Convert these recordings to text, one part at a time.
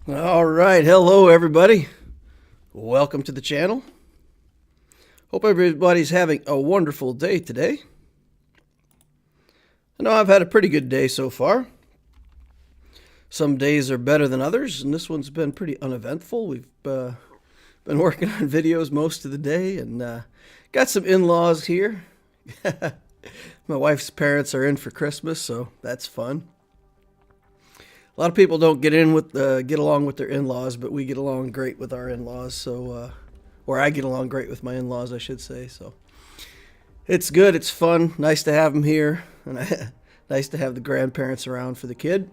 All right, hello everybody. Welcome to the channel. Hope everybody's having a wonderful day today. I know I've had a pretty good day so far. Some days are better than others, and this one's been pretty uneventful. We've been working on videos most of the day, and got some in-laws here. My wife's parents are in for Christmas, so that's fun. A lot of people don't get along with their in-laws, but we get along great with our in-laws. So, or I get along great with my in-laws, I should say. So, it's good. It's fun. Nice to have them here, and nice to have the grandparents around for the kid.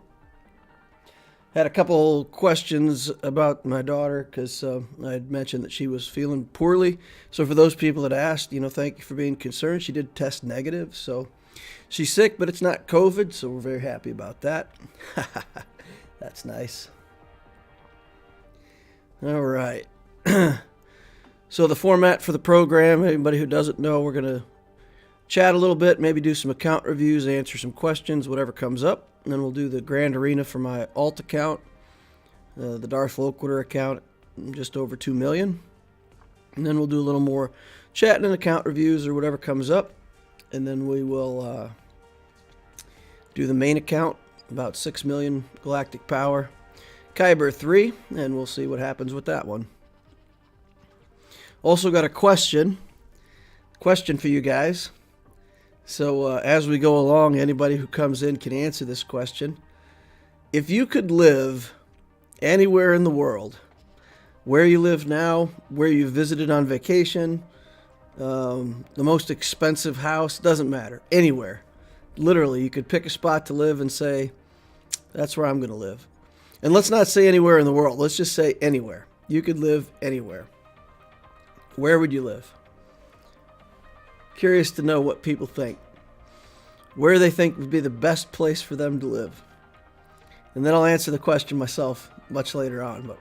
Had a couple questions about my daughter because I had mentioned that she was feeling poorly. So, for those people that asked, thank you for being concerned. She did test negative, so she's sick, but it's not COVID. So, we're very happy about that. That's nice. All right. So the format for the program, anybody who doesn't know, we're going to chat a little bit, maybe do some account reviews, answer some questions, whatever comes up. And then we'll do the Grand Arena for my alt account, the Darth Loquitur account, just over 2 million. And then we'll do a little more chatting and account reviews or whatever comes up. And then we will do the main account. About 6 million galactic power, Kyber 3, and we'll see what happens with that one. Also got a question for you guys. So as we go along, anybody who comes in can answer this question. If you could live anywhere in the world, where you live now, where you visited on vacation, the most expensive house, doesn't matter, anywhere. Literally, you could pick a spot to live and say, that's where I'm going to live. And let's not say anywhere in the world. Let's just say anywhere. You could live anywhere. Where would you live? Curious to know what people think. Where they think would be the best place for them to live. And then I'll answer the question myself much later on.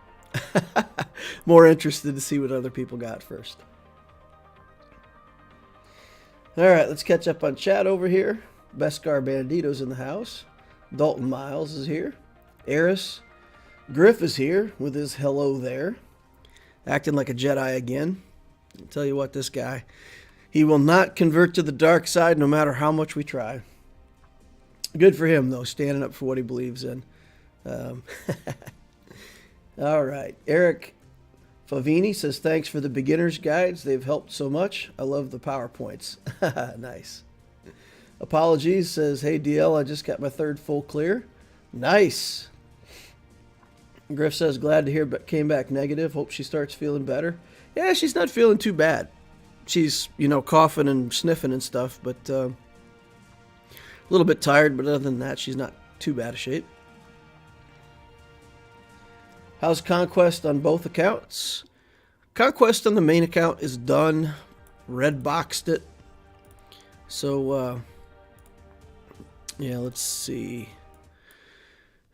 But more interested to see what other people got first. All right, let's catch up on chat over here. Beskar Bandito's in the house. Dalton Miles is here. Eris. Griff is here with his hello there. Acting like a Jedi again. I'll tell you what, this guy, he will not convert to the dark side no matter how much we try. Good for him, though, standing up for what he believes in. All right. Eric Favini says, thanks for the beginner's guides. They've helped so much. I love the PowerPoints. Nice. Apologies says, hey DL, I just got my third full clear. Nice. Griff says, glad to hear but came back negative. Hope she starts feeling better. Yeah, she's not feeling too bad. She's, coughing and sniffing and stuff, but a little bit tired, but other than that, she's not too bad a shape. How's Conquest on both accounts? Conquest on the main account is done. Red boxed it. So, yeah, let's see.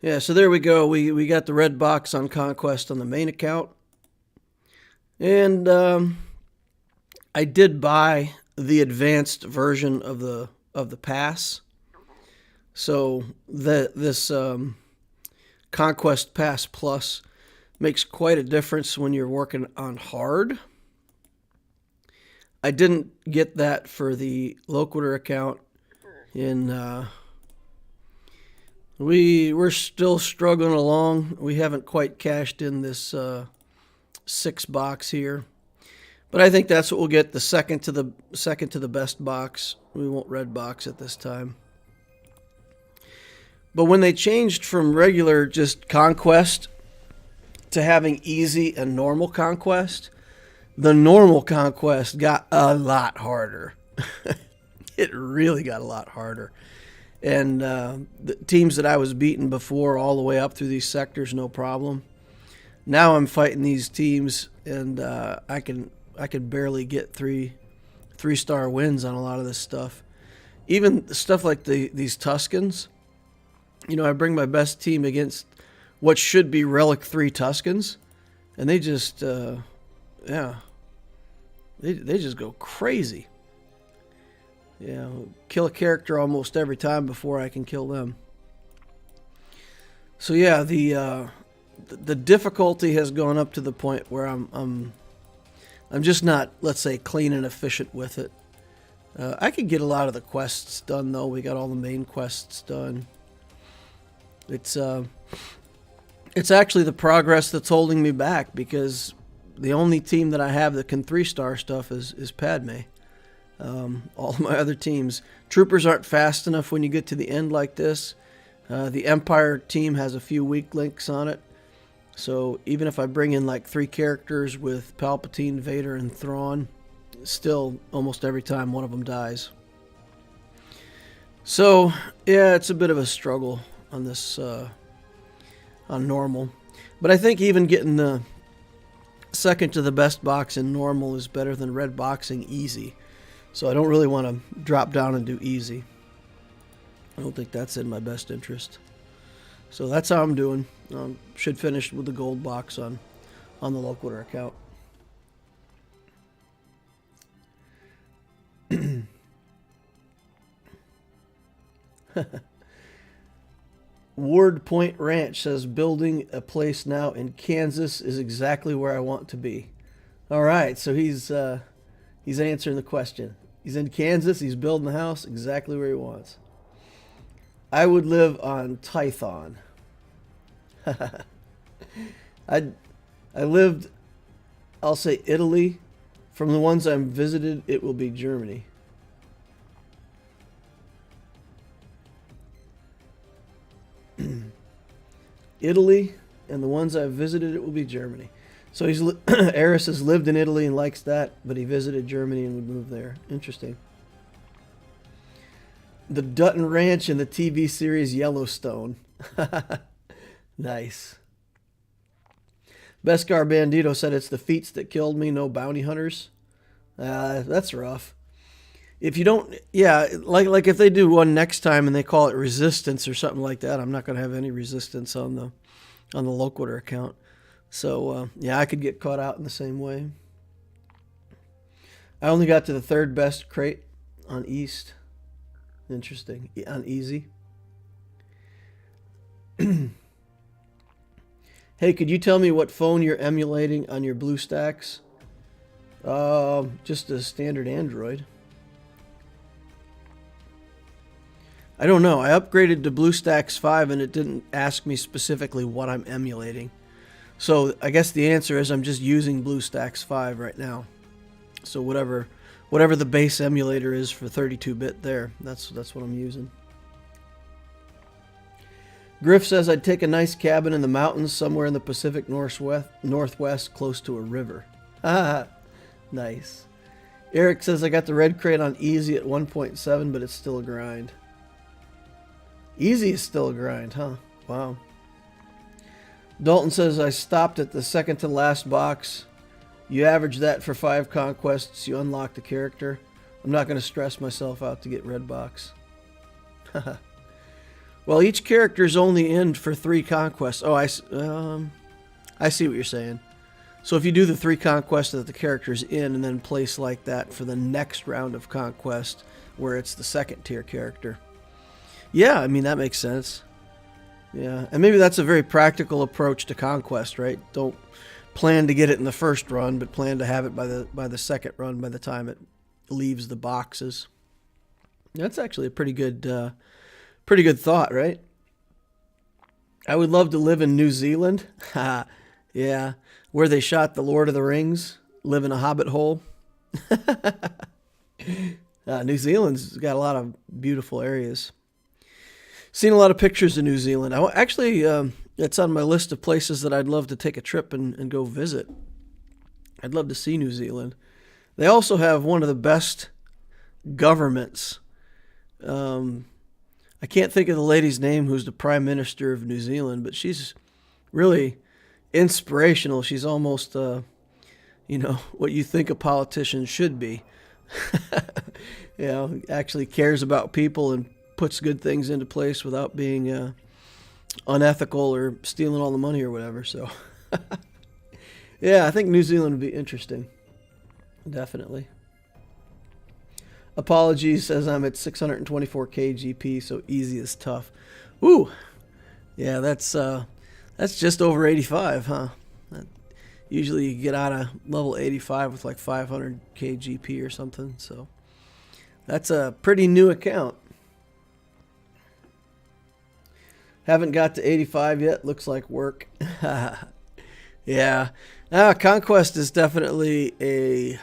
Yeah, so there we go. We got the red box on Conquest on the main account. And I did buy the advanced version of the pass. So this Conquest Pass Plus makes quite a difference when you're working on hard. I didn't get that for the Loquitur account. We're still struggling along. We haven't quite cashed in this 6 box here, but I think that's what we'll get, the second to the best box. We won't red box at this time. But when they changed from regular just Conquest to having easy and normal Conquest, the normal Conquest got a lot harder. It really got a lot harder. And the teams that I was beating before all the way up through these sectors, no problem. Now I'm fighting these teams, and I can barely get three-star wins on a lot of this stuff. Even stuff like these Tuscans. I bring my best team against what should be Relic 3 Tuscans, and they just, they just go crazy. Kill a character almost every time before I can kill them. So yeah, the the difficulty has gone up to the point where I'm just not, let's say, clean and efficient with it. I could get a lot of the quests done though. We got all the main quests done. It's actually the progress that's holding me back, because the only team that I have that can 3-star stuff is Padme. All of my other teams, troopers aren't fast enough when you get to the end like this. The Empire team has a few weak links on it. So even if I bring in like 3 characters with Palpatine, Vader, and Thrawn, still almost every time one of them dies. So yeah, it's a bit of a struggle on this on normal. But I think even getting the second to the best box in normal is better than red boxing easy. So I don't really want to drop down and do easy. I don't think that's in my best interest. So that's how I'm doing. Should finish with the gold box on the Loquitur account. Ward Point Ranch says, building a place now in Kansas is exactly where I want to be. All right, so he's answering the question. He's in Kansas. He's building the house exactly where he wants. I would live on Tython. I lived, I'll say Italy. From the ones I've visited, it will be Germany. Italy, and the ones I've visited, it will be Germany. So he's Eris has lived in Italy and likes that, but he visited Germany and would move there. Interesting. The Dutton Ranch in the TV series Yellowstone. Nice. Beskar Bandito said, it's the feats that killed me, no bounty hunters. That's rough. If you don't, yeah, like if they do one next time and they call it resistance or something like that, I'm not going to have any resistance on the Loquitur account. So yeah, I could get caught out in the same way. I only got to the 3rd best crate on East. Interesting. On easy. Hey, could you tell me what phone you're emulating on your BlueStacks? Just a standard Android. I don't know. I upgraded to BlueStacks 5 and it didn't ask me specifically what I'm emulating. So I guess the answer is I'm just using BlueStacks 5 right now. So whatever the base emulator is for 32-bit there, that's what I'm using. Griff says, I'd take a nice cabin in the mountains somewhere in the Pacific Northwest close to a river. Nice. Eric says, I got the red crate on easy at 1.7, but it's still a grind. Easy is still a grind, huh? Wow. Dalton says, I stopped at the second to last box. You average that for 5 conquests, you unlock the character. I'm not going to stress myself out to get red box. Well, each character's only in for 3 conquests. Oh, I see what you're saying. So if you do the 3 conquests that the character's in and then place like that for the next round of conquest, where it's the 2nd tier character. Yeah, I mean, that makes sense. Yeah, and maybe that's a very practical approach to conquest, right? Don't plan to get it in the first run, but plan to have it by the second run by the time it leaves the boxes. That's actually a pretty good thought, right? I would love to live in New Zealand. Yeah, where they shot the Lord of the Rings, live in a hobbit hole. New Zealand's got a lot of beautiful areas. Seen a lot of pictures of New Zealand. It's on my list of places that I'd love to take a trip and go visit. I'd love to see New Zealand. They also have one of the best governments. I can't think of the lady's name who's the Prime Minister of New Zealand, but she's really inspirational. She's almost, what you think a politician should be. Actually cares about people and puts good things into place without being unethical or stealing all the money or whatever. So, yeah, I think New Zealand would be interesting. Definitely. Apologies, says I'm at 624k GP, so easy is tough. Ooh, yeah, that's That's just over 85, huh? That, usually you get out of level 85 with like 500k GP or something, so that's a pretty new account. Haven't got to 85 yet. Looks like work. Yeah. Conquest is definitely a...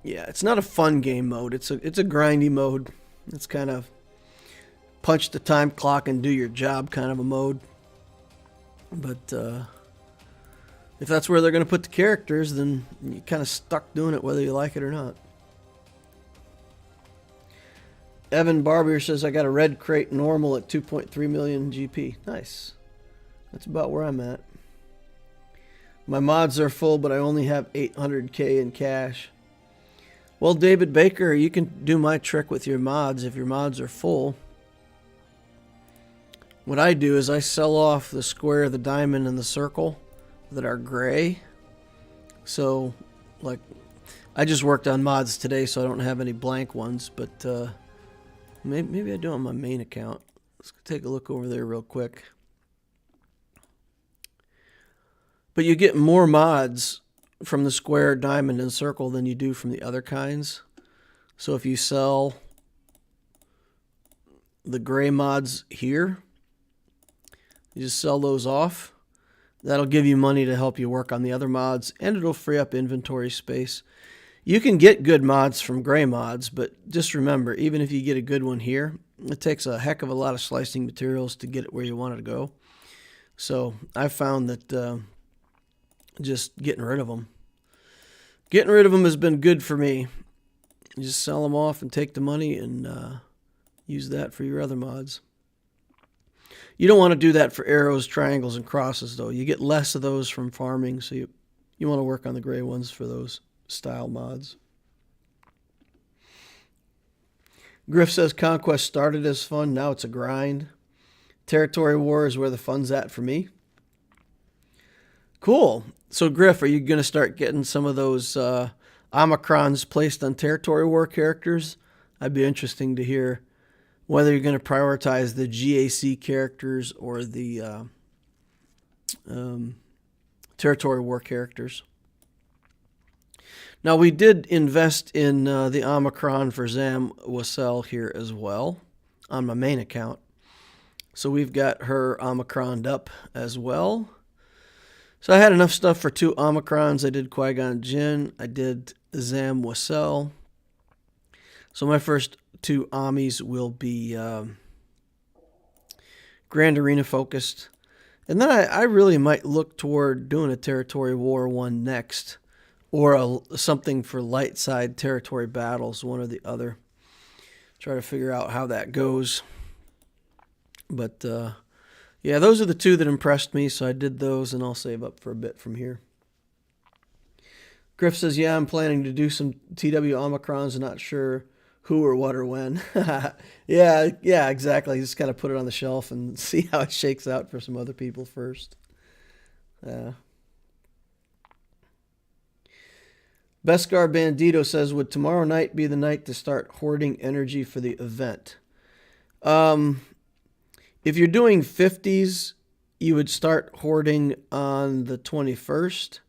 yeah, it's not a fun game mode. It's a grindy mode. It's kind of punch the time clock and do your job kind of a mode. But if that's where they're going to put the characters, then you're kind of stuck doing it whether you like it or not. Evan Barbier says, I got a red crate normal at 2.3 million GP. Nice. That's about where I'm at. My mods are full, but I only have 800k in cash. Well, David Baker, you can do my trick with your mods if your mods are full. What I do is I sell off the square, the diamond, and the circle that are gray. So, like, I just worked on mods today, so I don't have any blank ones, but maybe I do on my main account. Let's take a look over there real quick. But you get more mods from the square, diamond, and circle than you do from the other kinds. So if you sell the gray mods here, you just sell those off. That'll give you money to help you work on the other mods, and it'll free up inventory space. You can get good mods from gray mods, but just remember, even if you get a good one here, it takes a heck of a lot of slicing materials to get it where you want it to go. So I found that just getting rid of them. Getting rid of them has been good for me. You just sell them off and take the money and use that for your other mods. You don't want to do that for arrows, triangles, and crosses, though. You get less of those from farming, so you want to work on the gray ones for those style mods. Griff says, Conquest started as fun, now it's a grind. Territory War is where the fun's at for me. Cool. So, Griff, are you going to start getting some of those Omicrons placed on Territory War characters? I'd be interesting to hear whether you're going to prioritize the GAC characters or the Territory War characters. Now, we did invest in the Omicron for Zam Wassell here as well on my main account. So we've got her Omicroned up as well. So I had enough stuff for 2 Omicrons. I did Qui-Gon Jinn. I did Zam Wassell. So my first 2 Amis will be Grand Arena focused. And then I really might look toward doing a Territory War one next. Or something for light side territory battles, one or the other. Try to figure out how that goes. But yeah, those are the 2 that impressed me, so I did those, and I'll save up for a bit from here. Griff says, yeah, I'm planning to do some TW Omicrons, and not sure who or what or when. yeah, exactly. Just kind of put it on the shelf and see how it shakes out for some other people first. Beskar Bandito says, would tomorrow night be the night to start hoarding energy for the event? If you're doing 50s, you would start hoarding on the 21st.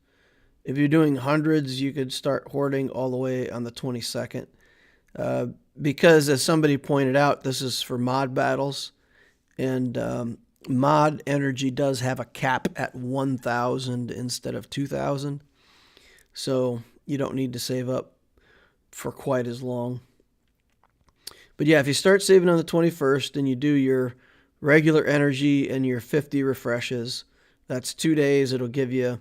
If you're doing 100s, you could start hoarding all the way on the 22nd. Because, as somebody pointed out, this is for mod battles. And mod energy does have a cap at 1,000 instead of 2,000. So you don't need to save up for quite as long. But yeah, if you start saving on the 21st and you do your regular energy and your 50 refreshes, that's 2 days. It'll give you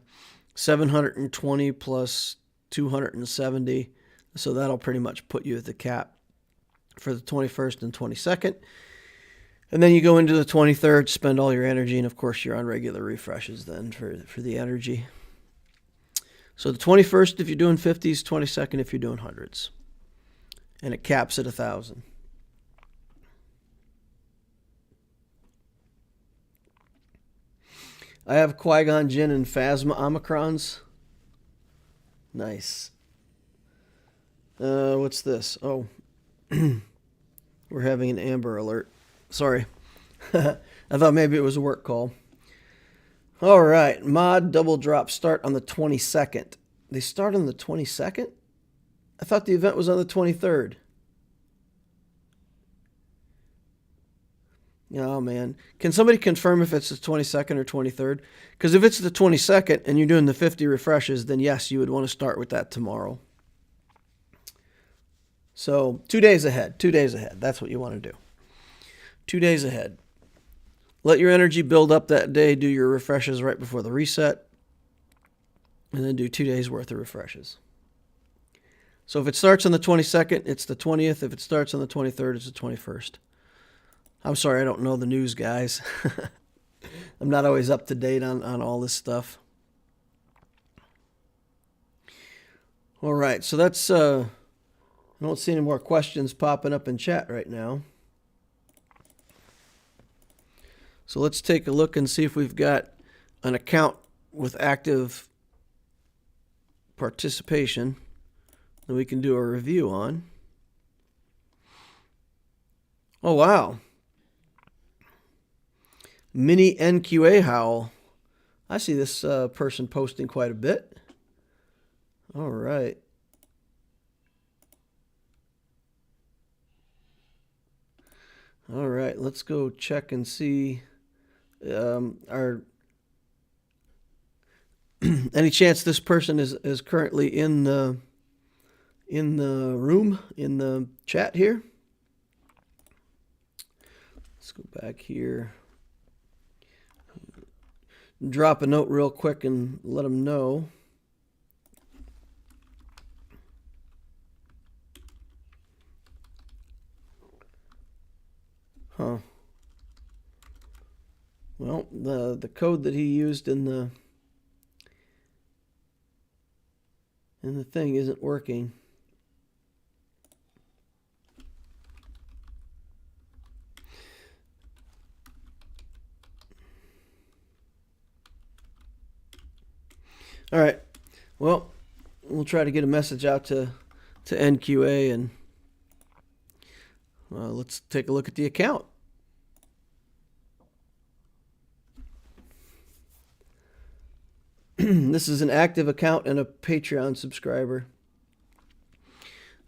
720 plus 270. So that'll pretty much put you at the cap for the 21st and 22nd. And then you go into the 23rd, spend all your energy, and of course you're on regular refreshes then for the energy. So the 21st if you're doing 50s, 22nd if you're doing 100s. And it caps at 1,000. I have Qui-Gon Jinn and Phasma Omicrons. Nice. What's this? Oh, we're having an Amber Alert. Sorry. I thought maybe it was a work call. All right, mod double drop start on the 22nd. They start on the 22nd? I thought the event was on the 23rd. Oh, man. Can somebody confirm if it's the 22nd or 23rd? Because if it's the 22nd and you're doing the 50 refreshes, then yes, you would want to start with that tomorrow. So 2 days ahead. 2 days ahead. That's what you want to do. 2 days ahead. Let your energy build up that day. Do your refreshes right before the reset. And then do 2 days worth of refreshes. So if it starts on the 22nd, it's the 20th. If it starts on the 23rd, it's the 21st. I'm sorry, I don't know the news, guys. I'm not always up to date on all this stuff. All right, so that's... I don't see any more questions popping up in chat right now. So let's take a look and see if we've got an account with active participation that we can do a review on. Oh, wow. Mini NQAHOWL. I see this person posting quite a bit. All right. All right, let's go check and see our any chance this person is currently in the room, in the chat here. Let's go back here. Drop a note real quick and let them know. Huh. Well, the code that he used in the thing isn't working. All right. Well, we'll try to get a message out to NQA and let's take a look at the account. This is an active account and a Patreon subscriber.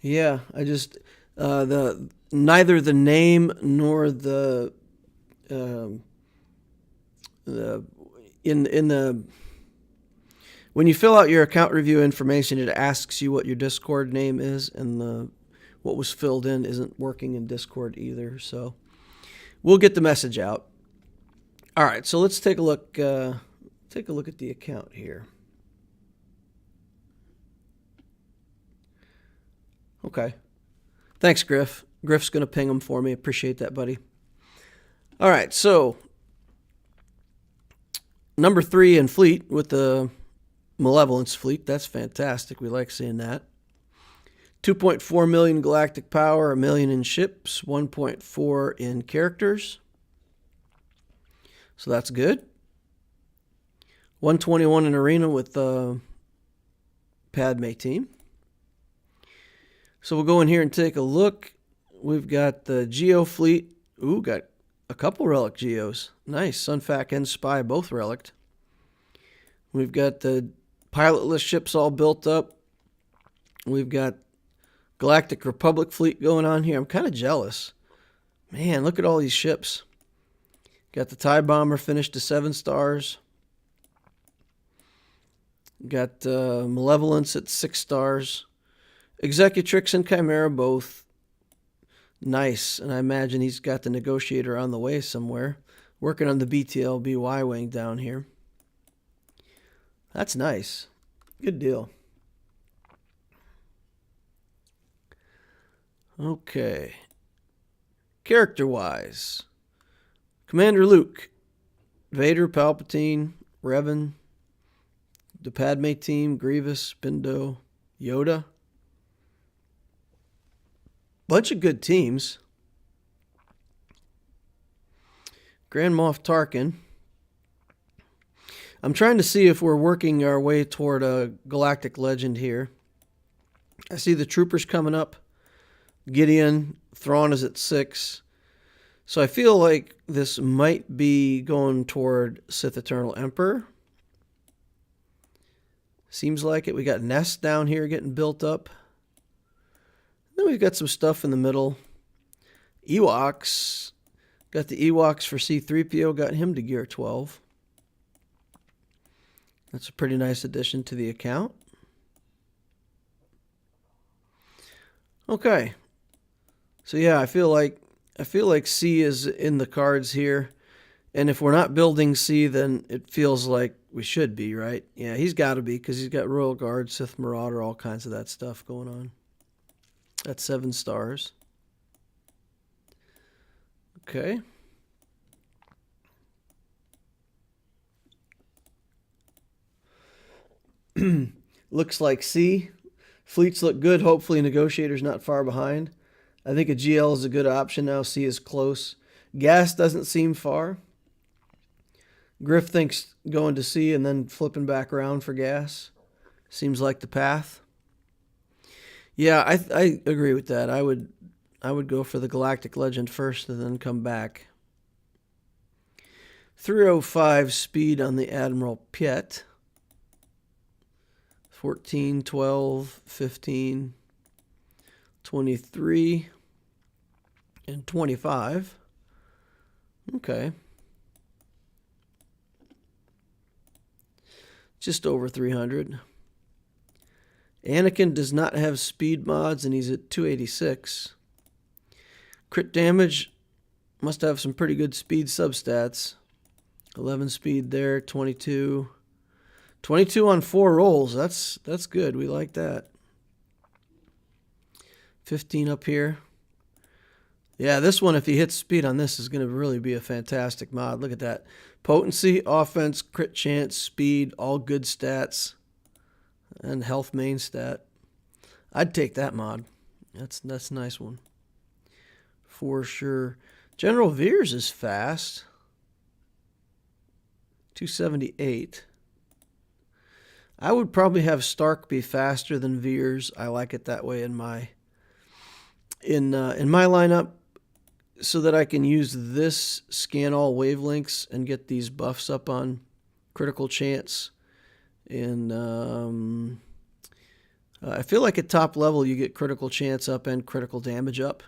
Yeah, I just neither the name nor in the when you fill out your account review information, it asks you what your Discord name is, and what was filled in isn't working in Discord either. So we'll get the message out. All right, so let's take a look. Take a look at the account here. Okay. Thanks, Griff. Griff's going to ping them for me. Appreciate that, buddy. All right, so number 3 in fleet with the Malevolence fleet. That's fantastic. We like seeing that. 2.4 million galactic power, 1 million in ships, 1.4 in characters. So that's good. 121 in arena with the Padme team. So we'll go in here and take a look. We've got the Geo fleet. Ooh, got a couple relic Geos. Nice. Sunfac and Spy both relicked. We've got the pilotless ships all built up. We've got Galactic Republic fleet going on here. I'm kind of jealous. Man, look at all these ships. Got the TIE Bomber finished to 7 stars. Got Malevolence at 6 stars. Executrix and Chimera both. Nice. And I imagine he's got the Negotiator on the way somewhere. Working on the BTLB Y-Wing down here. That's nice. Good deal. Okay. Character-wise. Commander Luke. Vader, Palpatine, Revan. The Padme team, Grievous, Bindo, Yoda. Bunch of good teams. Grand Moff Tarkin. I'm trying to see if we're working our way toward a galactic legend here. I see the troopers coming up. Gideon, Thrawn is at 6. So I feel like this might be going toward Sith Eternal Emperor. Seems like it. We got nests down here getting built up. Then we've got some stuff in the middle. Ewoks. Got the Ewoks for C-3PO. Got him to gear 12. That's a pretty nice addition to the account. Okay. So yeah, I feel like C is in the cards here. And if we're not building C, then it feels like we should be, right? Yeah, he's got to be, because he's got Royal Guard, Sith Marauder, all kinds of that stuff going on. That's 7 stars. Okay. Looks like C. Fleets look good. Hopefully Negotiator's not far behind. I think a GL is a good option now. C is close. Gas doesn't seem far. Griff thinks going to C and then flipping back around for gas seems like the path. Yeah, I agree with that. I would go for the Galactic Legend first and then come back. 305 speed on the Admiral Piet. 14, 12, 15, 23, and 25. Okay. Just over 300. Anakin does not have speed mods, and he's at 286. Crit damage must have some pretty good speed substats. 11 speed there, 22. 22 on 4 rolls. That's good. We like that. 15 up here. Yeah, this one, if he hits speed on this, is going to really be a fantastic mod. Look at that. Potency, offense, crit chance, speed, all good stats. And health main stat. I'd take that mod. That's a nice one. For sure. General Veers is fast. 278. I would probably have Stark be faster than Veers. I like it that way in my lineup, so that I can use this scan all wavelengths and get these buffs up on critical chance. And I feel like at top level you get critical chance up and critical damage up.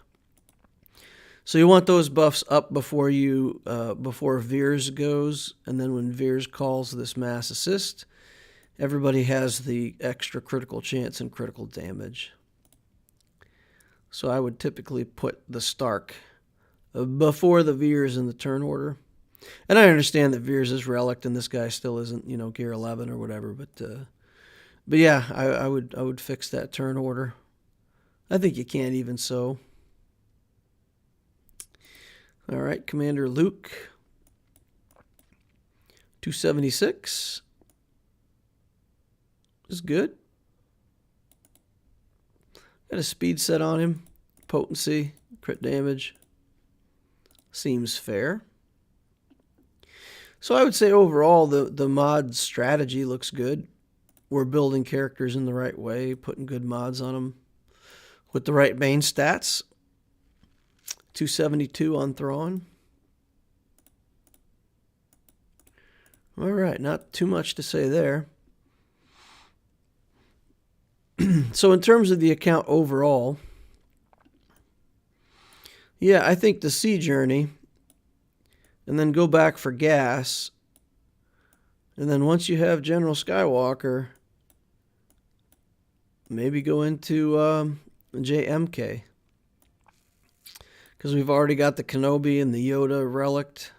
So you want those buffs up before Veers goes, and then when Veers calls this mass assist, everybody has the extra critical chance and critical damage. So I would typically put the Stark before the Veers in the turn order. And I understand that Veers is relict and this guy still isn't, gear 11 or whatever. But yeah, I would fix that turn order. I think you can't even so. All right, Commander Luke. 276. Is good. Got a speed set on him. Potency, crit damage. Seems fair. So I would say overall the mod strategy looks good. We're building characters in the right way, putting good mods on them with the right main stats. 272 on Thrawn. All right, not too much to say there. So in terms of the account overall, yeah, I think the Sea Journey, and then go back for gas, and then once you have General Skywalker, maybe go into JMK. Because we've already got the Kenobi and the Yoda relict.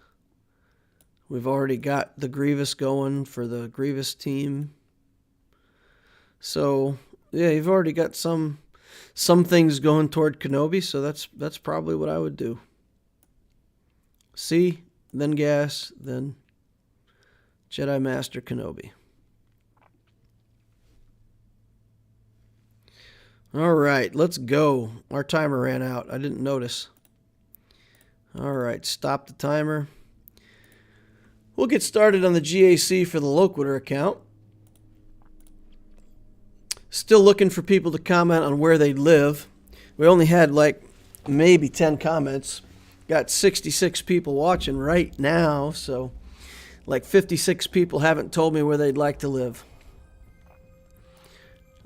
We've already got the Grievous going for the Grievous team. So yeah, you've already got some things going toward Kenobi, so that's probably what I would do. C, then gas, then Jedi Master Kenobi. All right, let's go. Our timer ran out. I didn't notice. All right, stop the timer. We'll get started on the GAC for the Loquitur account. Still looking for people to comment on where they live. We only had like maybe 10 comments. got 66 people watching right now, so like 56 people haven't told me where they'd like to live.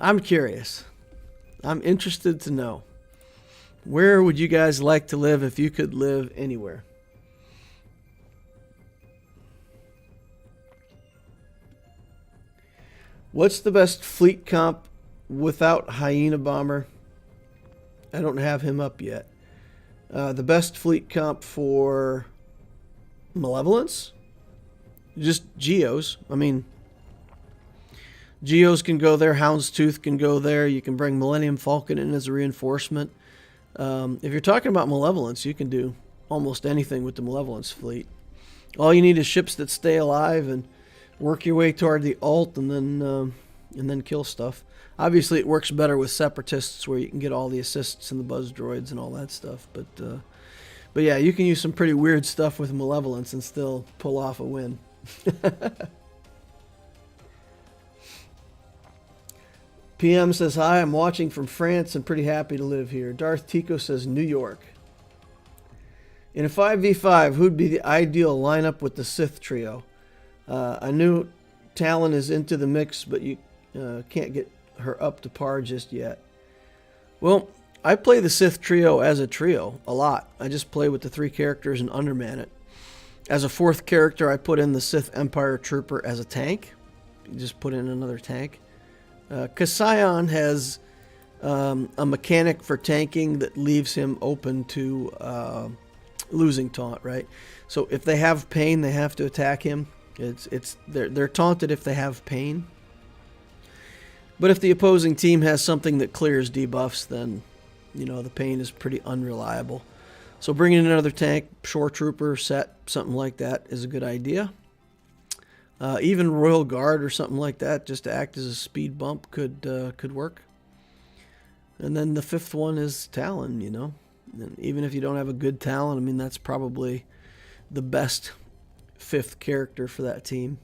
I'm curious. I'm interested to know. Where would you guys like to live if you could live anywhere? What's the best fleet comp without Hyena Bomber? I don't have him up yet. The best fleet comp for Malevolence? Just Geos. I mean, Geos can go there. Houndstooth can go there. You can bring Millennium Falcon in as a reinforcement. If you're talking about Malevolence, you can do almost anything with the Malevolence fleet. All you need is ships that stay alive and work your way toward the ult and then kill stuff. Obviously, it works better with Separatists where you can get all the assists and the buzz droids and all that stuff. But yeah, you can use some pretty weird stuff with Malevolence and still pull off a win. PM says, hi, I'm watching from France and pretty happy to live here. Darth Tico says, New York. In a 5v5, who'd be the ideal lineup with the Sith trio? I knew Talon is into the mix, but you can't get her up to par just yet. Well, I play the Sith trio as a trio a lot. I just play with the 3 characters and underman it. As a 4th character, I put in the Sith Empire Trooper as a tank. You just put in another tank. Kassion has a mechanic for tanking that leaves him open to losing taunt, right? So if they have pain, they have to attack him. They're taunted if they have pain. But if the opposing team has something that clears debuffs, then the pain is pretty unreliable. So bringing in another tank, Shore Trooper, Set, something like that is a good idea. Even Royal Guard or something like that, just to act as a speed bump, could work. And then the 5th one is Talon, And even if you don't have a good Talon, I mean, that's probably the best 5th character for that team.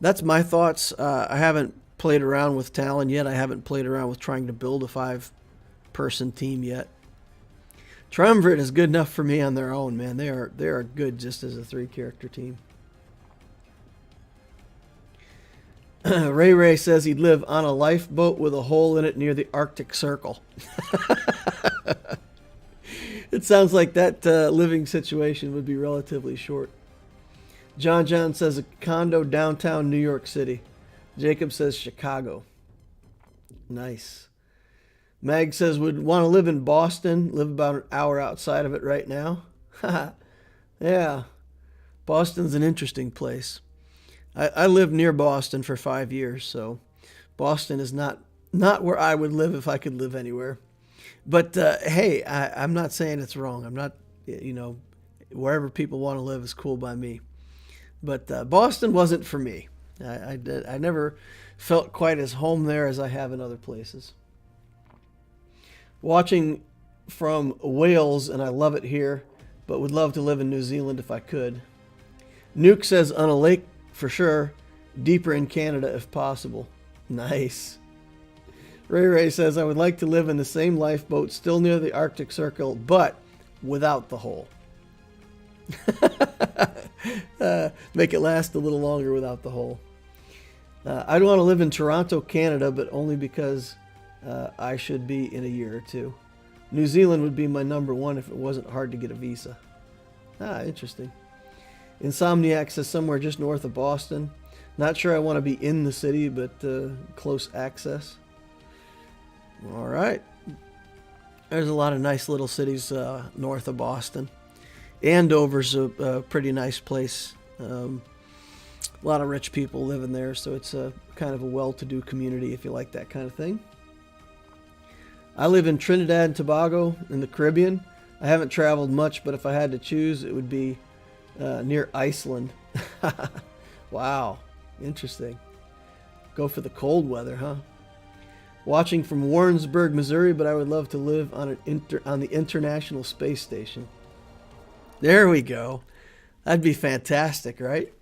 That's my thoughts. I haven't played around with Talon yet. I haven't played around with trying to build a 5-person team yet. Triumvirate is good enough for me on their own, man. They are good just as a 3-character team. Ray says he'd live on a lifeboat with a hole in it near the Arctic Circle. It sounds like that living situation would be relatively short. John says a condo downtown New York City. Jacob says Chicago. Nice. Mag says would want to live in Boston, live about an hour outside of it right now. Yeah, Boston's an interesting place. I lived near Boston for 5 years, so Boston is not where I would live if I could live anywhere. But hey, I'm not saying it's wrong. I'm not, wherever people want to live is cool by me. But Boston wasn't for me. I never felt quite as home there as I have in other places. Watching from Wales, and I love it here, but would love to live in New Zealand if I could. Nuke says on a lake for sure, deeper in Canada if possible. Nice. Ray says I would like to live in the same lifeboat, still near the Arctic Circle, but without the hole. Make it last a little longer without the hole. I'd want to live in Toronto, Canada, but only because I should be in a year or 2. New Zealand would be my number 1 if it wasn't hard to get a visa. Interesting. Insomniac says somewhere just north of Boston. Not sure I want to be in the city, but close access. All right. There's a lot of nice little cities north of Boston. Andover's a pretty nice place. A lot of rich people living there, so it's a kind of a well-to-do community if you like that kind of thing. I live in Trinidad and Tobago in the Caribbean. I haven't traveled much, but if I had to choose, it would be near Iceland. Wow, interesting. Go for the cold weather, huh? Watching from Warrensburg, Missouri, but I would love to live on the International Space Station. There we go. That'd be fantastic, right?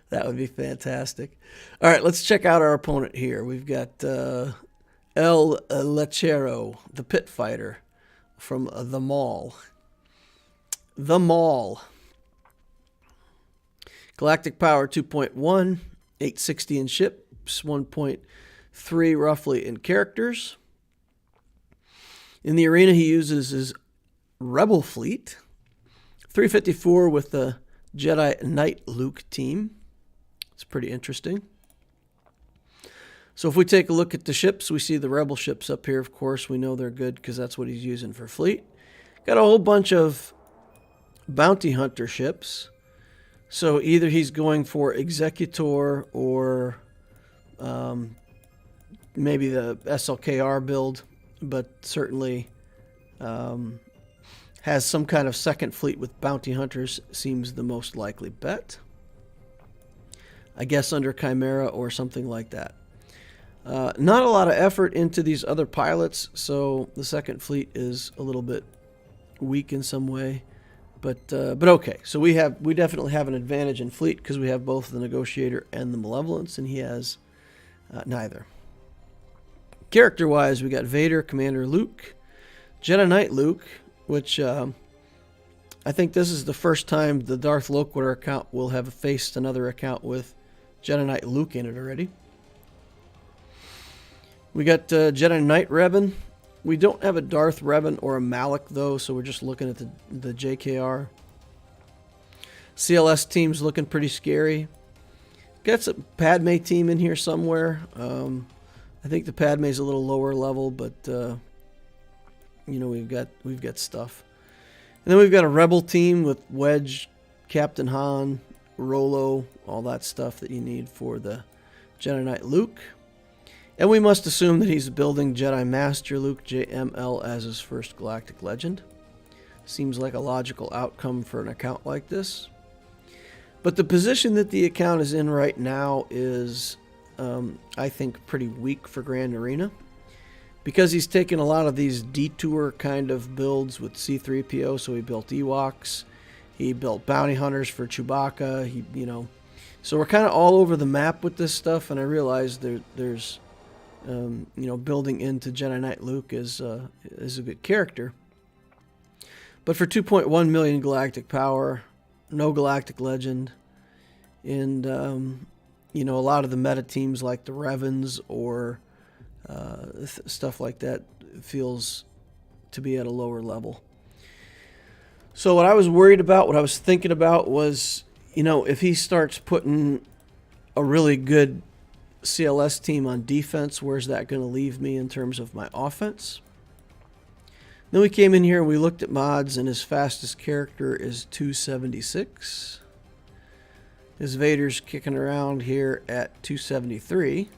That would be fantastic. All right, let's check out our opponent here. We've got El Lechero, the Pit Fighter. from the Maul. The Maul. Galactic power 2.1, 860 in ships, 1.3 roughly in characters. In the arena, he uses his Rebel fleet, 354 with the Jedi Knight Luke team. It's pretty interesting. So if we take a look at the ships, we see the Rebel ships up here. Of course, we know they're good because that's what he's using for fleet. Got a whole bunch of bounty hunter ships. So either he's going for Executor or maybe the SLKR build, but certainly has some kind of second fleet with bounty hunters seems the most likely bet. I guess under Chimera or something like that. Not a lot of effort into these other pilots, so the second fleet is a little bit weak in some way. But okay, so we definitely have an advantage in fleet because we have both the Negotiator and the Malevolence, and he has neither. Character-wise, we got Vader, Commander Luke, Jedi Knight Luke, which I think this is the first time the Darth Loquitur account will have faced another account with Jedi Knight Luke in it already. We got Jedi Knight Revan. We don't have a Darth Revan or a Malak, though, so we're just looking at the JKR. CLS team's looking pretty scary. Got a Padme team in here somewhere. I think the Padme's a little lower level, but you know, we've got stuff. And then we've got a Rebel team with Wedge, Captain Han, Rolo, all that stuff that you need for the Jedi Knight Luke. And we must assume that he's building Jedi Master Luke JML as his first Galactic Legend. Seems like a logical outcome for an account like this. But the position that the account is in right now is, I think, pretty weak for Grand Arena. Because he's taken a lot of these detour kind of builds with C-3PO, so he built Ewoks, he built bounty hunters for Chewbacca, so we're kind of all over the map with this stuff, and I realize there's building into Jedi Knight Luke is a good character. But for 2.1 million galactic power, no galactic legend, and a lot of the meta teams like the Revans or stuff like that feels to be at a lower level. So what I was worried about, what I was thinking about was, if he starts putting a really good CLS team on defense, where's that going to leave me in terms of my offense? Then we came in here and we looked at mods, and his fastest character is 276. His Vader's kicking around here at 273.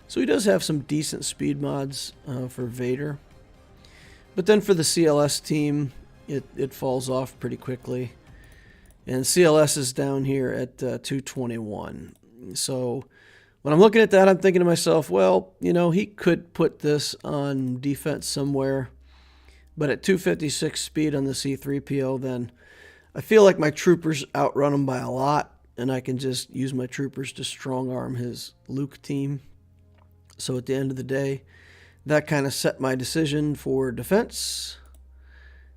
So he does have some decent speed mods for Vader. But then for the CLS team, it falls off pretty quickly. And CLS is down here at 221. So when I'm looking at that, I'm thinking to myself, well, he could put this on defense somewhere. But at 256 speed on the C-3PO, then I feel like my troopers outrun him by a lot. And I can just use my troopers to strong-arm his Luke team. So at the end of the day, that kind of set my decision for defense.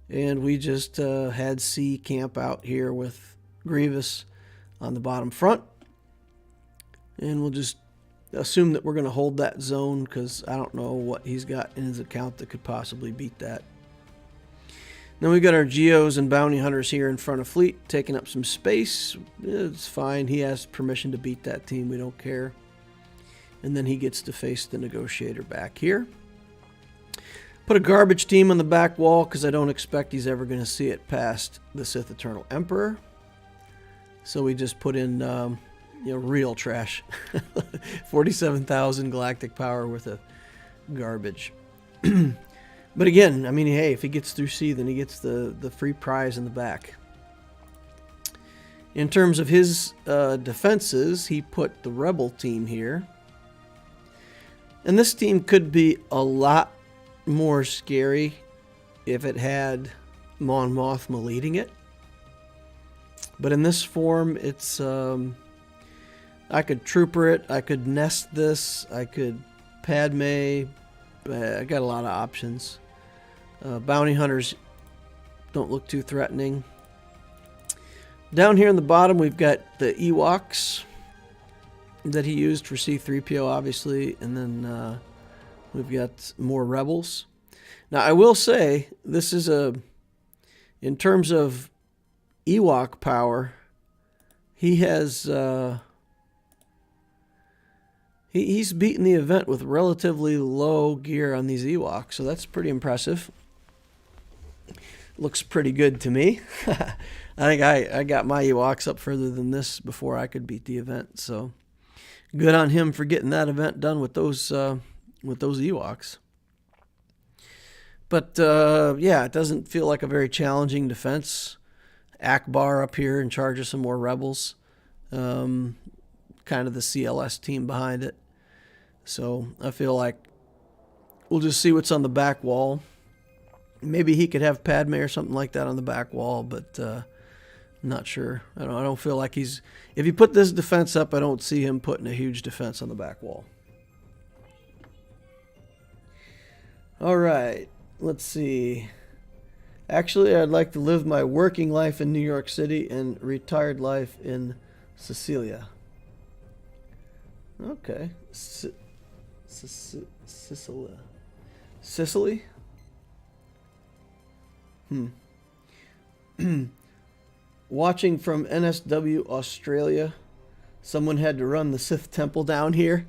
And we just had C camp out here with Grievous on the bottom front. And we'll just assume that we're going to hold that zone because I don't know what he's got in his account that could possibly beat that. Then we've got our Geos and Bounty Hunters here in front of fleet, taking up some space. It's fine. He has permission to beat that team. We don't care. And then he gets to face the Negotiator back here. Put a garbage team on the back wall because I don't expect he's ever going to see it past the Sith Eternal Emperor. So we just put in real trash. 47,000 galactic power worth of garbage. But again, I mean, hey, if he gets through C, then he gets the free prize in the back. In terms of his defenses, he put the Rebel team here. And this team could be a lot more scary if it had Mon Mothma leading it. But in this form, it's I could trooper it, I could nest this, I could Padme. I got a lot of options. Bounty hunters don't look too threatening. Down here in the bottom, we've got the Ewoks that he used for C-3PO, obviously, and then we've got more rebels. Now, I will say, this is in terms of Ewok power, he has, he's beaten the event with relatively low gear on these Ewoks, so that's pretty impressive. Looks pretty good to me. I think I got my Ewoks up further than this before I could beat the event, so good on him for getting that event done with those Ewoks. But yeah, it doesn't feel like a very challenging defense. Akbar up here in charge of some more rebels, kind of the CLS team behind it. So I feel like we'll just see what's on the back wall. Maybe he could have Padme or something like that on the back wall, but I'm not sure. I don't feel like he's... If you put this defense up, I don't see him putting a huge defense on the back wall. All right, let's see. Actually, I'd like to live my working life in New York City and retired life in Sicilia. Okay. Sicily? Watching from NSW Australia. Someone had to run the Sith Temple down here.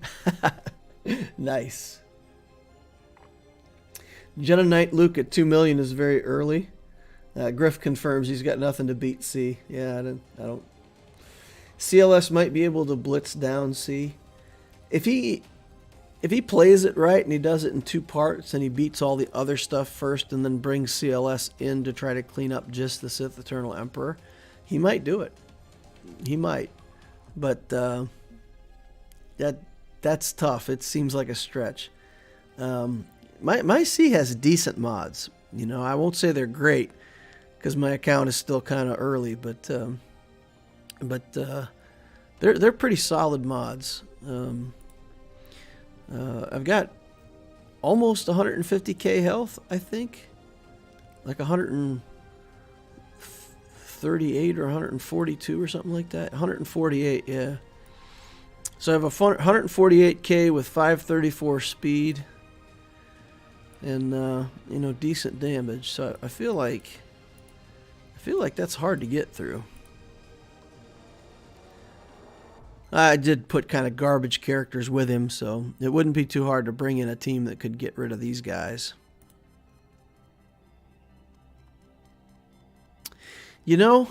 Nice. Jedi Knight Luke at 2 million is very early. Griff confirms he's got nothing to beat C. Yeah, I don't. CLS might be able to blitz down C. If he plays it right and he does it in 2 parts and he beats all the other stuff first and then brings CLS in to try to clean up just the Sith Eternal Emperor, he might do it. He might. But that's tough. It seems like a stretch. My C has decent mods. You know, I won't say they're great because my account is still kind of early, but they're pretty solid mods. I've got almost 150k health, I think, like 138 or 142 or something like that. 148, yeah. So I have a 148k with 534 speed. And you know, decent damage. So I feel like that's hard to get through. I did put kind of garbage characters with him, so it wouldn't be too hard to bring in a team that could get rid of these guys. You know,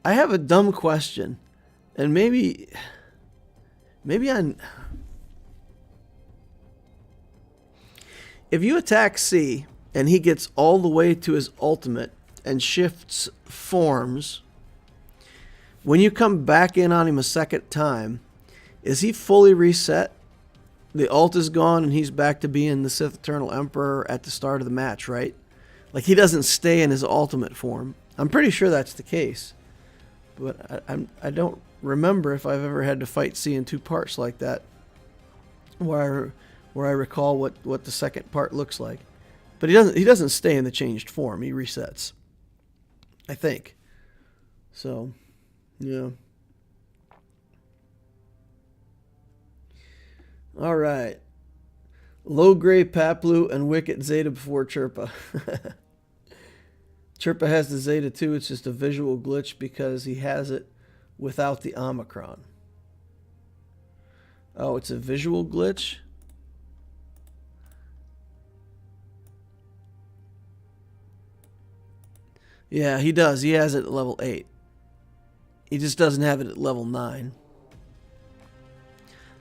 I have a dumb question, and maybe I'm... If you attack C and he gets all the way to his ultimate and shifts forms, when you come back in on him a second time, is he fully reset? The ult is gone and he's back to being the Sith Eternal Emperor at the start of the match, right? Like, he doesn't stay in his ultimate form. I'm pretty sure that's the case. But I don't remember if I've ever had to fight C in 2 parts like that, where I recall what the second part looks like. But he doesn't stay in the changed form. He resets, I think. So, yeah. All right. Low Gray Paplu and Wicket Zeta before Chirpa. Chirpa has the Zeta too. It's just a visual glitch because he has it without the Omicron. Oh, it's a visual glitch? Yeah, he does. He has it at level 8. He just doesn't have it at level 9.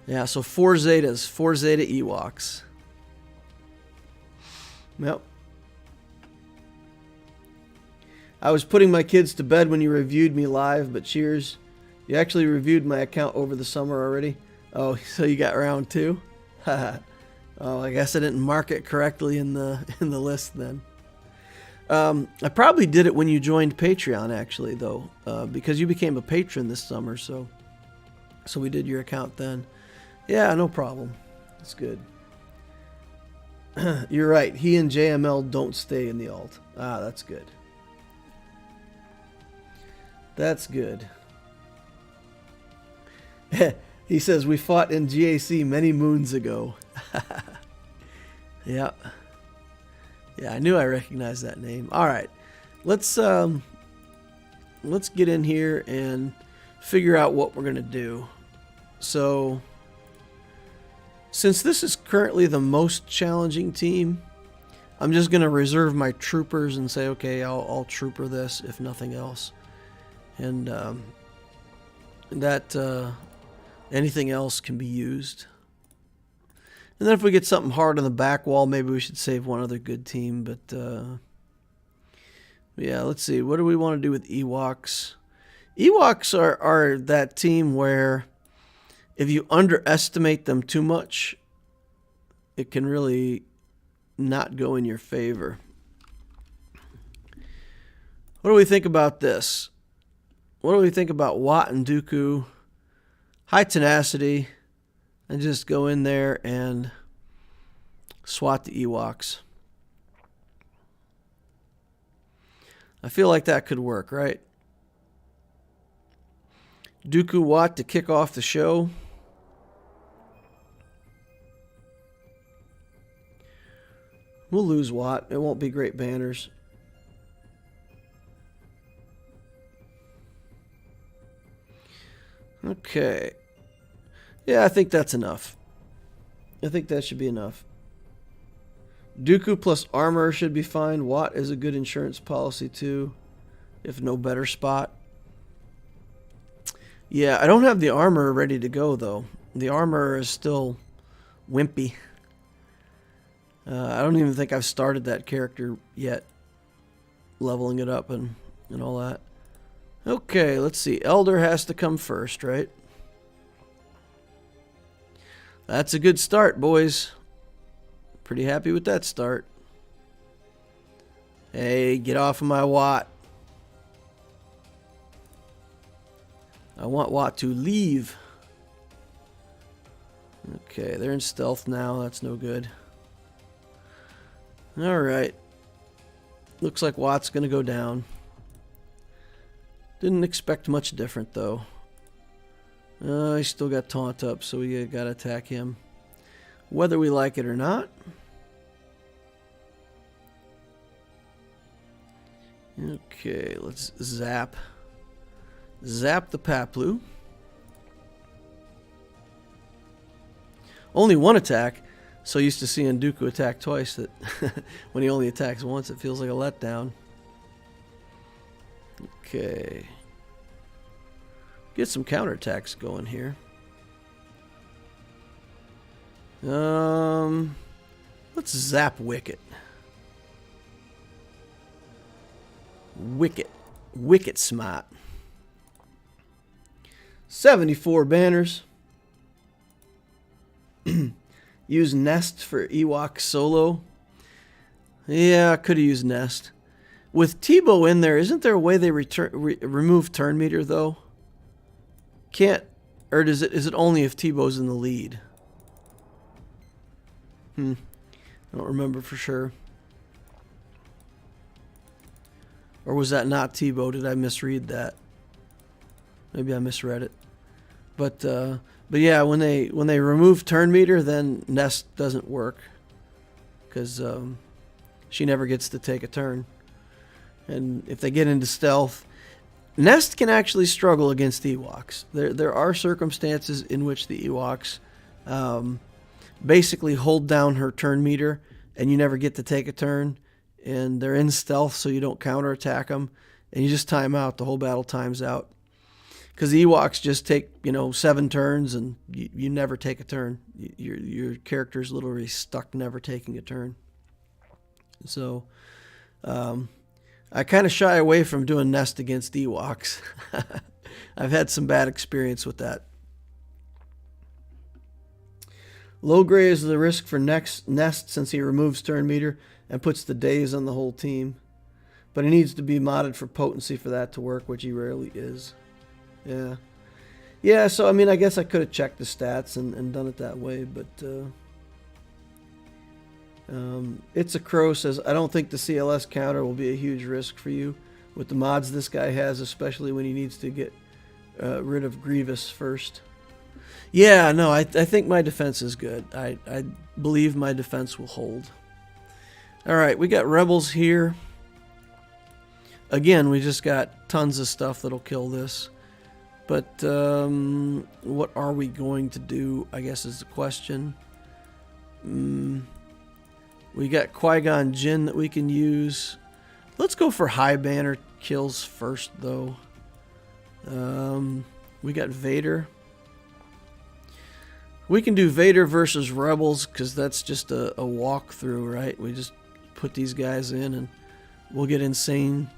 Yeah, so 4 Zetas. 4 Zeta Ewoks. Yep. I was putting my kids to bed when you reviewed me live, but cheers. You actually reviewed my account over the summer already? Oh, so you got round 2? Oh, I guess I didn't mark it correctly in the list then. I probably did it when you joined Patreon, actually, though, because you became a patron this summer, so we did your account then. Yeah, no problem. It's good. You're right. He and JML don't stay in the alt. Ah, that's good. That's good. He says, we fought in GAC many moons ago. Yeah. Yeah, I knew I recognized that name. All right. Let's get in here and figure out what we're going to do. So, since this is currently the most challenging team, I'm just going to reserve my troopers and say, okay, I'll trooper this if nothing else. And anything else can be used. And then if we get something hard on the back wall, maybe we should save one other good team. But yeah, let's see. What do we want to do with Ewoks? Ewoks are that team where if you underestimate them too much, it can really not go in your favor. What do we think about this? What do we think about Wat and Dooku? High tenacity. And just go in there and swat the Ewoks. I feel like that could work, right? Dooku Wat to kick off the show. We'll lose Wat. It won't be great banners. Okay. Yeah, I think that's enough. I think that should be enough. Dooku plus armor should be fine. Wat is a good insurance policy too, if no better spot. Yeah, I don't have the armor ready to go though. The armor is still wimpy. I don't even think I've started that character yet. Leveling it up and all that. Okay, let's see. Elder has to come first, right? That's a good start, boys. Pretty happy with that start. Hey, get off of my Wat. I want Wat to leave. Okay, they're in stealth now. That's no good. Alright. Looks like Wat's going to go down. Didn't expect much different, though. He's still got taunt up, so we got to attack him. Whether we like it or not. Okay, let's zap. Zap the Paplu. Only one attack. So used to seeing Dooku attack twice that when he only attacks once, it feels like a letdown. Okay. Get some counterattacks going here. Let's zap Wicket. Wicket smart. 74 banners. Use Nest for Ewok solo. Yeah, I could have used Nest. With Tebow in there, isn't there a way they remove turn meter though? Can't, or is it only if Tebow's in the lead? I don't remember for sure. Or was that not Tebow? Did I misread that? Maybe I misread it. But yeah, when they remove turn meter, then Nest doesn't work because she never gets to take a turn. And if they get into stealth, Nest can actually struggle against Ewoks. There are circumstances in which the Ewoks basically hold down her turn meter, and you never get to take a turn. And they're in stealth, so you don't counterattack them, and you just time out. The whole battle times out. Because the Ewoks just take, 7 turns, and you never take a turn. Your character's literally stuck never taking a turn. So, I kind of shy away from doing Nest against Ewoks. I've had some bad experience with that. Low gray is the risk for Nest since he removes turn meter and puts the days on the whole team. But he needs to be modded for potency for that to work, which he rarely is. Yeah. Yeah, so, I guess I could have checked the stats and done it that way, but It's a Crow says, I don't think the CLS counter will be a huge risk for you with the mods this guy has, especially when he needs to get rid of Grievous first. Yeah, no, I think my defense is good. I believe my defense will hold. Alright, we got rebels here. Again, we just got tons of stuff that'll kill this. But what are we going to do, I guess is the question. We got Qui-Gon Jinn that we can use. Let's go for high banner kills first, though. We got Vader. We can do Vader versus Rebels, because that's just a walkthrough, right? We just put these guys in, and we'll get insane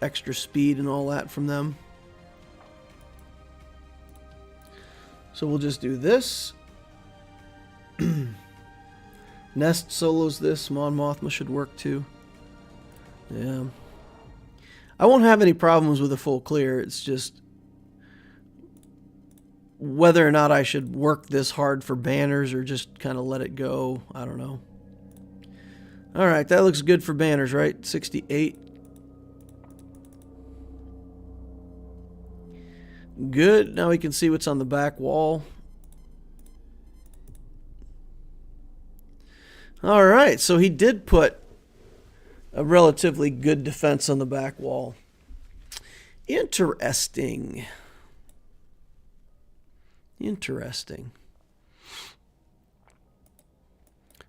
extra speed and all that from them. So we'll just do this. Nest solos this. Mon Mothma should work too. Yeah. I won't have any problems with a full clear. It's just whether or not I should work this hard for banners or just kind of let it go. I don't know. Alright, that looks good for banners, right? 68. Good. Now we can see what's on the back wall. Alright, so he did put a relatively good defense on the back wall. Interesting. Interesting.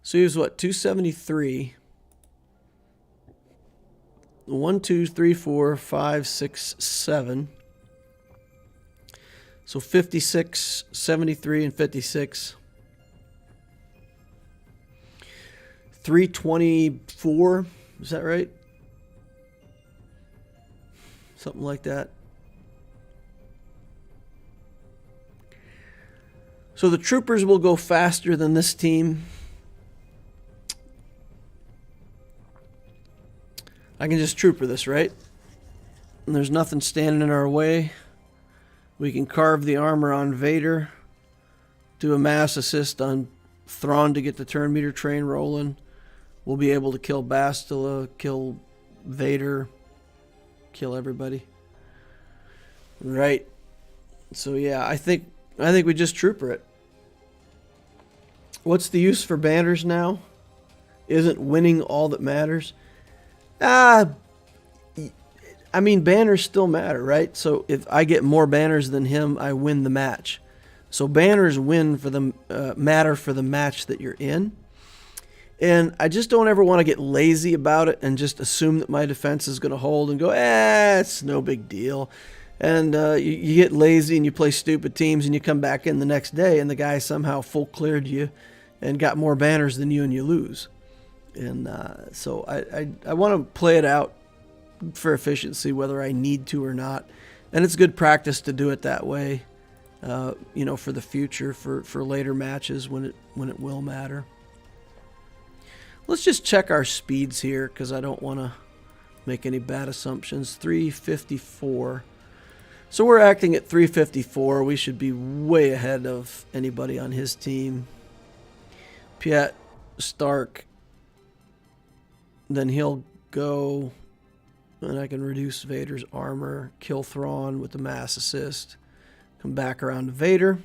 So he was what, 273. 1, 2, 3, 4, 5, 6, 7. So 56, 73, and 56. 324, is that right? Something like that. So the troopers will go faster than this team. I can just trooper this, right? And there's nothing standing in our way. We can carve the armor on Vader. Do a mass assist on Thrawn to get the turn meter train rolling. We'll be able to kill Bastila, kill Vader, kill everybody. Right. So yeah, I think we just trooper it. What's the use for banners now? Isn't winning all that matters? I mean, banners still matter, right? So if I get more banners than him, I win the match. So banners win for the matter for the match that you're in. And I just don't ever want to get lazy about it and just assume that my defense is going to hold and go, it's no big deal. And you get lazy and you play stupid teams and you come back in the next day and the guy somehow full cleared you and got more banners than you and you lose. And so I want to play it out for efficiency, whether I need to or not. And it's good practice to do it that way, you know, for the future, for later matches when it will matter. Let's just check our speeds here because I don't want to make any bad assumptions. 354. So we're acting at 354. We should be way ahead of anybody on his team. Piet, Stark. Then he'll go, and I can reduce Vader's armor, kill Thrawn with the mass assist, come back around to Vader.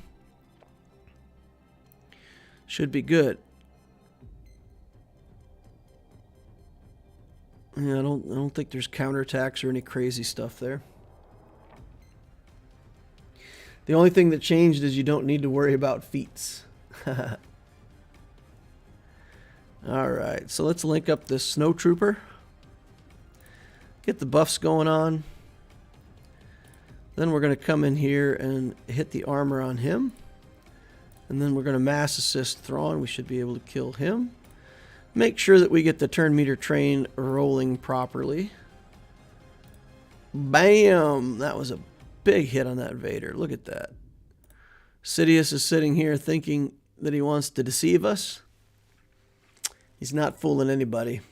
Should be good. Yeah, I don't think there's counterattacks or any crazy stuff there. The only thing that changed is you don't need to worry about feats. Alright, so let's link up this Snow Trooper. Get the buffs going on. Then we're going to come in here and hit the armor on him. And then we're going to mass assist Thrawn. We should be able to kill him. Make sure that we get the turn meter train rolling properly. Bam! That was a big hit on that Vader. Look at that. Sidious is sitting here thinking that he wants to deceive us. He's not fooling anybody.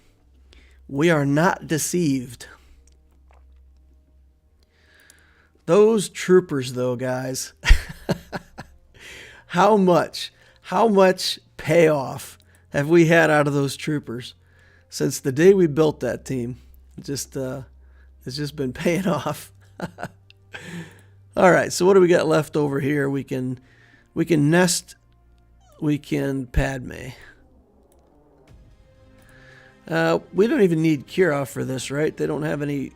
We are not deceived. Those troopers, though, guys. How much How much payoff have we had out of those troopers since the day we built that team? It's just been paying off. All right, so what do we got left over here? We can nest. We can Padme. We don't even need Kira for this, right? They don't have any.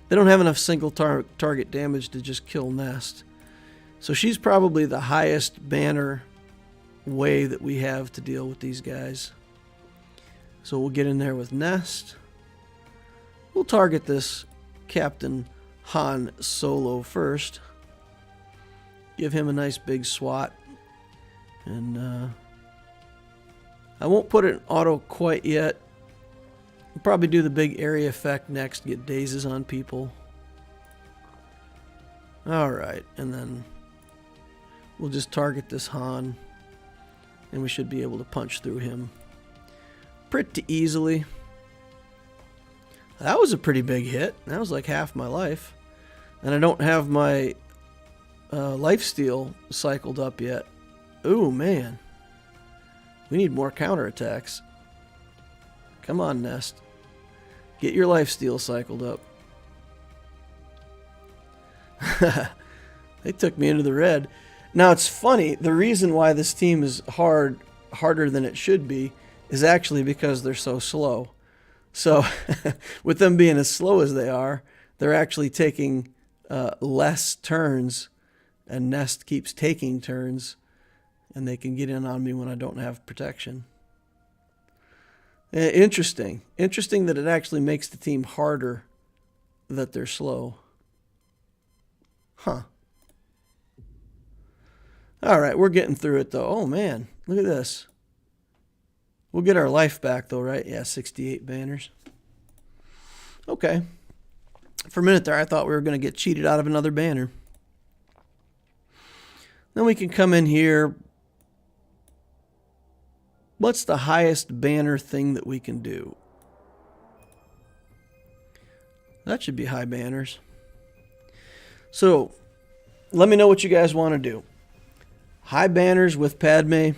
They don't have enough single target damage to just kill Nest. So she's probably the highest banner way that we have to deal with these guys. So we'll get in there with Nest. We'll target this Captain Han Solo first. Give him a nice big swat. And I won't put it in auto quite yet. We'll probably do the big area effect next, get dazes on people. Alright, and then we'll just target this Han, and we should be able to punch through him pretty easily. That was a pretty big hit. That was like half my life. And I don't have my lifesteal cycled up yet. Ooh, man. We need more counterattacks. Come on, Nest. Get your lifesteal cycled up. They took me into the red. Now, it's funny. The reason why this team is harder than it should be, is actually because they're so slow. So, with them being as slow as they are, they're actually taking less turns, and Nest keeps taking turns, and they can get in on me when I don't have protection. Interesting. Interesting that it actually makes the team harder that they're slow. Huh. All right, we're getting through it, though. Oh, man. Look at this. We'll get our life back, though, right? Yeah, 68 banners. Okay. For a minute there, I thought we were going to get cheated out of another banner. Then we can come in here. What's the highest banner thing that we can do? That should be high banners. So, let me know what you guys want to do. High banners with Padme,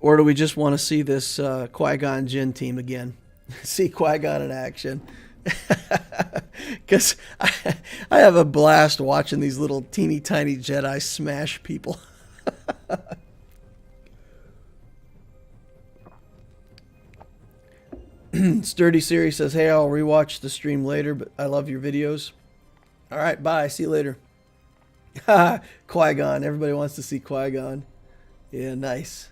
or do we just want to see this Qui-Gon Jinn team again? See Qui-Gon in action. Because I have a blast watching these little teeny tiny Jedi smash people. Sturdy Siri says, hey, I'll rewatch the stream later, but I love your videos. All right, bye. See you later. Qui-Gon. Everybody wants to see Qui-Gon. Yeah, nice.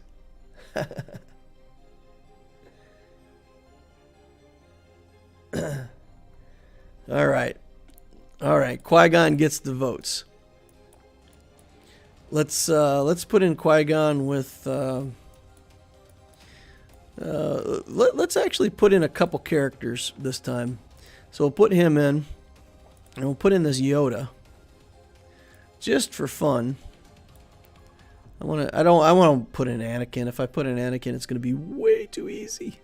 All right. All right. Qui-Gon gets the votes. Let's put in Qui-Gon with let's actually put in a couple characters this time. So we'll put him in, and we'll put in this Yoda just for fun. I want to put in Anakin. If I put in Anakin, it's going to be way too easy.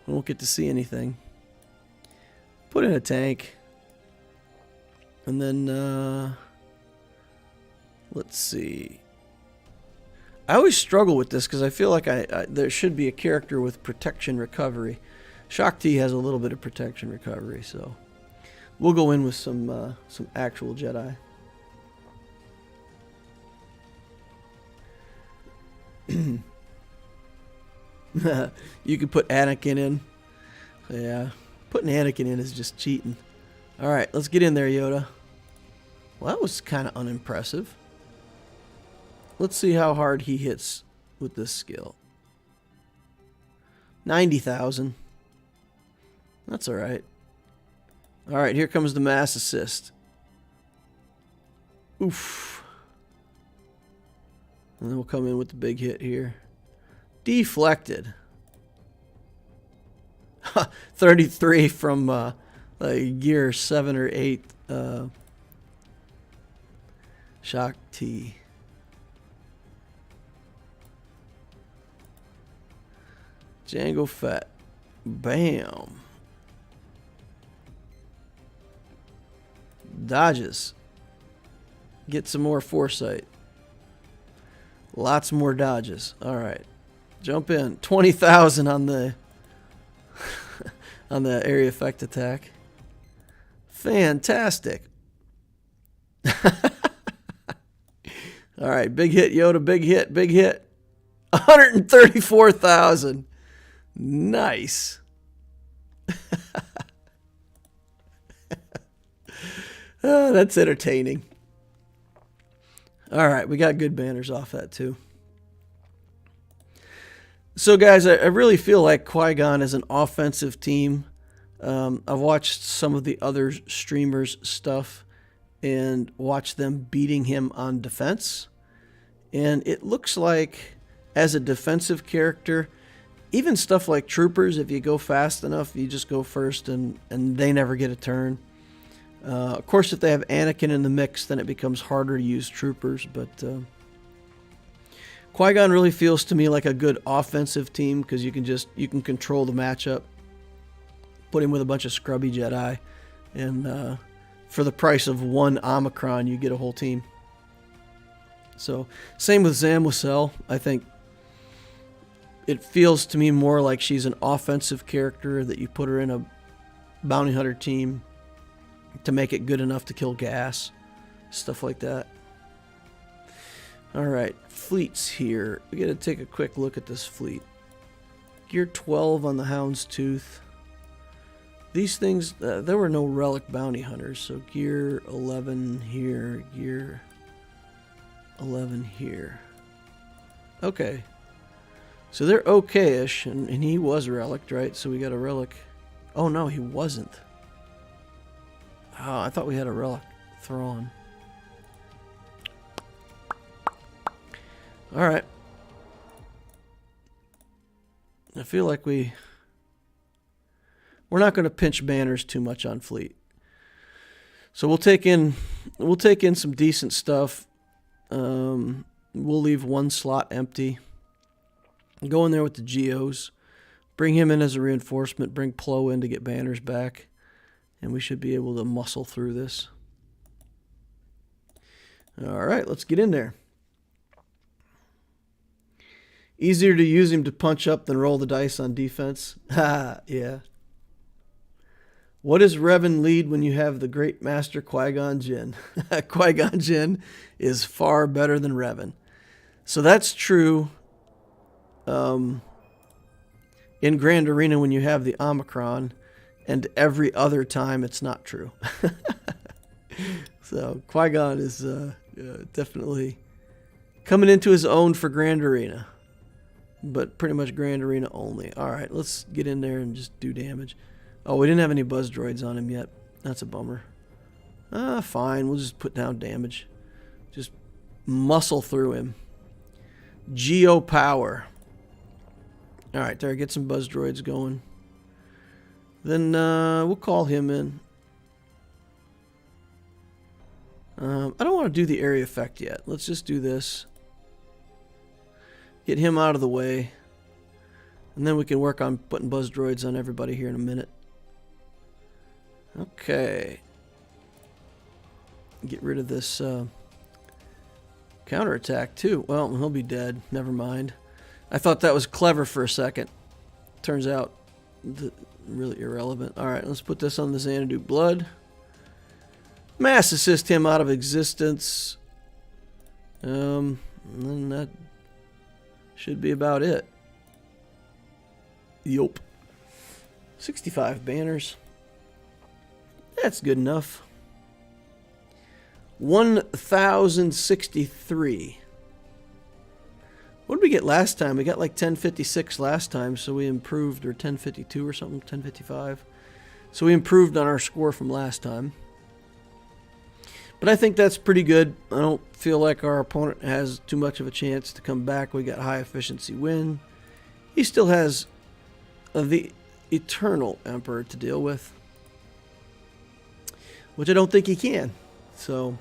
I won't get to see anything. Put in a tank. And then let's see. I always struggle with this because I feel like there should be a character with protection recovery. Shakti has a little bit of protection recovery, so we'll go in with some actual Jedi. You could put Anakin in. Yeah, putting Anakin in is just cheating. All right, let's get in there, Yoda. Well, that was kind of unimpressive. Let's see how hard he hits with this skill. 90,000. That's all right. All right, here comes the mass assist. Oof. And then we'll come in with the big hit here. Deflected. 33 from gear 7 or 8. Shakti. Jango Fett. Bam. Dodges. Get some more foresight. Lots more dodges. All right. Jump in. 20,000 on the on the area effect attack. Fantastic. All right, big hit, Yoda, big hit, big hit. 134,000. Nice. Oh, that's entertaining. All right, we got good banners off that too. So guys, I really feel like Qui-Gon is an offensive team. I've watched some of the other streamers' stuff and watched them beating him on defense. And it looks like as a defensive character, even stuff like Troopers, if you go fast enough, you just go first and they never get a turn. Of course, if they have Anakin in the mix, then it becomes harder to use Troopers. But Qui-Gon really feels to me like a good offensive team because you can control the matchup. Put him with a bunch of scrubby Jedi, and for the price of one Omicron, you get a whole team. So, same with Zam Wesell. I think it feels to me more like she's an offensive character that you put her in a bounty hunter team to make it good enough to kill gas, stuff like that. All right, fleets here. We got to take a quick look at this fleet. Gear 12 on the Hound's Tooth. These things, there were no relic bounty hunters, so gear 11 here, gear 11 here. Okay. So they're okay-ish, and he was relic, right? So we got a relic. Oh, no, he wasn't. Oh, I thought we had a relic Thrawn. All right. I feel like we're not going to pinch banners too much on fleet. So we'll take in some decent stuff. We'll leave one slot empty. Go in there with the Geos. Bring him in as a reinforcement. Bring Plo in to get banners back. And we should be able to muscle through this. All right, let's get in there. Easier to use him to punch up than roll the dice on defense. Ha, yeah. What is Revan lead when you have the great master Qui-Gon Jinn? Qui-Gon Jinn is far better than Revan. So that's true in Grand Arena when you have the Omicron, and every other time it's not true. So Qui-Gon is definitely coming into his own for Grand Arena. But pretty much Grand Arena only. Alright, let's get in there and just do damage. Oh, we didn't have any buzz droids on him yet. That's a bummer. Fine. We'll just put down damage. Just muscle through him. Geo power. Alright, there. Get some buzz droids going. Then we'll call him in. I don't want to do the area effect yet. Let's just do this. Get him out of the way. And then we can work on putting buzz droids on everybody here in a minute. Okay. Get rid of this counterattack too. Well, he'll be dead. Never mind. I thought that was clever for a second. Turns out really irrelevant. Alright, let's put this on the Xanadu Blood. Mass assist him out of existence. And then that should be about it. Yup. 65 banners. That's good enough. 1,063. What did we get last time? We got like 1056 last time, so we improved, or 1052 or something, 1055. So we improved on our score from last time. But I think that's pretty good. I don't feel like our opponent has too much of a chance to come back. We got high efficiency win. He still has the Eternal Emperor to deal with, which I don't think he can. So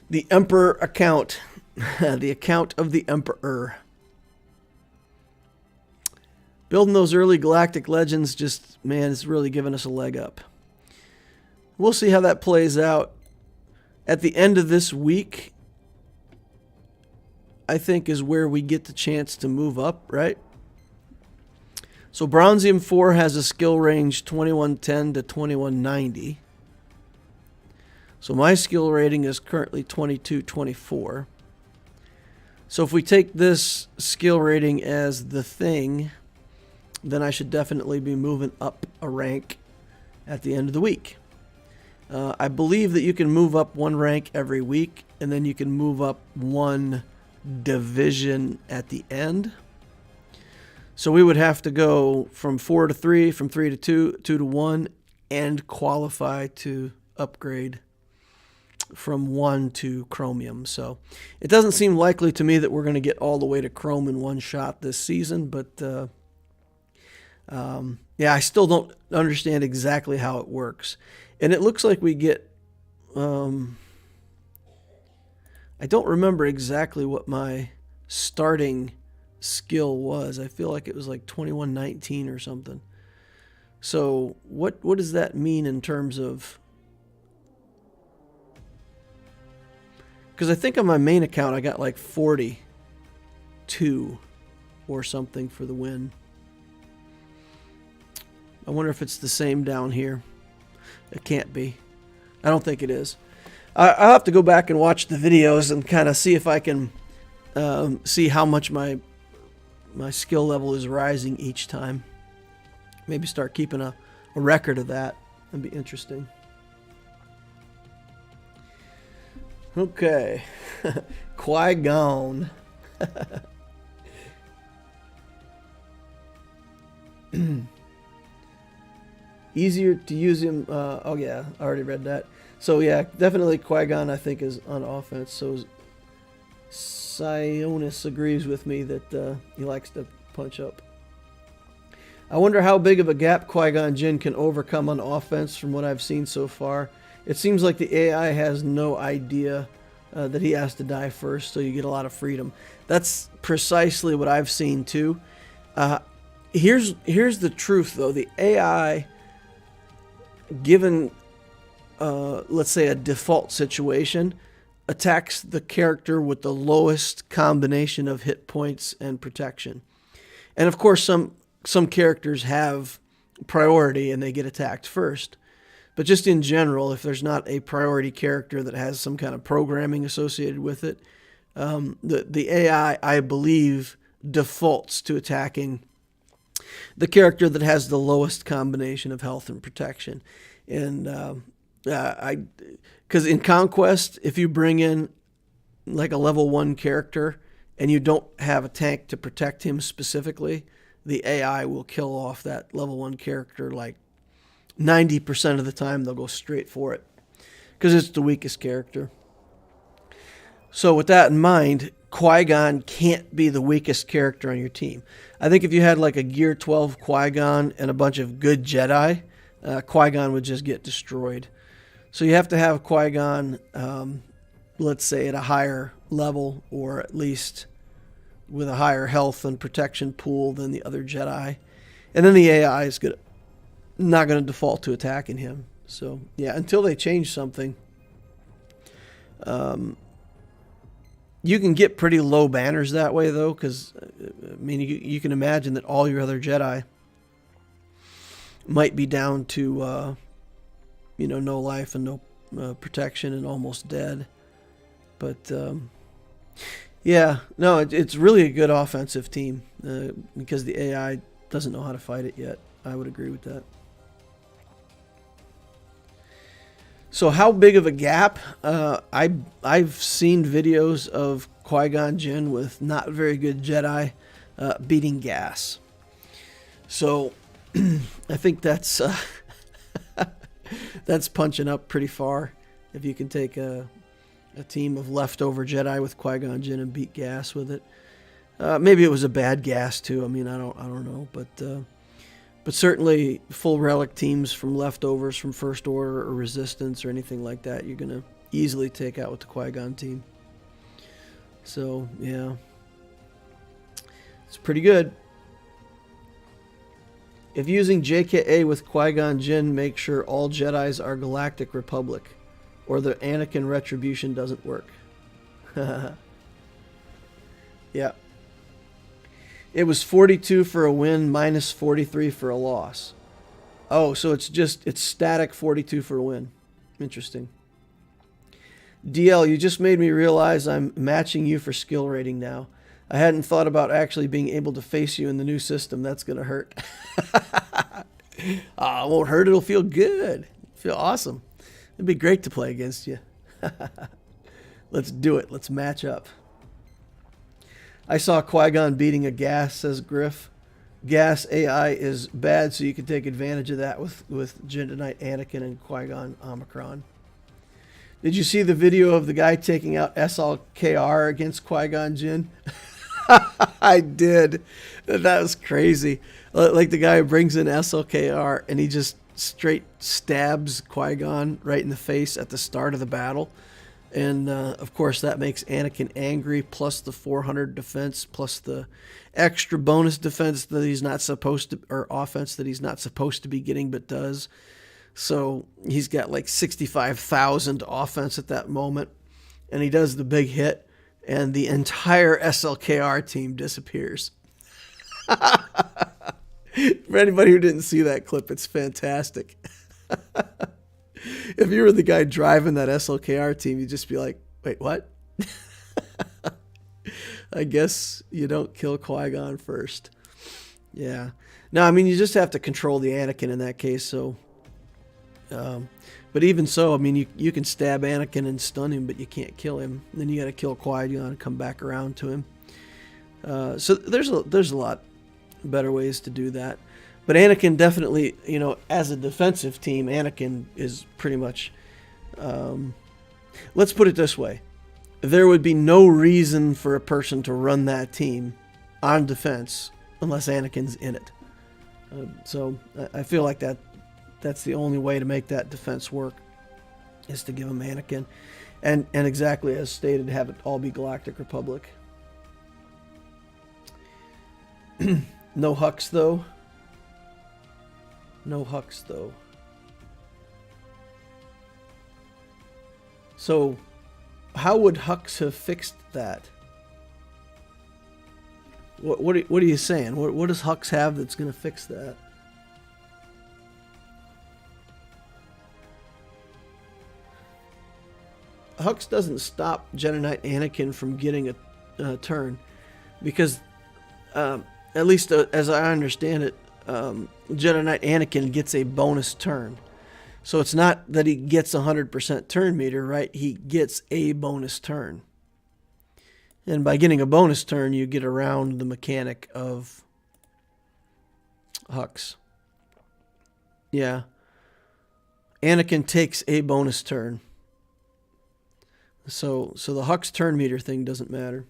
the Emperor account, the account of the Emperor. Building those early Galactic Legends just, man, it's really given us a leg up. We'll see how that plays out. At the end of this week, I think, is where we get the chance to move up, right? So Bronzium 4 has a skill range 2110 to 2190. So my skill rating is currently 2224. So if we take this skill rating as the thing, then I should definitely be moving up a rank at the end of the week. I believe that you can move up one rank every week, and then you can move up one division at the end. So we would have to go from 4 to 3, from 3 to 2, 2 to 1, and qualify to upgrade from 1 to chromium. So it doesn't seem likely to me that we're going to get all the way to chrome in one shot this season, but yeah, I still don't understand exactly how it works. And it looks like we get, I don't remember exactly what my starting skill was. I feel like it was like 2119 or something. So what does that mean in terms of, because I think on my main account I got like 42 or something for the win. I wonder if it's the same down here. It can't be. I don't think it is. I'll have to go back and watch the videos and kind of see if I can see how much my skill level is rising each time. Maybe start keeping a record of that. That'd be interesting. Okay. Qui-Gon. Easier to use him. Oh yeah, I already read that. So yeah, definitely Qui-Gon I think is on offense. So Sionis agrees with me that he likes to punch up. I wonder how big of a gap Qui-Gon Jinn can overcome on offense from what I've seen so far. It seems like the AI has no idea that he has to die first, so you get a lot of freedom. That's precisely what I've seen too. Here's the truth though. The AI, given let's say a default situation, attacks the character with the lowest combination of hit points and protection. And of course some characters have priority and they get attacked first. But just in general, if there's not a priority character that has some kind of programming associated with it, the AI, I believe, defaults to attacking the character that has the lowest combination of health and protection. And because in Conquest, if you bring in like a level 1 character and you don't have a tank to protect him specifically, the AI will kill off that level 1 character like 90% of the time. They'll go straight for it because it's the weakest character. So with that in mind, Qui-Gon can't be the weakest character on your team. I think if you had like a Gear 12 Qui-Gon and a bunch of good Jedi, Qui-Gon would just get destroyed. So you have to have Qui-Gon, let's say, at a higher level, or at least with a higher health and protection pool than the other Jedi. And then the AI is not going to default to attacking him. So yeah, until they change something, you can get pretty low banners that way though, because I mean you can imagine that all your other Jedi might be down to no life and no protection and almost dead. But yeah, no, it's really a good offensive team because the AI doesn't know how to fight it yet. I would agree with that. So how big of a gap? I've seen videos of Qui-Gon Jinn with not very good Jedi beating gas. So I think that's that's punching up pretty far. If you can take a team of leftover Jedi with Qui-Gon Jinn and beat gas with it. Maybe it was a bad gas too. I mean, I don't know, but certainly full relic teams from leftovers from First Order or Resistance or anything like that, you're gonna easily take out with the Qui-Gon team. So yeah, it's pretty good. If using JKA with Qui-Gon Jinn, make sure all Jedis are Galactic Republic, or the Anakin Retribution doesn't work. Yeah. It was 42 for a win, minus 43 for a loss. Oh, so it's static 42 for a win. Interesting. DL, you just made me realize I'm matching you for skill rating now. I hadn't thought about actually being able to face you in the new system. That's going to hurt. It won't hurt. It'll feel good. Feel awesome. It'd be great to play against you. Let's do it. Let's match up. I saw Qui-Gon beating a gas, says Griff. Gas AI is bad, so you can take advantage of that with Jedi Knight Anakin and Qui-Gon Omicron. Did you see the video of the guy taking out SLKR against Qui-Gon Jinn? I did. That was crazy. Like the guy brings in SLKR and he just straight stabs Qui-Gon right in the face at the start of the battle. And, of course, that makes Anakin angry, plus the 400 defense, plus the extra bonus defense that he's not supposed to, or offense that he's not supposed to be getting but does. So he's got like 65,000 offense at that moment. And he does the big hit, and the entire SLKR team disappears. For anybody who didn't see that clip, it's fantastic. If you were the guy driving that SLKR team, you'd just be like, wait, what? I guess you don't kill Qui-Gon first. Yeah. No, I mean, you just have to control the Anakin in that case. So, but even so, I mean, you can stab Anakin and stun him, but you can't kill him. And then you got to kill Qui-Gon and come back around to him. So there's a lot better ways to do that. But Anakin definitely, you know, as a defensive team, Anakin is pretty much, let's put it this way. There would be no reason for a person to run that team on defense unless Anakin's in it. So I feel like that's the only way to make that defense work, is to give him Anakin. And exactly as stated, have it all be Galactic Republic. No Hux, though. No Hux, though. So, how would Hux have fixed that? What are you saying? What does Hux have that's going to fix that? Hux doesn't stop Jedi Knight Anakin from getting a turn, because, at least as I understand it, Jedi Knight Anakin gets a bonus turn. So it's not that he gets 100% turn meter, right? He gets a bonus turn. And by getting a bonus turn, you get around the mechanic of Hux. Yeah. Anakin takes a bonus turn. So the Hux turn meter thing doesn't matter.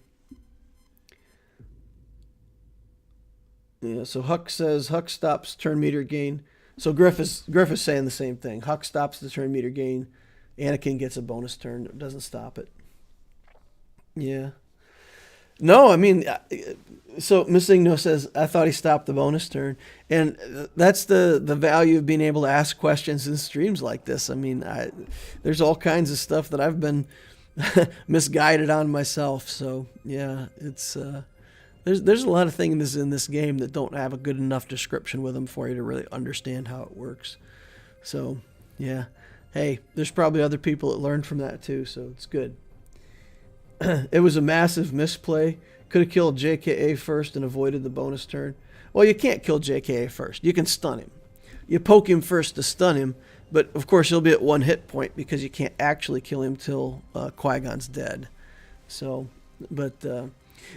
Yeah, so Hux says Hux stops turn meter gain. So Griff is saying the same thing. Hux stops the turn meter gain. Anakin gets a bonus turn. It doesn't stop it. Yeah. No, I mean, so Missing No says, I thought he stopped the bonus turn. And that's the value of being able to ask questions in streams like this. I mean, there's all kinds of stuff that I've been misguided on myself. So, yeah, it's... There's a lot of things in this game that don't have a good enough description with them for you to really understand how it works. So, yeah. Hey, there's probably other people that learned from that too, so it's good. It was a massive misplay. Could have killed JKA first and avoided the bonus turn. Well, you can't kill JKA first. You can stun him. You poke him first to stun him, but of course he'll be at 1 hit point because you can't actually kill him till Qui-Gon's dead. So,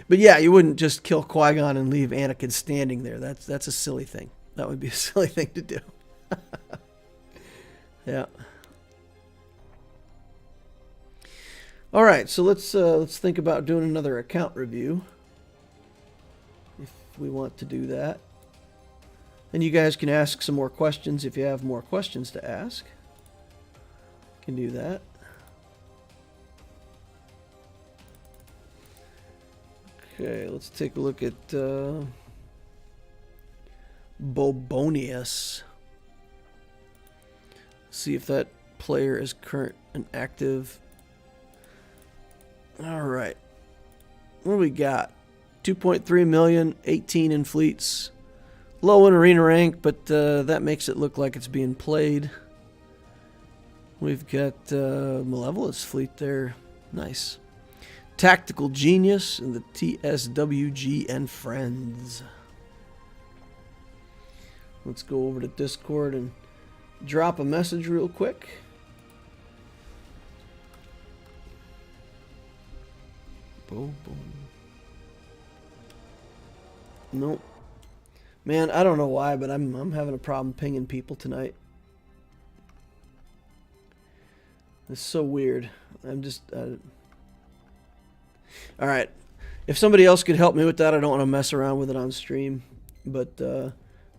But yeah, you wouldn't just kill Qui-Gon and leave Anakin standing there. That's a silly thing. That would be a silly thing to do. Yeah. All right, so let's think about doing another account review, if we want to do that. And you guys can ask some more questions if you have more questions to ask. You can do that. Okay, let's take a look at BOBONIUS. See if that player is current and active. All right. What do we got? 2.3 million, 18 in fleets. Low in arena rank, but that makes it look like it's being played. We've got Malevolence fleet there. Nice. Tactical Genius and the TSWG and friends. Let's go over to Discord and drop a message real quick. Boom, boom. Nope. Man, I don't know why, but I'm having a problem pinging people tonight. It's so weird. I'm just... Alright. If somebody else could help me with that, I don't want to mess around with it on stream. But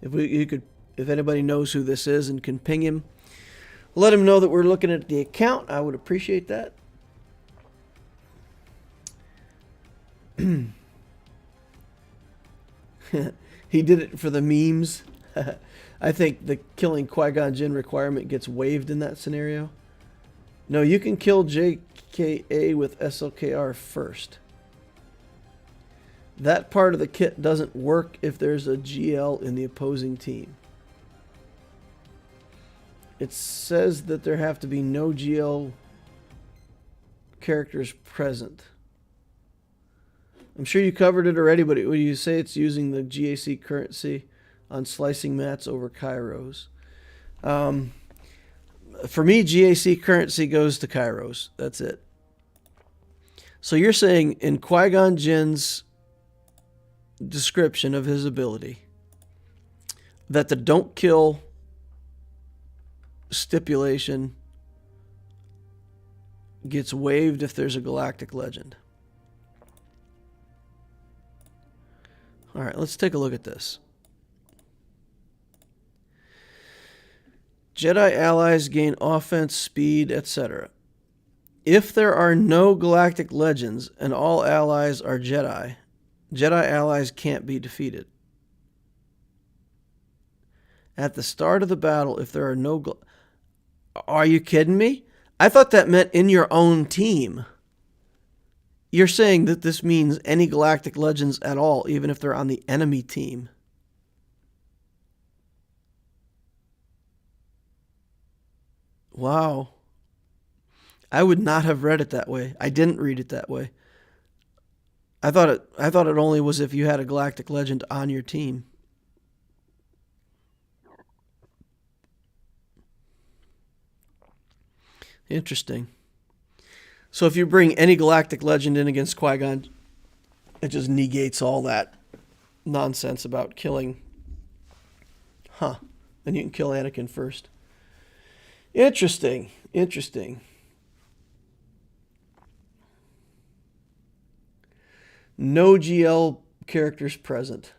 if anybody knows who this is and can ping him, let him know that we're looking at the account. I would appreciate that. He did it for the memes. I think the killing Qui-Gon Jinn requirement gets waived in that scenario. No, you can kill JKA with SLKR first. That part of the kit doesn't work if there's a GL in the opposing team. It says that there have to be no GL characters present. I'm sure you covered it already, but when you say it's using the GAC currency on slicing mats over Kairos. For me, GAC currency goes to Kairos. That's it. So you're saying in Qui-Gon Jinn's description of his ability that the don't kill stipulation gets waived if there's a galactic legend. All right, let's take a look at this. Jedi allies gain offense, speed, etc. If there are no galactic legends and all allies are Jedi, Jedi allies can't be defeated. At the start of the battle, if there are no... Are you kidding me? I thought that meant in your own team. You're saying that this means any galactic legends at all, even if they're on the enemy team. Wow. I would not have read it that way. I didn't read it that way. I thought it only was if you had a galactic legend on your team. Interesting. So if you bring any galactic legend in against Qui-Gon, it just negates all that nonsense about killing. Huh. Then you can kill Anakin first. Interesting. Interesting. No GL characters present.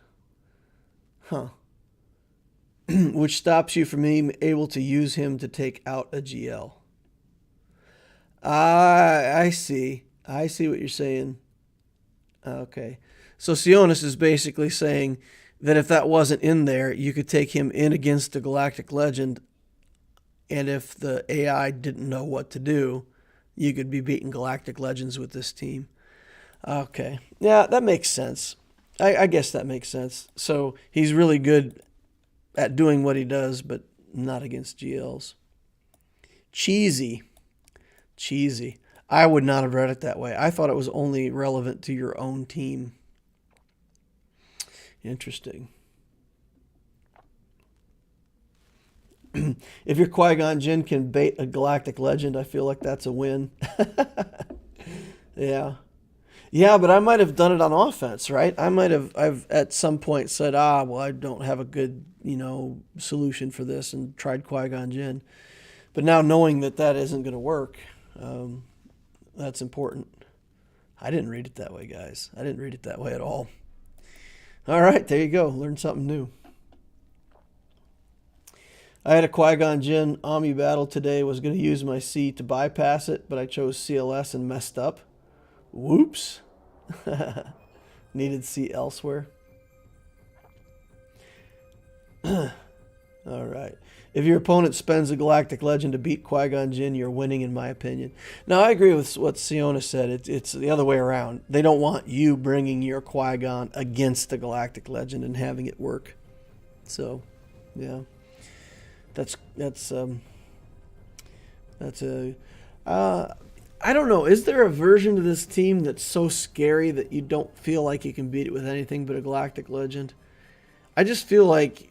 Huh. Which stops you from being able to use him to take out a GL. I see. I see what you're saying. Okay. So Sionis is basically saying that if that wasn't in there, you could take him in against the Galactic Legend, and if the AI didn't know what to do, you could be beating Galactic Legends with this team. Okay. Yeah, that makes sense. I guess that makes sense. So he's really good at doing what he does, but not against GLs. Cheesy. Cheesy. I would not have read it that way. I thought it was only relevant to your own team. Interesting. If your Qui-Gon Jinn can bait a Galactic Legend, I feel like that's a win. Yeah. Yeah, but I might have done it on offense, right? I've at some point said, well, I don't have a good, solution for this, and tried Qui-Gon Jinn. But now knowing that that isn't going to work, that's important. I didn't read it that way, guys. I didn't read it that way at all. All right, there you go. Learn something new. I had a Qui-Gon Jinn Omni battle today. Was going to use my C to bypass it, but I chose CLS and messed up. Whoops. Needed C elsewhere. All right. If your opponent spends a Galactic Legend to beat Qui-Gon Jinn, you're winning, in my opinion. Now, I agree with what Siona said. It's the other way around. They don't want you bringing your Qui-Gon against the Galactic Legend and having it work. So, yeah. That's a... I don't know. Is there a version of this team that's so scary that you don't feel like you can beat it with anything but a Galactic Legend? I just feel like...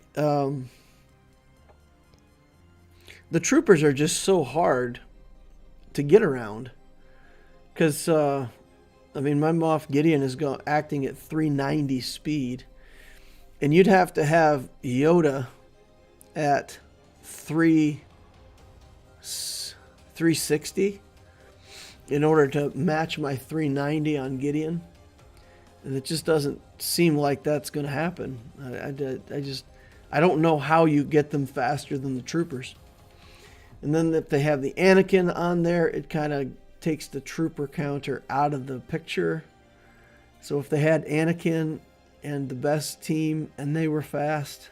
the troopers are just so hard to get around. Because, I mean, my Moff Gideon is acting at 390 speed. And you'd have to have Yoda at 360 in order to match my 390 on Gideon. And it just doesn't seem like that's going to happen. I don't know how you get them faster than the troopers. And then if they have the Anakin on there, it kind of takes the trooper counter out of the picture. So if they had Anakin and the best team and they were fast,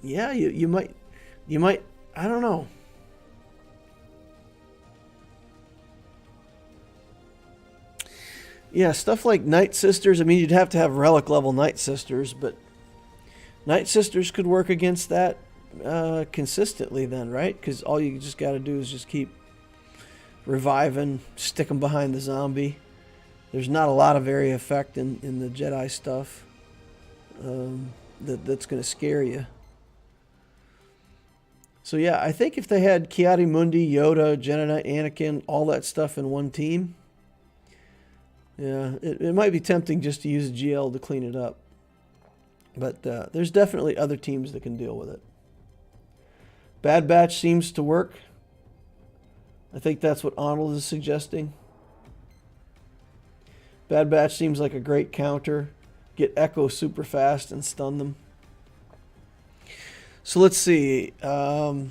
yeah, you might, I don't know. Yeah, stuff like Night Sisters. I mean, you'd have to have relic level Night Sisters, but Night Sisters could work against that consistently then, right? Because all you just got to do is just keep reviving, stick them behind the zombie. There's not a lot of area effect in the Jedi stuff that's going to scare you. So yeah, I think if they had Ki-Adi-Mundi, Yoda, Jedi Knight, Anakin, all that stuff in one team, yeah, it might be tempting just to use a GL to clean it up. But there's definitely other teams that can deal with it. Bad Batch seems to work. I think that's what Arnold is suggesting. Bad Batch seems like a great counter. Get Echo super fast and stun them. So let's see. Does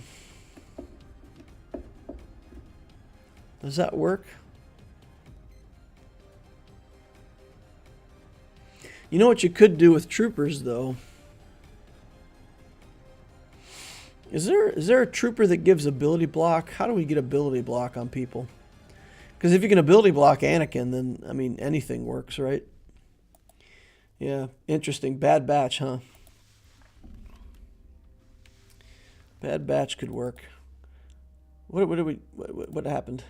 that work? You know what you could do with troopers, though? Is there a trooper that gives ability block? How do we get ability block on people? Because if you can ability block Anakin, then, I mean, anything works, right? Yeah, interesting. Bad Batch, huh? Bad Batch could work. What happened?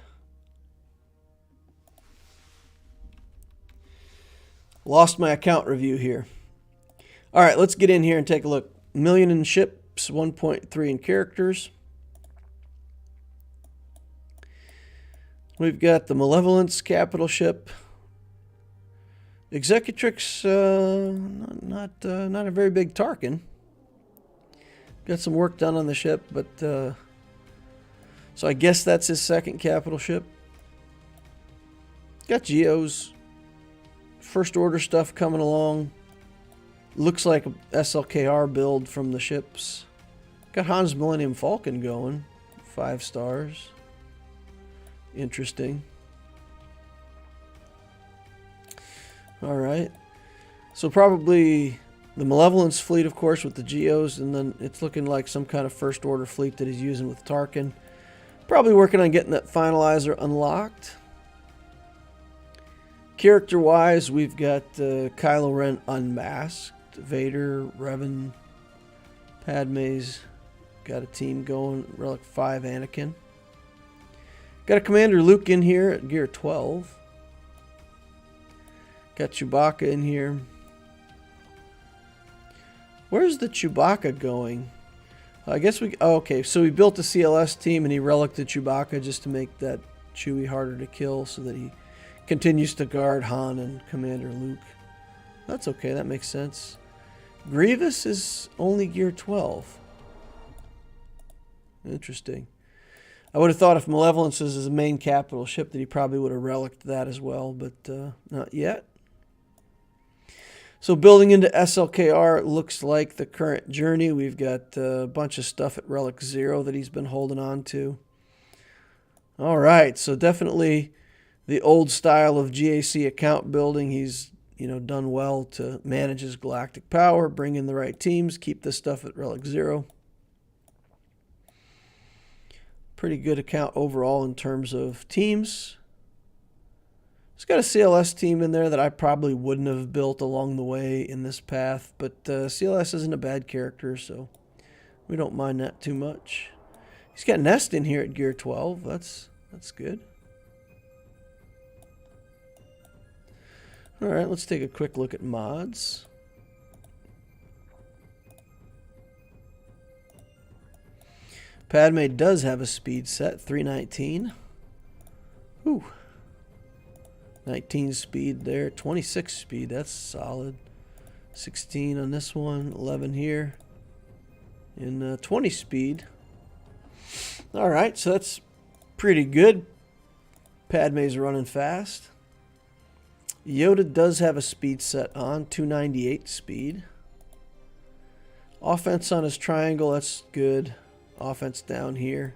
Lost my account review here. All right, let's get in here and take a look. 1 million in ships, 1.3 in characters. We've got the Malevolence capital ship. Executrix, not a very big Tarkin. Got some work done on the ship, but so I guess that's his second capital ship. Got Geos. First order stuff coming along. Looks like a SLKR build from the ships. Got Han's Millennium Falcon going. 5 stars. Interesting. Alright. So probably the Malevolence fleet, of course, with the Geos. And then it's looking like some kind of first order fleet that he's using with Tarkin. Probably working on getting that Finzalizer unlocked. Character-wise, we've got Kylo Ren unmasked. Vader, Revan, Padme's got a team going. Relic 5 Anakin. Got a Commander Luke in here at gear 12. Got Chewbacca in here. Where's the Chewbacca going? I guess we... Oh, okay, so we built a CLS team and he reliced the Chewbacca just to make that Chewie harder to kill so that he continues to guard Han and Commander Luke. That's okay, that makes sense. Grievous is only gear 12. Interesting. I would have thought if Malevolence is his main capital ship that he probably would have reliced that as well, but not yet. So building into SLKR, it looks like the current journey. We've got a bunch of stuff at Relic 0 that he's been holding on to. All right, so definitely the old style of GAC account building. He's done well to manage his galactic power, bring in the right teams, keep this stuff at Relic 0. Pretty good account overall in terms of teams. It's got a CLS team in there that I probably wouldn't have built along the way in this path, but CLS isn't a bad character, so we don't mind that too much. He's got Nest in here at Gear 12. That's good. All right, let's take a quick look at mods. Padme does have a speed set, 319. Ooh. 19 speed there, 26 speed, that's solid. 16 on this one, 11 here. And 20 speed. All right, so that's pretty good. Padme's running fast. Yoda does have a speed set on, 298 speed. Offense on his triangle, that's good. Offense down here.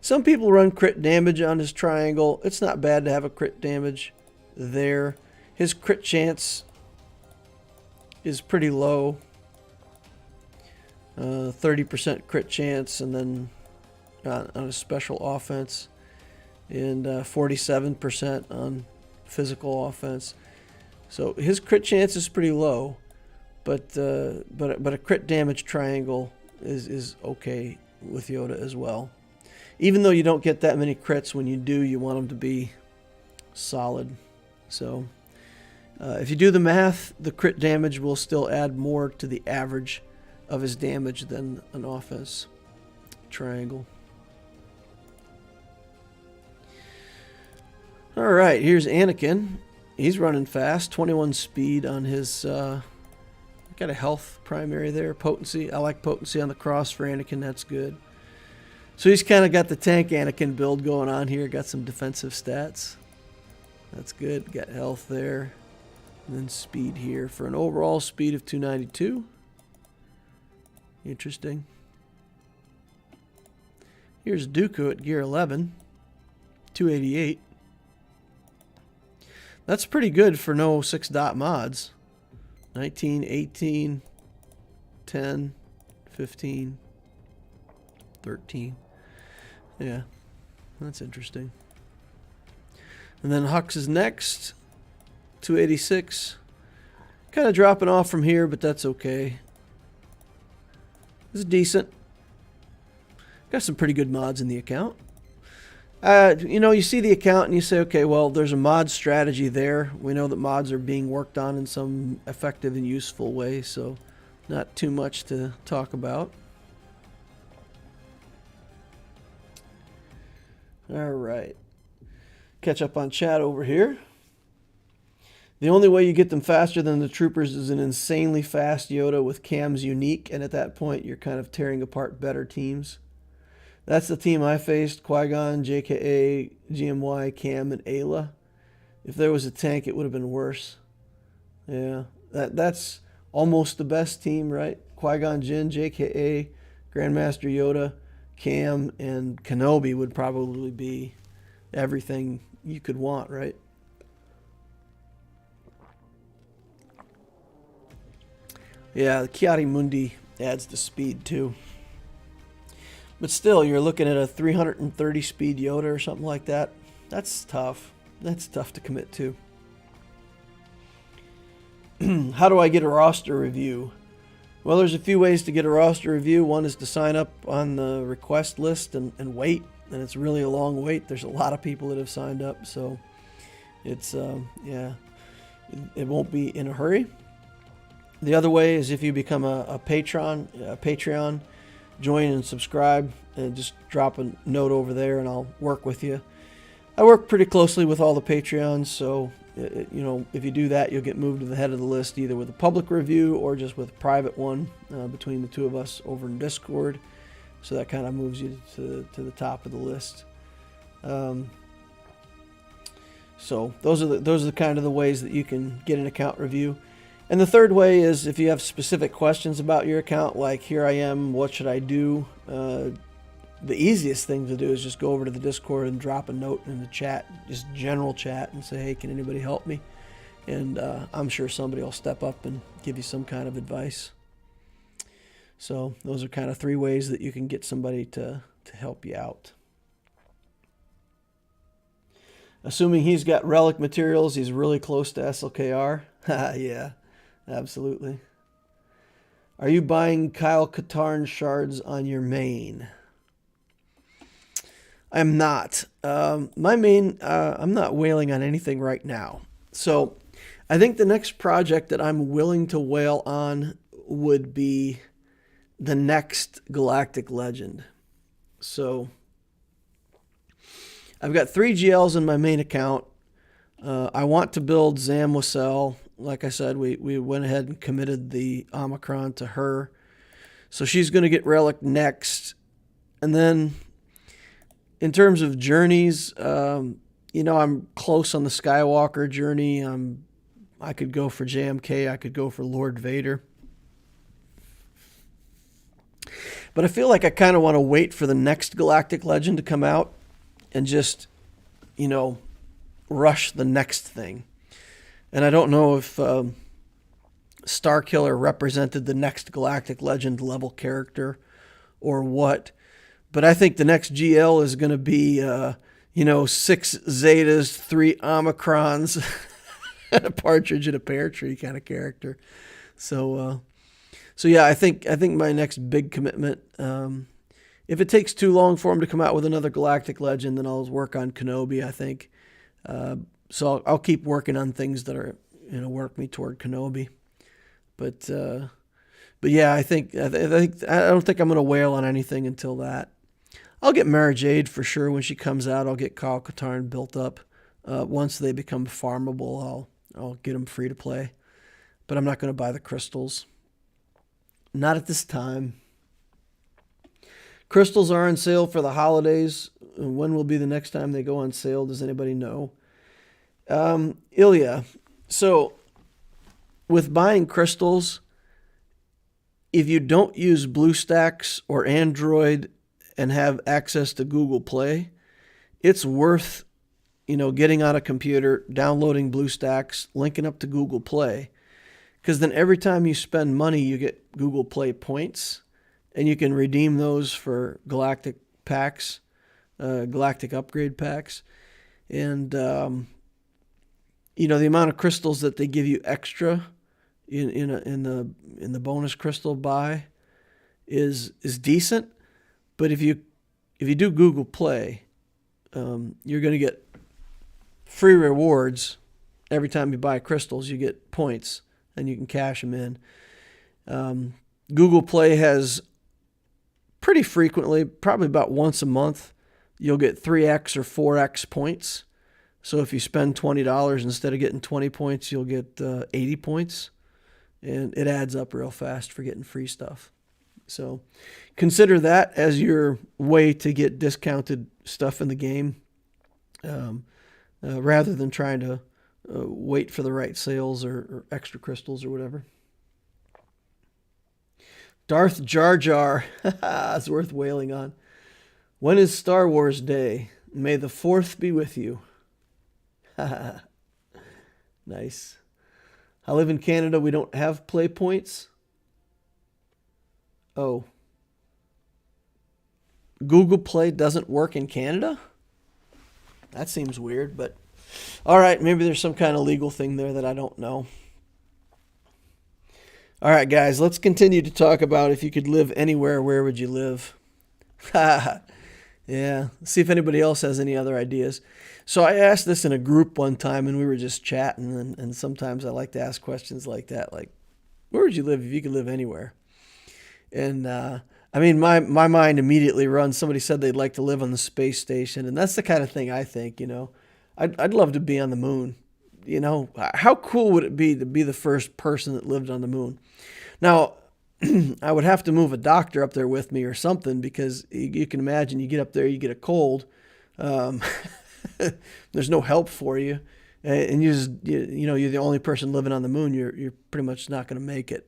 Some people run crit damage on his triangle. It's not bad to have a crit damage there. His crit chance is pretty low. 30% crit chance, and then on a special offense, and 47% on physical offense. So his crit chance is pretty low, but a crit damage triangle is okay with Yoda as well. Even though you don't get that many crits, when you do, you want them to be solid. So if you do the math, the crit damage will still add more to the average of his damage than an offense triangle. All right, here's Anakin. He's running fast, 21 speed on his, got a health primary there, potency. I like potency on the cross for Anakin, that's good. So he's kind of got the tank Anakin build going on here, got some defensive stats. That's good, got health there. And then speed here for an overall speed of 292. Interesting. Here's Dooku at Gear 11, 288. That's pretty good for no 6-dot mods. 19, 18, 10, 15, 13. Yeah, that's interesting. And then Hux is next, 286. Kind of dropping off from here, but that's okay. It's decent. Got some pretty good mods in the account. You see the account and you say, okay, well, there's a mod strategy there. We know that mods are being worked on in some effective and useful way, so not too much to talk about. All right. Catch up on chat over here. The only way you get them faster than the troopers is an insanely fast Yoda with cams unique, and at that point you're kind of tearing apart better teams. That's the team I faced: Qui-Gon, JKA, GMY, Cam, and Ayla. If there was a tank, it would have been worse. Yeah, that's almost the best team, right? Qui-Gon Jinn, JKA, Grandmaster Yoda, Cam, and Kenobi would probably be everything you could want, right? Yeah, the Kiadi Mundi adds the speed too. But still, you're looking at a 330 speed Yoda or something like that. That's tough. That's tough to commit to. How do I get a roster review? Well, there's a few ways to get a roster review. One is to sign up on the request list and wait. And it's really a long wait. There's a lot of people that have signed up. So it's, yeah, it won't be in a hurry. The other way is if you become a Patreon, join and subscribe, and just drop a note over there and I'll work with you. I work pretty closely with all the Patreons, so if you do that, you'll get moved to the head of the list either with a public review or just with a private one between the two of us over in Discord. So that kind of moves you to the top of the list. So those are the kind of the ways that you can get an account review. And the third way is if you have specific questions about your account, like here I am, what should I do? The easiest thing to do is just go over to the Discord and drop a note in the chat, just general chat, and say, hey, can anybody help me? And I'm sure somebody will step up and give you some kind of advice. So those are kind of 3 ways that you can get somebody to help you out. Assuming he's got relic materials, he's really close to SLKR. Yeah, absolutely. Are you buying Kyle Katarn shards on your main? I'm not. My main, I'm not whaling on anything right now. So I think the next project that I'm willing to whale on would be the next Galactic Legend. So I've got 3 GLs in my main account. I want to build Zam Wassell. Like I said, we went ahead and committed the Omicron to her. So she's going to get Relic next. And then in terms of journeys, you know, I'm close on the Skywalker journey. I could go for JMK. I could go for Lord Vader. But I feel like I kind of want to wait for the next Galactic Legend to come out and just, you know, rush the next thing. And I don't know if Starkiller represented the next Galactic Legend level character or what. But I think the next GL is going to be, you know, 6 Zetas, 3 Omicrons, and a partridge in a pear tree kind of character. So yeah, I think my next big commitment, if it takes too long for him to come out with another Galactic Legend, then I'll work on Kenobi, I think. So I'll keep working on things that are, you know, work me toward Kenobi. But yeah, I don't think I'm going to whale on anything until that. I'll get Mara Jade for sure when she comes out. I'll get Kyle Katarn built up. Once they become farmable, I'll get them free to play. But I'm not going to buy the crystals. Not at this time. Crystals are on sale for the holidays. When will be the next time they go on sale? Does anybody know? Ilya. So with buying crystals, if you don't use BlueStacks or Android and have access to Google Play, it's worth, you know, getting on a computer, downloading BlueStacks, linking up to Google Play. Because then every time you spend money, you get Google Play points, and you can redeem those for galactic packs, galactic upgrade packs. And, you know, the amount of crystals that they give you extra in the bonus crystal buy is decent. But if you do Google Play, you're going to get free rewards every time you buy crystals. You get points, and you can cash them in. Google Play has pretty frequently, probably about once a month, you'll get 3x or 4x points. So if you spend $20 instead of getting 20 points, you'll get 80 points. And it adds up real fast for getting free stuff. So consider that as your way to get discounted stuff in the game, rather than trying to wait for the right sales or extra crystals or whatever. Darth Jar Jar. It's worth wailing on. When is Star Wars Day? May the 4th be with you. Nice. I live in Canada. We don't have play points. Oh. Google Play doesn't work in Canada? That seems weird, but all right, maybe there's some kind of legal thing there that I don't know. All right, guys, let's continue to talk about if you could live anywhere, where would you live? Yeah, see if anybody else has any other ideas. So I asked this in a group one time, and we were just chatting, and sometimes I like to ask questions like that, like, where would you live if you could live anywhere? And, I mean, my mind immediately runs, somebody said they'd like to live on the space station, and that's the kind of thing I think, you know. I'd love to be on the moon. You know, how cool would it be to be the first person that lived on the moon? Now, I would have to move a doctor up there with me or something, because you can imagine you get up there, you get a cold. There's no help for you. And you know, you're the only person living on the moon. You're pretty much not going to make it.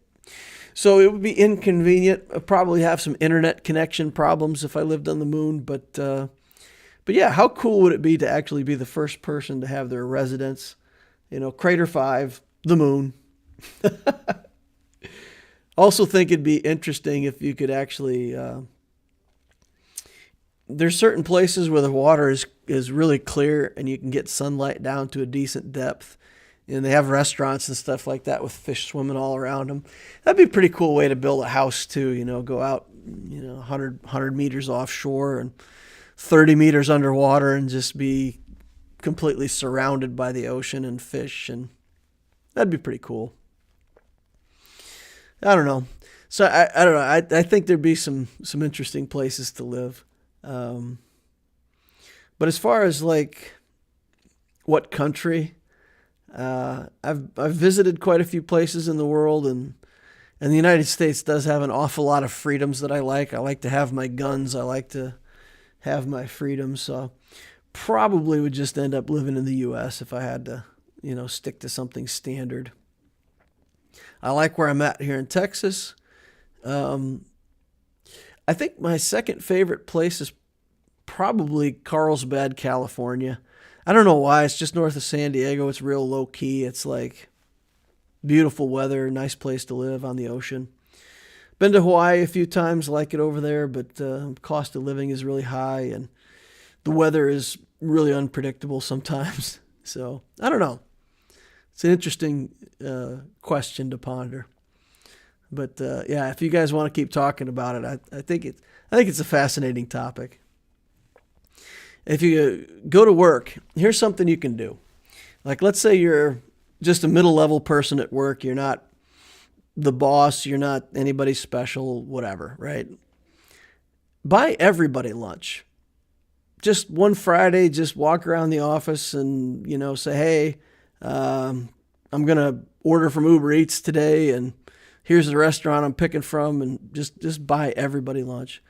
So it would be inconvenient. I'd probably have some internet connection problems if I lived on the moon. But yeah, how cool would it be to actually be the first person to have their residence Crater 5, the moon. Also think it'd be interesting if you could actually, there's certain places where the water is really clear and you can get sunlight down to a decent depth. And they have restaurants and stuff like that with fish swimming all around them. That'd be a pretty cool way to build a house too, go out, 100 meters offshore and 30 meters underwater and just be completely surrounded by the ocean and fish. And that'd be pretty cool. I don't know. So I don't know. I think there'd be some interesting places to live. But as far as like what country, I've visited quite a few places in the world, and the United States does have an awful lot of freedoms that I like. I like to have my guns. I like to have my freedoms. So probably would just end up living in the U.S. if I had to, stick to something standard. I like where I'm at here in Texas. I think my second favorite place is probably Carlsbad, California. I don't know why. It's just north of San Diego. It's real low key. It's like beautiful weather, nice place to live on the ocean. Been to Hawaii a few times, like it over there, but cost of living is really high and the weather is really unpredictable sometimes. So I don't know. It's an interesting question to ponder. But yeah, if you guys want to keep talking about it, I think it's a fascinating topic. If you go to work, here's something you can do. Like, let's say you're just a middle-level person at work. You're not the boss. You're not anybody special, whatever, right? Buy everybody lunch. Just one Friday, just walk around the office and, say, hey, I'm going to order from Uber Eats today, and here's the restaurant I'm picking from, and just buy everybody lunch.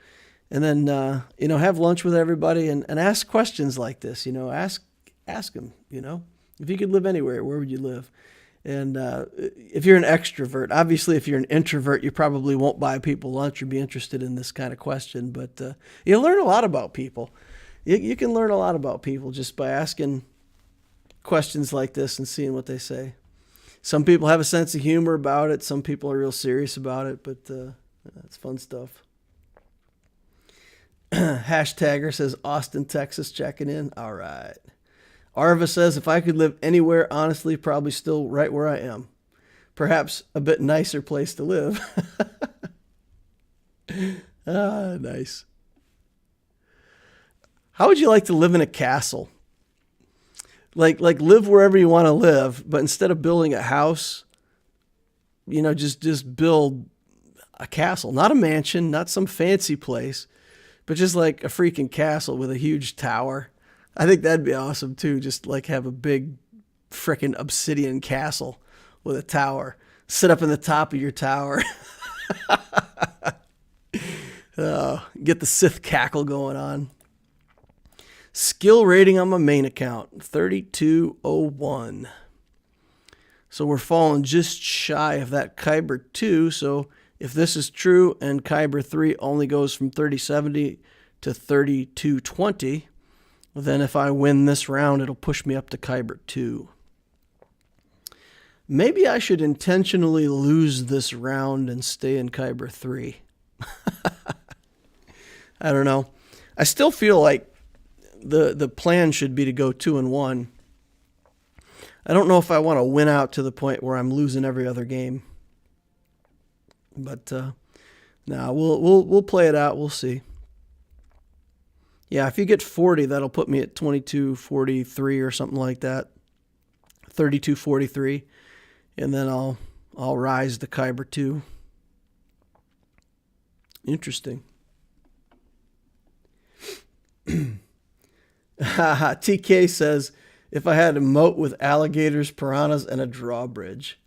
And then, have lunch with everybody and ask questions like this, ask them, if you could live anywhere, where would you live? And if you're an extrovert, obviously, if you're an introvert, you probably won't buy people lunch or be interested in this kind of question, but you'll learn a lot about people. You can learn a lot about people just by asking questions like this and seeing what they say. Some people have a sense of humor about it. Some people are real serious about it, but it's fun stuff. Hashtagger says Austin, Texas, checking in. All right. Arva says, if I could live anywhere, honestly, probably still right where I am. Perhaps a bit nicer place to live. Nice. How would you like to live in a castle? Like live wherever you want to live, but instead of building a house, just build a castle. Not a mansion, not some fancy place, but just like a freaking castle with a huge tower. I think that'd be awesome too. Just like have a big freaking obsidian castle with a tower. Sit up in the top of your tower. Get the Sith cackle going on. Skill rating on my main account, 3201. So we're falling just shy of that Kyber 2. So if this is true and Kyber 3 only goes from 3070 to 3220, then if I win this round, it'll push me up to Kyber 2. Maybe I should intentionally lose this round and stay in Kyber 3. I don't know. I still feel like the plan should be to go 2-1. I don't know if I want to win out to the point where I'm losing every other game. But we'll play it out. We'll see. Yeah, if you get 40, that'll put me at 2243 or something like that. 3243, and then I'll rise to Kyber 2. Interesting. TK says, if I had a moat with alligators, piranhas, and a drawbridge.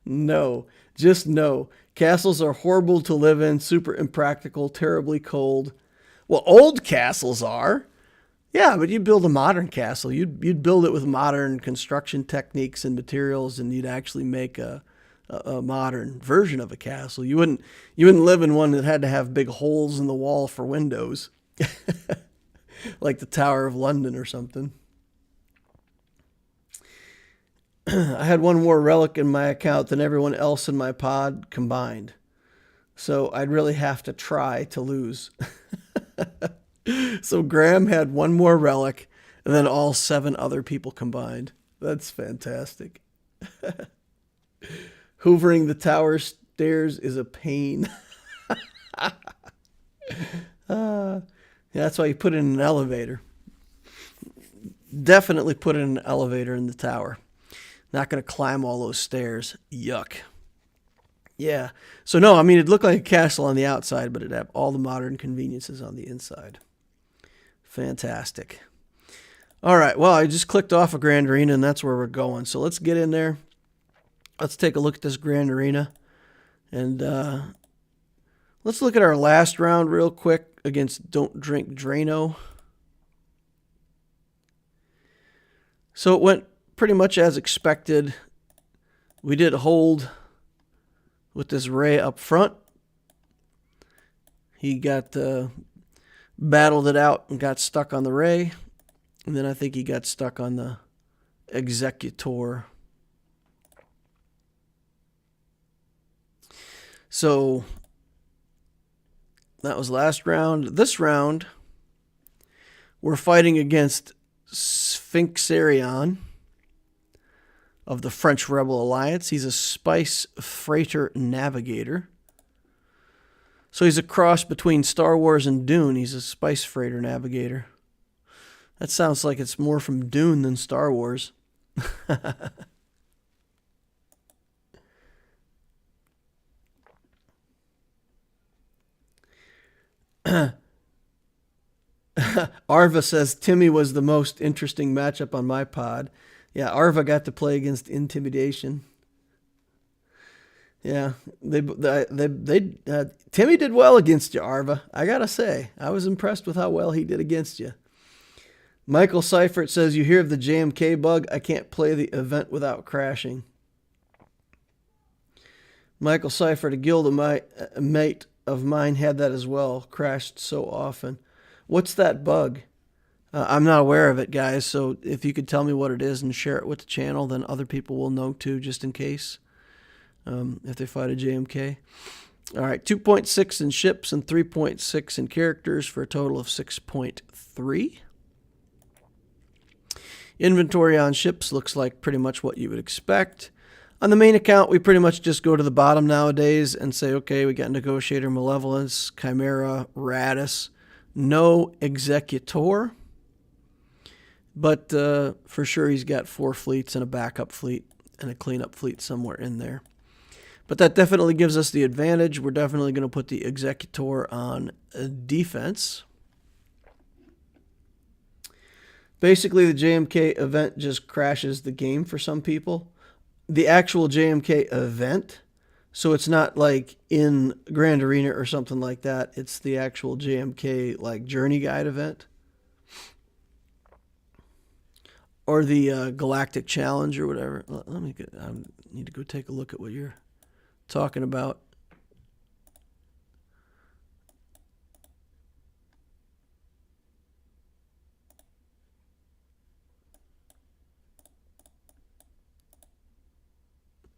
No, just no. Castles are horrible to live in, super impractical, terribly cold. Well, old castles are. Yeah, but you'd build a modern castle. You'd build it with modern construction techniques and materials, and you'd actually make a modern version of a castle. You wouldn't live in one that had to have big holes in the wall for windows. Like the Tower of London or something. I had one more relic in my account than everyone else in my pod combined. So I'd really have to try to lose. So Graham had one more relic and then all 7 other people combined. That's fantastic. Hoovering the tower stairs is a pain. That's why you put it in an elevator. Definitely put it in an elevator in the tower. Not going to climb all those stairs. Yuck. Yeah. So no, I mean, it'd look like a castle on the outside, but it'd have all the modern conveniences on the inside. Fantastic. All right. Well, I just clicked off a Grand Arena, and that's where we're going. So let's get in there. Let's take a look at this Grand Arena. And let's look at our last round real quick against Don't Drink Drano. So it went pretty much as expected. We did hold with this Ray up front. He got battled it out and got stuck on the Ray. And then I think he got stuck on the Executor. So that was last round. This round, we're fighting against Finzalizer of the French Rebel Alliance. He's a Spice Freighter Navigator. So he's a cross between Star Wars and Dune. He's a Spice Freighter Navigator. That sounds like it's more from Dune than Star Wars. Arva says Timmy was the most interesting matchup on my pod. Yeah, Arva got to play against Intimidation. Yeah, Timmy did well against you, Arva. I gotta say, I was impressed with how well he did against you. Michael Seifert says, you hear of the JMK bug? I can't play the event without crashing. Michael Seifert, a guild mate of mine, had that as well. Crashed so often. What's that bug? I'm not aware of it, guys. So if you could tell me what it is and share it with the channel, then other people will know too, just in case. If they fight a JMK. All right, 2.6 in ships and 3.6 in characters for a total of 6.3. Inventory on ships looks like pretty much what you would expect. On the main account, we pretty much just go to the bottom nowadays and say, okay, we got Negotiator, Malevolence, Chimera, Radis. No Executor. But for sure he's got 4 fleets and a backup fleet and a cleanup fleet somewhere in there. But that definitely gives us the advantage. We're definitely going to put the Executor on defense. Basically, the JMK event just crashes the game for some people. The actual JMK event, so it's not like in Grand Arena or something like that. It's the actual JMK like Journey Guide event. Or the Galactic Challenge or whatever. I need to go take a look at what you're talking about.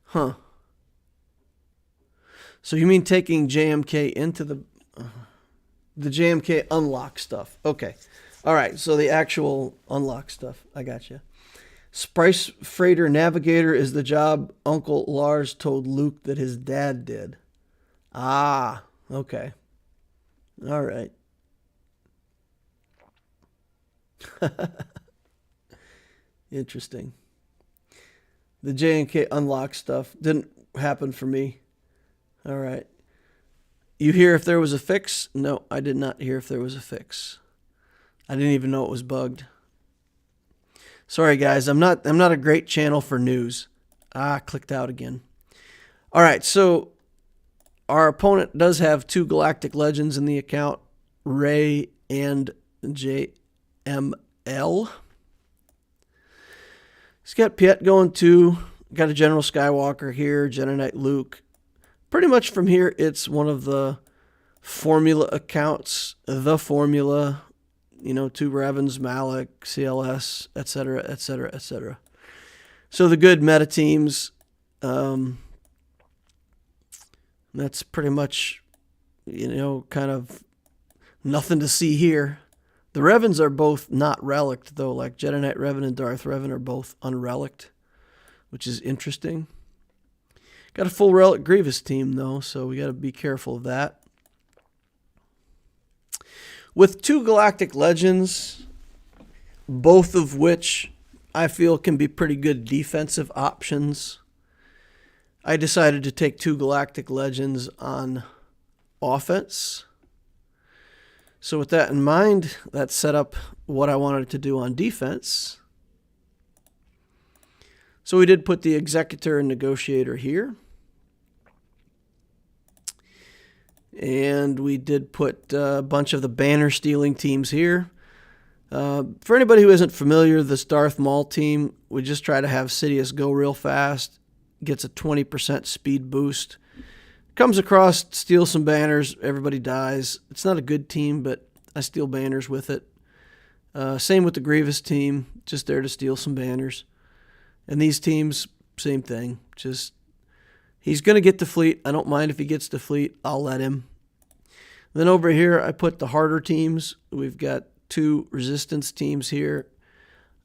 Huh. So you mean taking JMK into the JMK unlock stuff. Okay. All right. So the actual unlock stuff. I got you. Spice Freighter Navigator is the job Uncle Lars told Luke that his dad did. Ah, okay. All right. Interesting. The J&K unlock stuff didn't happen for me. All right. You hear if there was a fix? No, I did not hear if there was a fix. I didn't even know it was bugged. Sorry, guys. I'm not a great channel for news. Clicked out again. All right, so our opponent does have 2 Galactic Legends in the account, Rey and JML. He's got Piet going too. Got a General Skywalker here, Jedi Knight Luke. Pretty much from here, it's one of the formula accounts, the formula, 2 Ravens, Malak, CLS, etc., etc., etc. So the good meta teams, that's pretty much, kind of nothing to see here. The Revens are both not relicked, though, like Jedi Knight Revan and Darth Revan are both unrelicked, which is interesting. Got a full relic Grievous team, though, so we got to be careful of that. With 2 Galactic Legends, both of which I feel can be pretty good defensive options, I decided to take 2 Galactic Legends on offense. So with that in mind, that set up what I wanted to do on defense. So we did put the Executor and Negotiator here. And we did put a bunch of the banner stealing teams here. For anybody who isn't familiar, this Darth Maul team, we just try to have Sidious go real fast. Gets a 20% speed boost. Comes across, steals some banners, everybody dies. It's not a good team, but I steal banners with it. Same with the Grievous team, just there to steal some banners. And these teams, same thing. Just, he's going to get the fleet. I don't mind if he gets the fleet. I'll let him. Then over here, I put the harder teams. We've got 2 resistance teams here.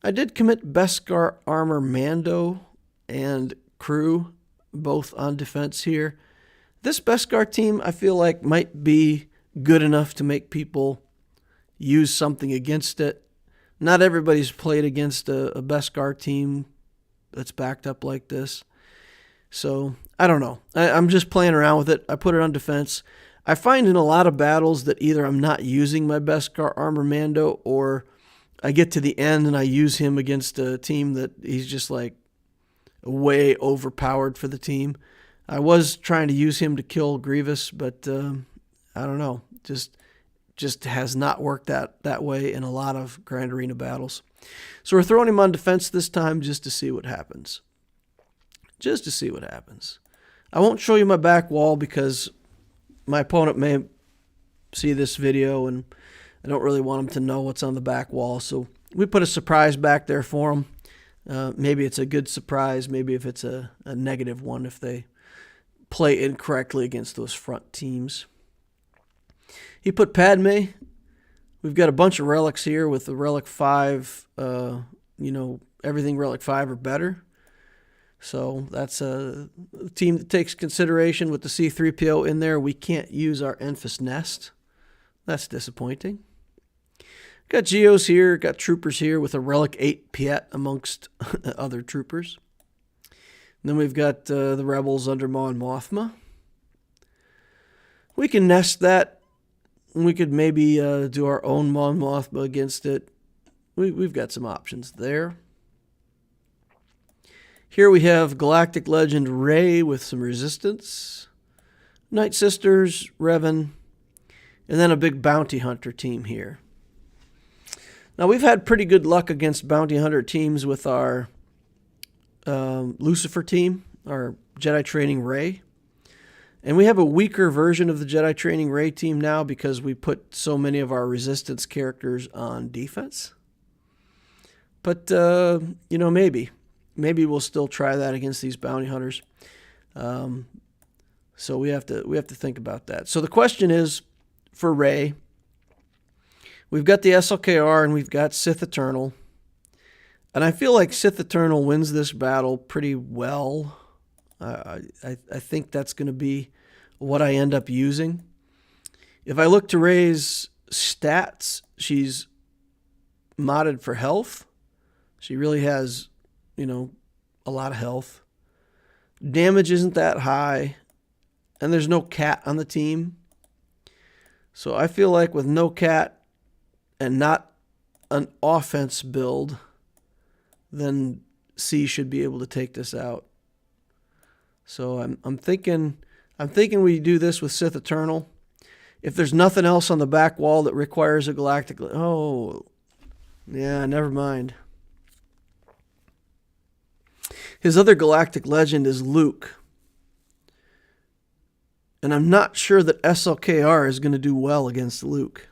I did commit Beskar Armor Mando and crew, both on defense here. This Beskar team, I feel like, might be good enough to make people use something against it. Not everybody's played against a Beskar team that's backed up like this. So, I don't know. I'm just playing around with it. I put it on defense. I find in a lot of battles that either I'm not using my Beskar Armor Mando, or I get to the end and I use him against a team that he's just like way overpowered for the team. I was trying to use him to kill Grievous, but I don't know. Just has not worked that way in a lot of Grand Arena battles. So we're throwing him on defense this time just to see what happens. Just to see what happens. I won't show you my back wall because my opponent may see this video and I don't really want him to know what's on the back wall. So we put a surprise back there for him. Maybe it's a good surprise. Maybe if it's a negative one if they play incorrectly against those front teams. He put Padme. We've got a bunch of relics here with the Relic 5, everything Relic 5 or better. So that's a team that takes consideration with the C-3PO in there. We can't use our Enfys Nest. That's disappointing. Got Geos here, got Troopers here with a Relic 8 Piet amongst other Troopers. And then we've got the Rebels under Mon Mothma. We can nest that. We could maybe do our own Mon Mothma against it. We've got some options there. Here we have Galactic Legend Rey with some resistance. Night Sisters, Revan, and then a big Bounty Hunter team here. Now we've had pretty good luck against Bounty Hunter teams with our LSUFUR team, our Jedi Training Rey. And we have a weaker version of the Jedi Training Rey team now because we put so many of our resistance characters on defense. But, maybe. Maybe we'll still try that against these bounty hunters. So we have to think about that. So the question is, for Rey, we've got the SLKR and we've got Sith Eternal. And I feel like Sith Eternal wins this battle pretty well. I think that's going to be what I end up using. If I look to Rey's stats, she's modded for health. She really has, a lot of health. Damage isn't that high. And there's no cat on the team. So I feel like with no cat and not an offense build, then C should be able to take this out. So I'm thinking we do this with Sith Eternal. If there's nothing else on the back wall that requires a galactic... Oh, yeah, never mind. His other galactic legend is Luke. And I'm not sure that SLKR is going to do well against Luke.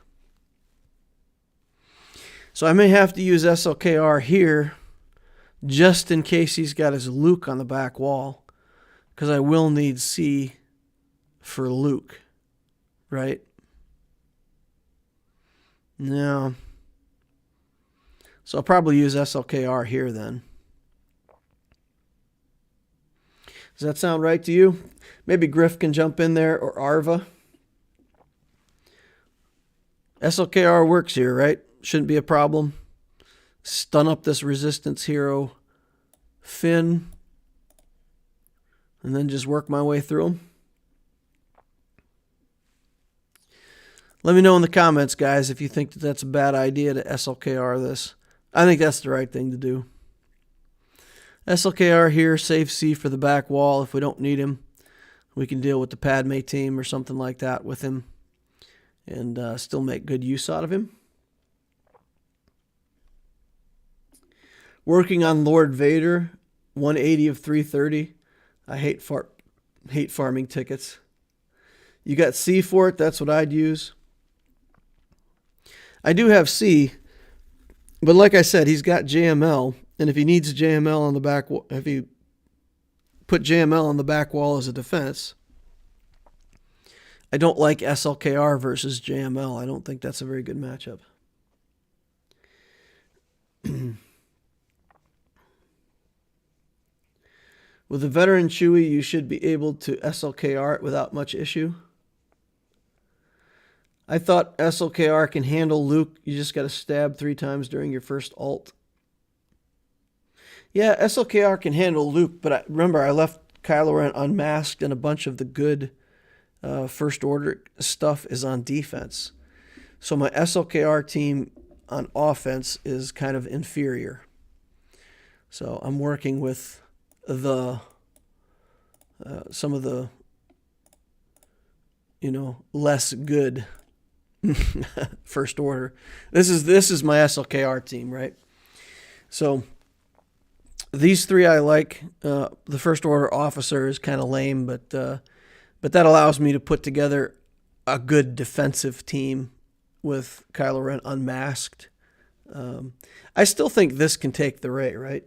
So I may have to use SLKR here just in case he's got his Luke on the back wall, because I will need C for Luke, right? No. So I'll probably use SLKR here then. Does that sound right to you? Maybe Griff can jump in there, or Arva. SLKR works here, right? Shouldn't be a problem. Stun up this resistance hero, Finn, and then just work my way through them. Let me know in the comments, guys, if you think that that's a bad idea to SLKR this. I think that's the right thing to do. SLKR here, save C for the back wall. If we don't need him, we can deal with the Padme team or something like that with him and still make good use out of him. Working on Lord Vader, 180 of 330. I hate farming tickets. You got C for it, that's what I'd use. I do have C, but like I said, he's got JML, and if he needs JML on the back, if he put JML on the back wall as a defense, I don't like SLKR versus JML. I don't think that's a very good matchup. With a veteran Chewie, you should be able to SLKR it without much issue. I thought SLKR can handle Luke. You just got to stab 3 times during your first ult. Yeah, SLKR can handle Luke, but remember, I left Kylo Ren unmasked, and a bunch of the good First Order stuff is on defense. So my SLKR team on offense is kind of inferior. So I'm working with the some of the, you know, less good First Order. This is my SLKR team, right? So these 3 I like. The First Order officer is kind of lame, but that allows me to put together a good defensive team with Kylo Ren unmasked. I still think this can take the Rey, right?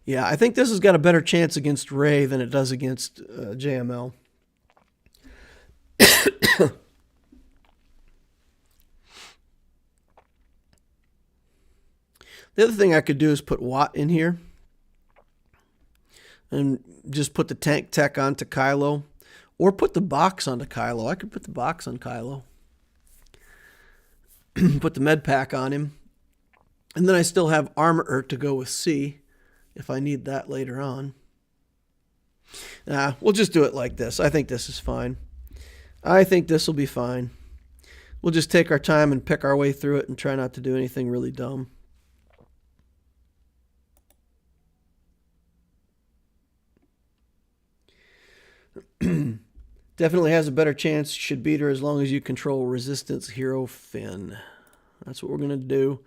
Yeah, I think this has got a better chance against Rey than it does against JML. The other thing I could do is put Watt in here and just put the tank tech onto Kylo, or put the box onto Kylo. I could put the box on Kylo, put the med pack on him, and then I still have armor to go with C if I need that later on. We'll just do it like this. I think this is fine. I think this will be fine. We'll just take our time and pick our way through it and try not to do anything really dumb. Definitely has a better chance. Should beat her as long as you control resistance hero Finn. That's what we're going to do.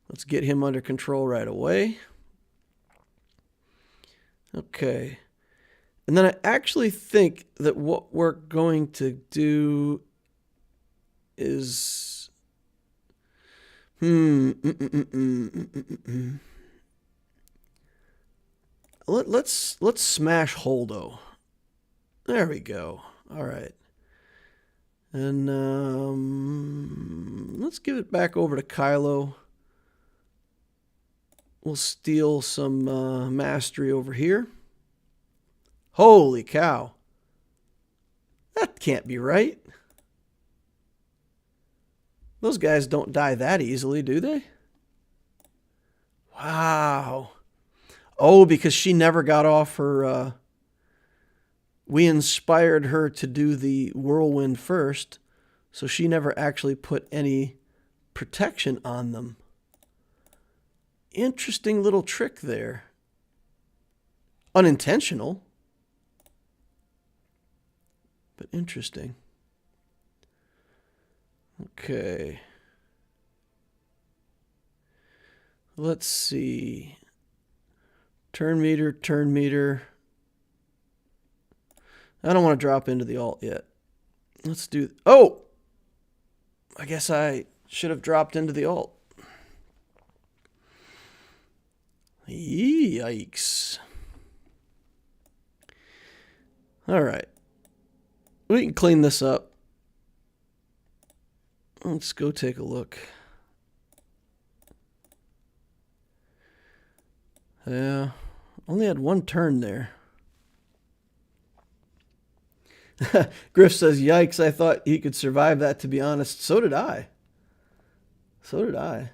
Let's get him under control right away. Okay. And then I actually think that what we're going to do is... Let's smash Holdo. There we go. All right. And let's give it back over to Kylo. We'll steal some mastery over here. Holy cow. That can't be right. Those guys don't die that easily, do they? Wow. Oh, because she never got off her... we inspired her to do the whirlwind first, so she never actually put any protection on them. Interesting little trick there. Unintentional, but interesting. Okay. Let's see. Turn meter, turn meter. I don't want to drop into the alt yet. Let's do... Oh! I guess I should have dropped into the alt. Yikes. All right. We can clean this up. Let's go take a look. Yeah, only had one turn there. Griff says, yikes, I thought he could survive that, to be honest. So did I. So did I.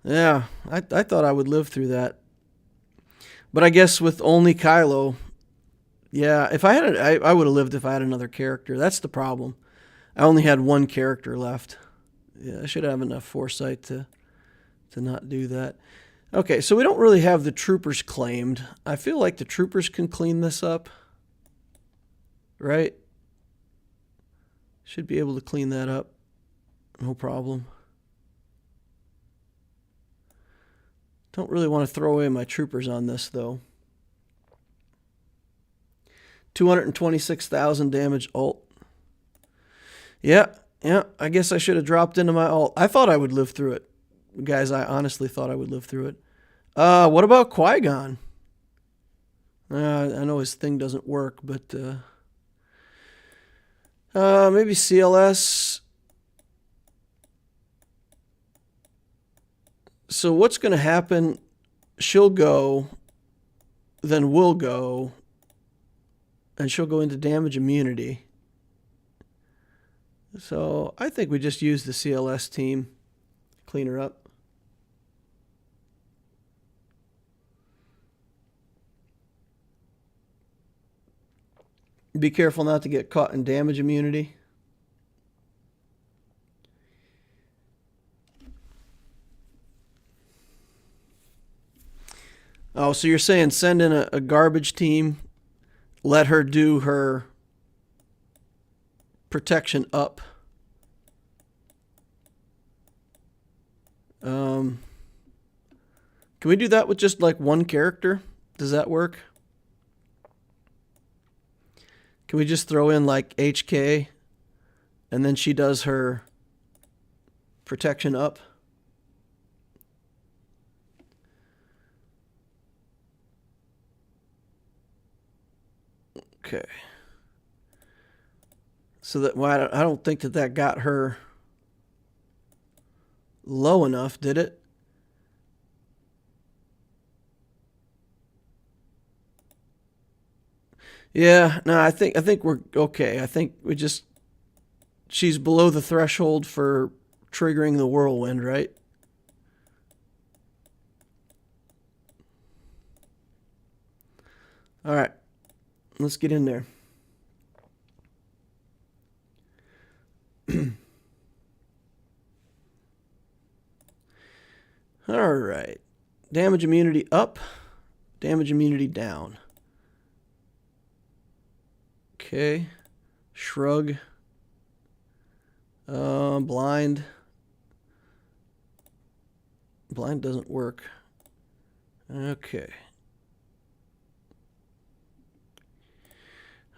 Yeah, I thought I would live through that. But I guess with only Kylo, yeah, if I had I would have lived if I had another character. That's the problem. I only had one character left. Yeah, I should have enough foresight to not do that. Okay, so we don't really have the troopers claimed. I feel like the troopers can clean this up. Right? Should be able to clean that up. No problem. Don't really want to throw away my troopers on this, though. 226,000 damage ult. Yeah, I guess I should have dropped into my ult. I thought I would live through it. Guys, I honestly thought I would live through it. What about Qui-Gon? I know his thing doesn't work, but... maybe CLS. So what's going to happen? She'll go, then we'll go, and she'll go into damage immunity. So I think we just use the CLS team, clean her up. Be careful not to get caught in damage immunity. Oh, so you're saying send in a garbage team, let her do her protection up. Can we do that with just like one character? Does that work? Can we just throw in like HK and then she does her protection up? Okay. So that, well, I don't think that got her low enough, did it? Yeah, no, I think we're okay. I think we just, she's below the threshold for triggering the whirlwind, right? All right, let's get in there. All right, damage immunity up, damage immunity down. Okay, shrug, blind. Blind doesn't work. Okay.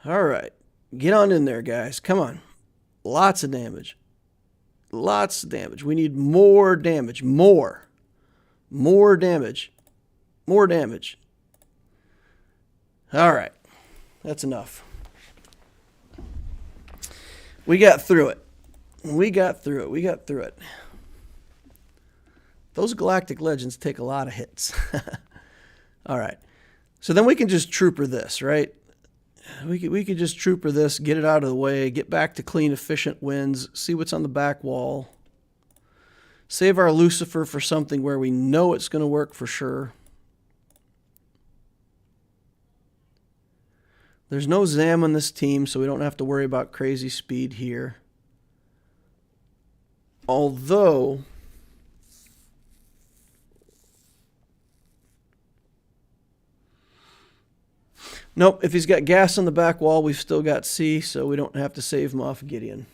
All right, get on in there, guys. Come on. Lots of damage. Lots of damage. We need more damage. More damage. More damage. All right, that's enough. We got through it. We got through it. Those Galactic Legends take a lot of hits. All right. So then we can just trooper this, right? We could just trooper this, get it out of the way, get back to clean, efficient wins, see what's on the back wall. Save our LSUFUR for something where we know it's going to work for sure. There's no Zam on this team, so we don't have to worry about crazy speed here. Although, nope, if he's got gas on the back wall, we've still got C, so we don't have to save him off Gideon.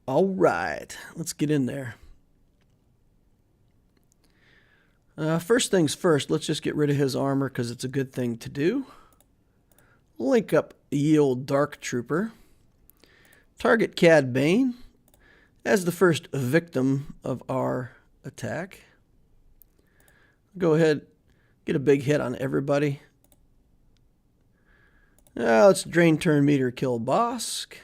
All right, let's get in there. First things first, let's just get rid of his armor because it's a good thing to do. Link up ye old Dark Trooper. Target Cad Bane as the first victim of our attack. Go ahead, get a big hit on everybody. Now let's drain turn meter, kill Bosk.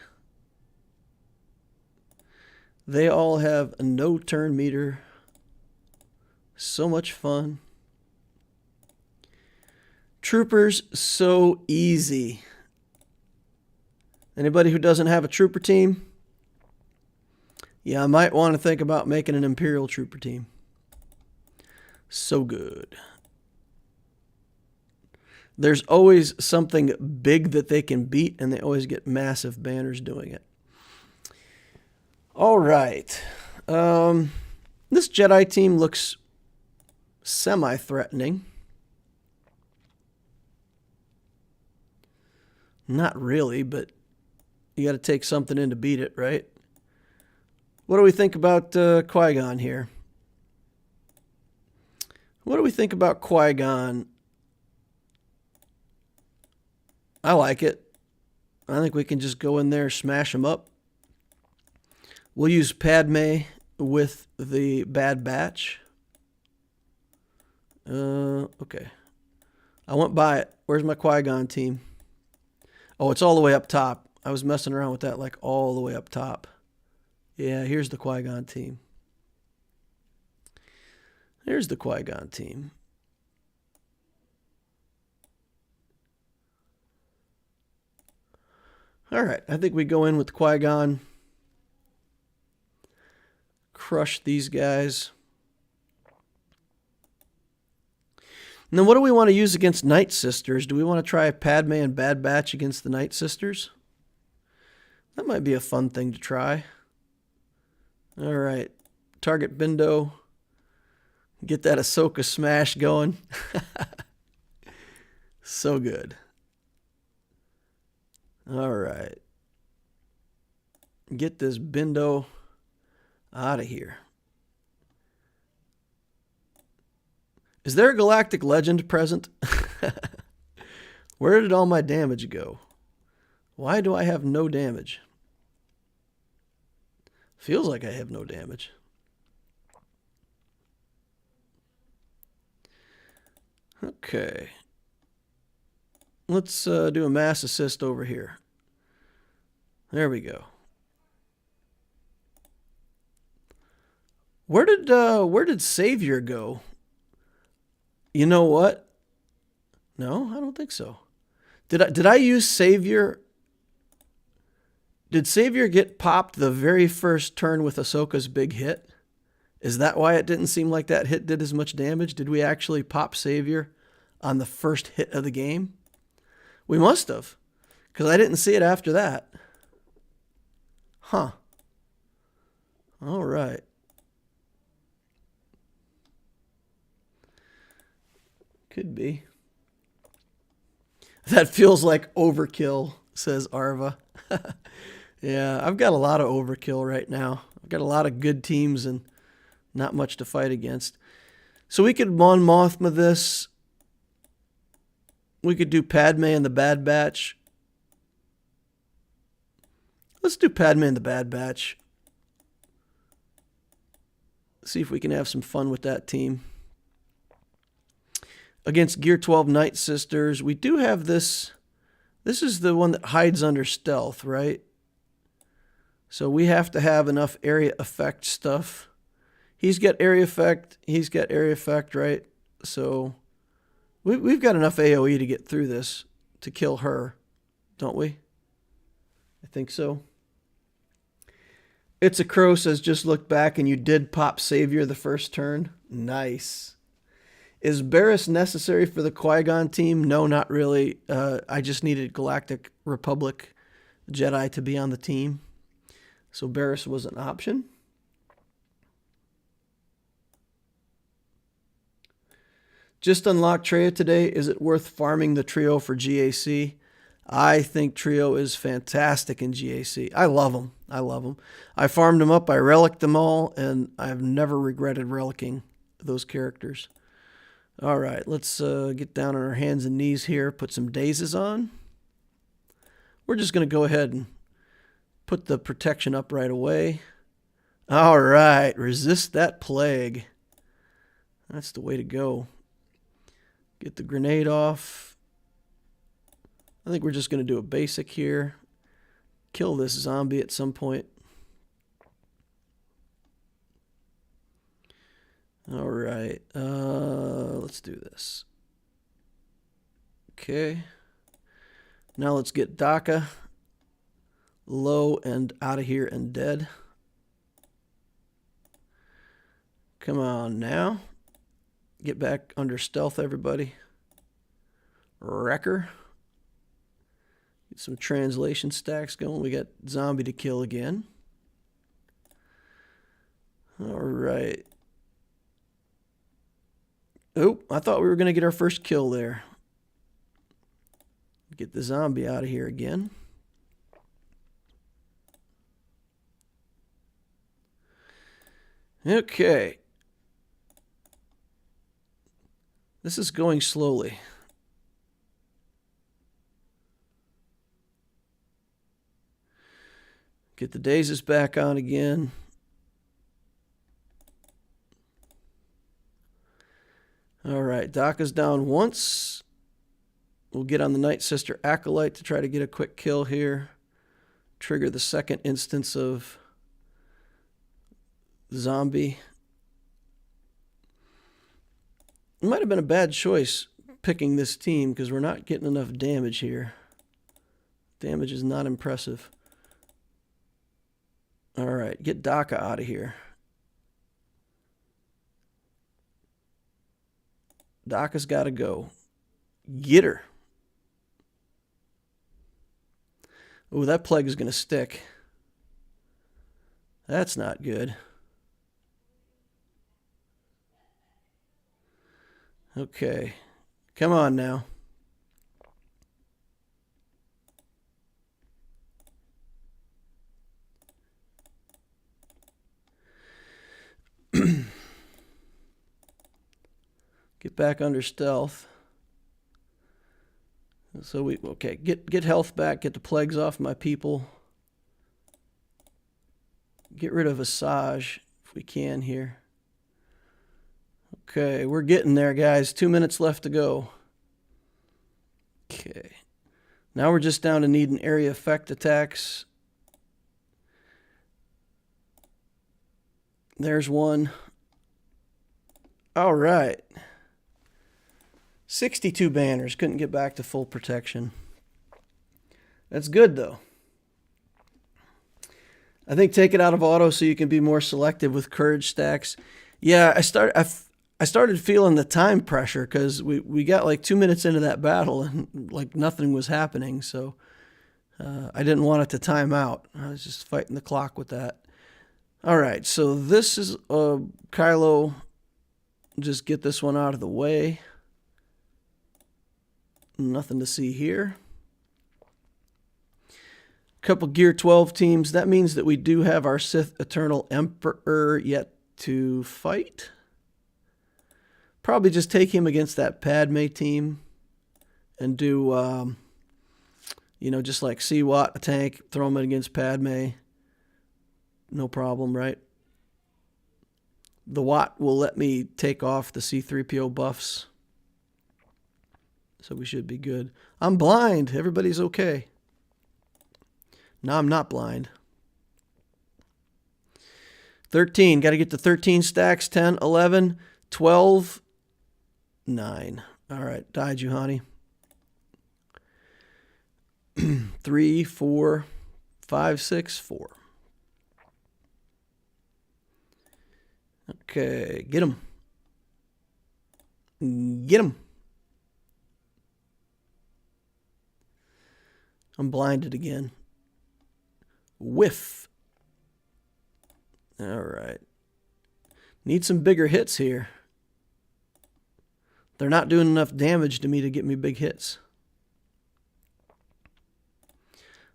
They all have a no turn meter. So much fun. Troopers, so easy. Anybody who doesn't have a trooper team? Yeah, I might want to think about making an Imperial trooper team. So good. There's always something big that they can beat, and they always get massive banners doing it. All right. This Jedi team looks semi-threatening. Not really, but you got to take something in to beat it, right? What do we think about Qui-Gon here? What do we think about Qui-Gon? I like it. I think we can just go in there, smash them up. We'll use Padme with the Bad Batch. Okay. I went by it. Where's my Qui-Gon team? Oh, it's all the way up top. I was messing around with that like all the way up top. Yeah, here's the Qui-Gon team. Here's the Qui-Gon team. All right, I think we go in with Qui-Gon. Crush these guys. And then what do we want to use against Night Sisters? Do we want to try Padme and Bad Batch against the Night Sisters? That might be a fun thing to try. All right, target Bindo. Get that Ahsoka smash going. So good. All right. Get this Bindo out of here. Is there a galactic legend present? Where did all my damage go? Why do I have no damage? Feels like I have no damage. Okay. Let's do a mass assist over here. There we go. Where did Savior go? You know what? No, I don't think so. Did I use Savior? Did Savior get popped the very first turn with Ahsoka's big hit? Is that why it didn't seem like that hit did as much damage? Did we actually pop Savior on the first hit of the game? We must have, because I didn't see it after that. Huh. All right. Could be. That feels like overkill, says Arva. Yeah, I've got a lot of overkill right now. I've got a lot of good teams and not much to fight against. So we could Mon Mothma this. We could do Padme and the Bad Batch. Let's do Padme and the Bad Batch. See if we can have some fun with that team. Against Gear 12 Night Sisters, we do have this. This is the one that hides under stealth, right? So we have to have enough area effect stuff. He's got area effect. He's got area effect, right? So we've got enough AoE to get through this to kill her, don't we? I think so. It's a Crow says, just look back and you did pop Savior the first turn. Nice. Is Barriss necessary for the Qui-Gon team? No, not really. I just needed Galactic Republic Jedi to be on the team. So Barriss was an option. Just unlocked Treo today. Is it worth farming the trio for GAC? I think Trio is fantastic in GAC. I love them. I love them. I farmed them up. I relicked them all, and I've never regretted relicking those characters. All right, let's get down on our hands and knees here. Put some dazes on. we're just going to go ahead and put the protection up right away. All right, resist that plague. That's the way to go. Get the grenade off. I think we're just going to do a basic here. Kill this zombie at some point. All right, let's do this. Okay. Now let's get Daka low and out of here and dead. Come on now. Get back under stealth, everybody. Wrecker. Get some translation stacks going. We got zombie to kill again. All right. Oh, I thought we were going to get our first kill there. Get the zombie out of here again. Okay. This is going slowly. Get the dazes back on again. All right, Daka's down once. We'll get on the Night Sister Acolyte to try to get a quick kill here. Trigger the second instance of zombie. It might have been a bad choice picking this team because we're not getting enough damage here. Damage is not impressive. All right, get Daka out of here. Daka's got to go. Get her. Oh, that plague is going to stick. That's not good. Okay. Come on now. Get back under stealth. So okay, get health back, get the plagues off my people. Get rid of Asajj if we can here. Okay, we're getting there, guys. 2 minutes left to go. Okay. Now we're just down to needing area effect attacks. There's one. All right. 62 banners. Couldn't get back to full protection. That's good, though. I think take it out of auto so you can be more selective with courage stacks. Yeah, I started feeling the time pressure because we got like 2 minutes into that battle and like nothing was happening. So I didn't want it to time out. I was just fighting the clock with that. All right, so this is Kylo. Just get this one out of the way. Nothing to see here. Couple Gear 12 teams. That means that we do have our Sith Eternal Emperor yet to fight. Probably just take him against that Padme team and do, you know, just like C-Watt, a tank, throw him against Padme. No problem, right? The Watt will let me take off the C-3PO buffs. So we should be good. I'm blind. Everybody's okay. No, I'm not blind. 13. Got to get to 13 stacks. 10, 11, 12, 9. All right. Die, Juhani. 3, 4, 5, 6, 4. Okay. Get him. Get him. I'm blinded again. Whiff. All right. Need some bigger hits here. They're not doing enough damage to me to get me big hits.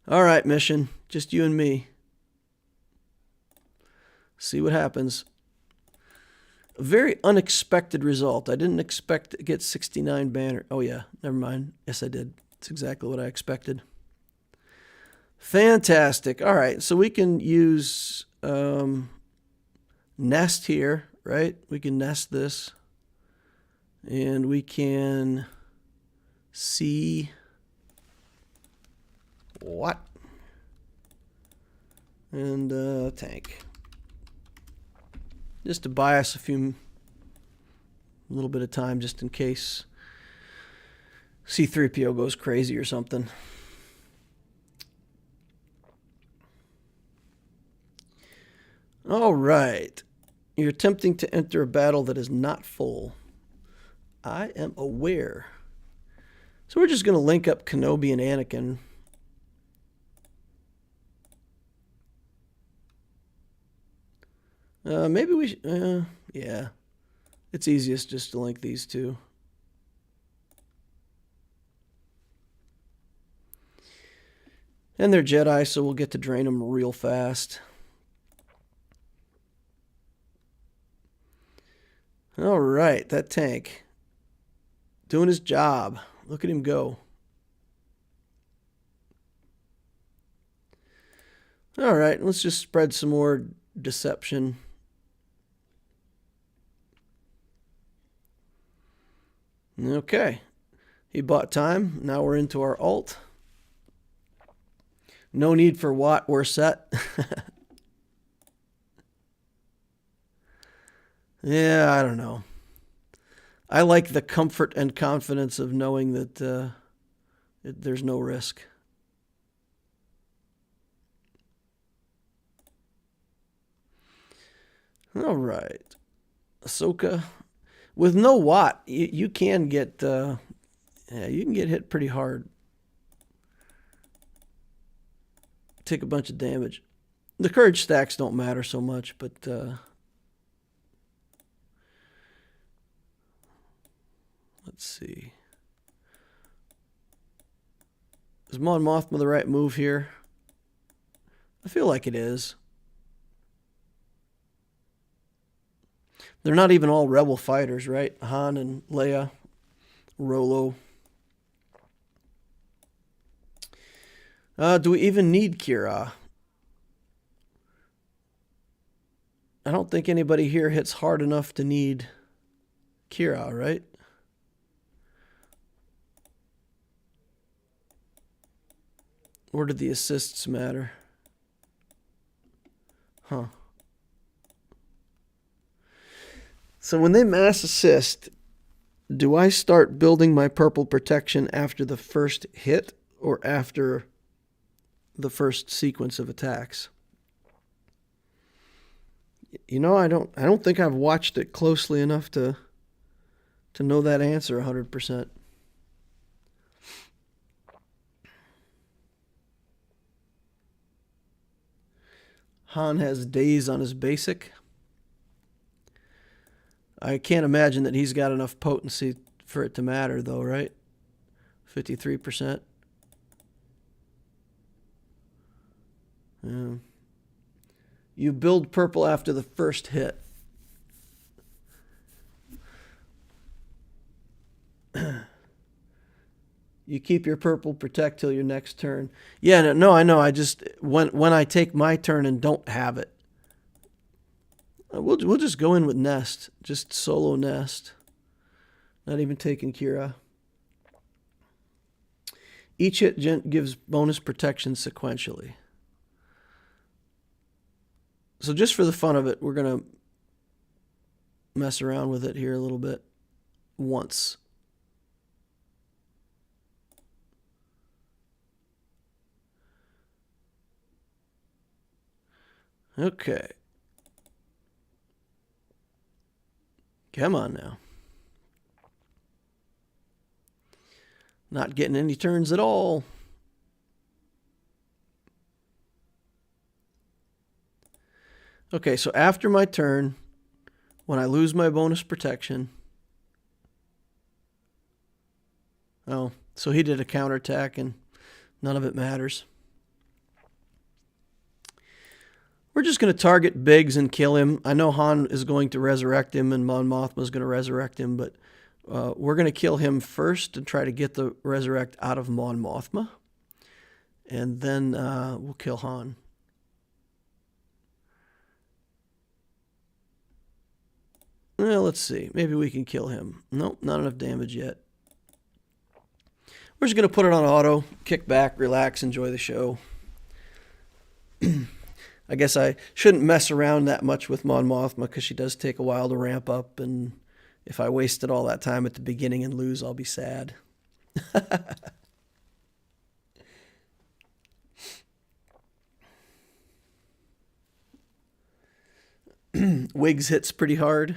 All right, mission. Just you and me. See what happens. A very unexpected result. I didn't expect to get 69 banner. Oh, yeah. Never mind. Yes, I did. It's exactly what I expected. Fantastic. All right, so we can use nest here, right? We can nest this. And we can see what? And tank. Just to buy us a little bit of time just in case C-3PO goes crazy or something. All right. You're attempting to enter a battle that is not full. I am aware. So we're just going to link up Kenobi and Anakin. Maybe we should, yeah. It's easiest just to link these two. And they're Jedi, so we'll get to drain them real fast. All right, that tank. Doing his job. Look at him go. All right, let's just spread some more deception. Okay. He bought time. Now we're into our ult. No need for what, we're set. Yeah, I don't know. I like the comfort and confidence of knowing that there's no risk. All right. Ahsoka. With no Watt, you can get you can get hit pretty hard. Take a bunch of damage. The courage stacks don't matter so much, but let's see. Is Mon Mothma the right move here? I feel like it is. They're not even all rebel fighters, right? Han and Leia, Rolo. Do we even need Kira? I don't think anybody here hits hard enough to need Kira, right? Or do the assists matter? Huh. So when they mass assist, do I start building my purple protection after the first hit or after the first sequence of attacks? You know, I don't think I've watched it closely enough to know that answer 100%. Han has days on his basic. I can't imagine that he's got enough potency for it to matter, though, right? 53%. Yeah. You build purple after the first hit. You keep your purple protect till your next turn. Yeah, no, I know. I just when I take my turn and don't have it, we'll just go in with Nest, just solo Nest, not even taking Kira. Each hit gives bonus protection sequentially. So just for the fun of it, we're gonna mess around with it here a little bit once. Okay. Come on now. Not getting any turns at all. Okay, so after my turn, when I lose my bonus protection. Oh, so he did a counterattack and none of it matters. We're just going to target Biggs and kill him. I know Han is going to resurrect him and Mon Mothma is going to resurrect him, but we're going to kill him first and try to get the resurrect out of Mon Mothma. And then we'll kill Han. Well, let's see. Maybe we can kill him. Nope, not enough damage yet. We're just going to put it on auto, kick back, relax, enjoy the show. I guess I shouldn't mess around that much with Mon Mothma because she does take a while to ramp up, and if I wasted all that time at the beginning and lose, I'll be sad. Wiggs hits pretty hard.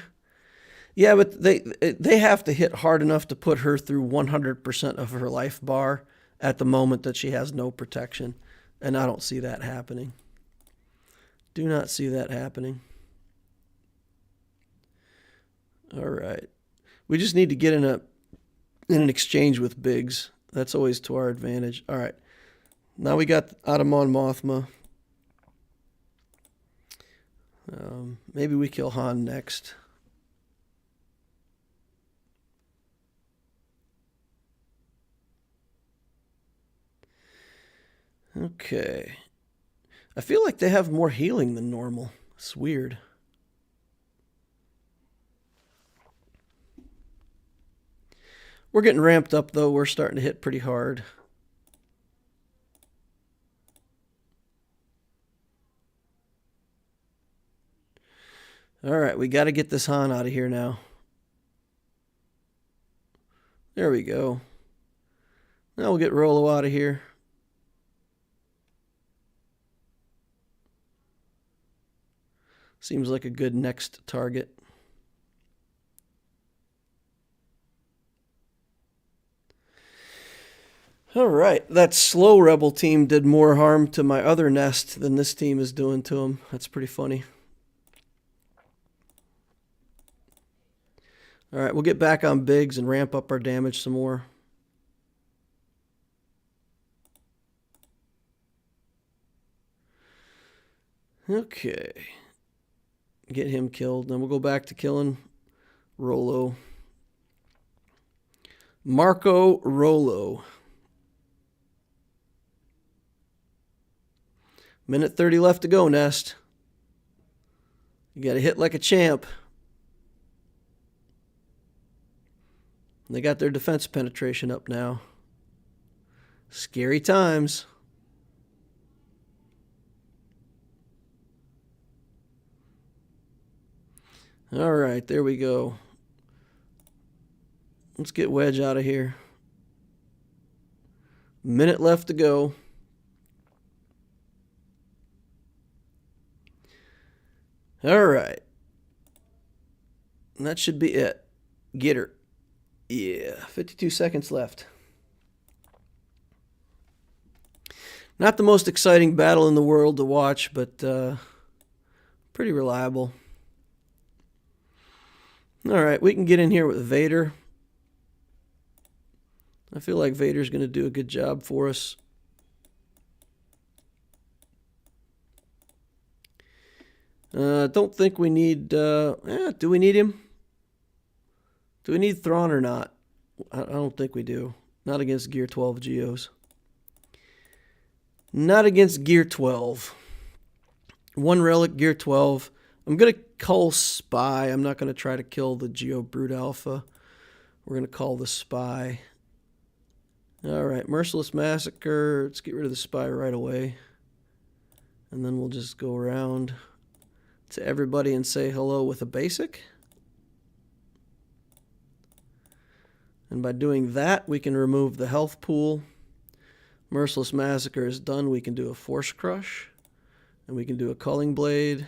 Yeah, but they have to hit hard enough to put her through 100% of her life bar at the moment that she has no protection. And I don't see that happening. Do not see that happening. All right. We just need to get in an exchange with Biggs. That's always to our advantage. All right. Now we got out of Mon Mothma. Maybe we kill Han next. Okay. I feel like they have more healing than normal. It's weird. We're getting ramped up, though. We're starting to hit pretty hard. All right, we got to get this Han out of here now. There we go. Now we'll get Rollo out of here. Seems like a good next target. All right, that slow rebel team did more harm to my other nest than this team is doing to them. That's pretty funny. All right, we'll get back on Biggs and ramp up our damage some more. Okay. Get him killed. Then we'll go back to killing Rollo. Marco Rollo. Minute 30 left to go, Nest. You got to hit like a champ. They got their defense penetration up now. Scary times. All right, there we go. Let's get Wedge out of here. Minute left to go. All right. And that should be it. Get her. Yeah, 52 seconds left. Not the most exciting battle in the world to watch, but pretty reliable. All right, we can get in here with Vader. I feel like Vader's going to do a good job for us. Don't think we need... do we need him? Do we need Thrawn or not? I don't think we do. Not against Gear 12 Geos. Not against Gear 12. One relic, Gear 12. I'm going to call Spy. I'm not going to try to kill the Geo Brute Alpha. We're going to call the Spy. All right, Merciless Massacre. Let's get rid of the Spy right away. And then we'll just go around to everybody and say hello with a basic. And by doing that, we can remove the health pool. Merciless Massacre is done. We can do a Force Crush. And we can do a Culling Blade.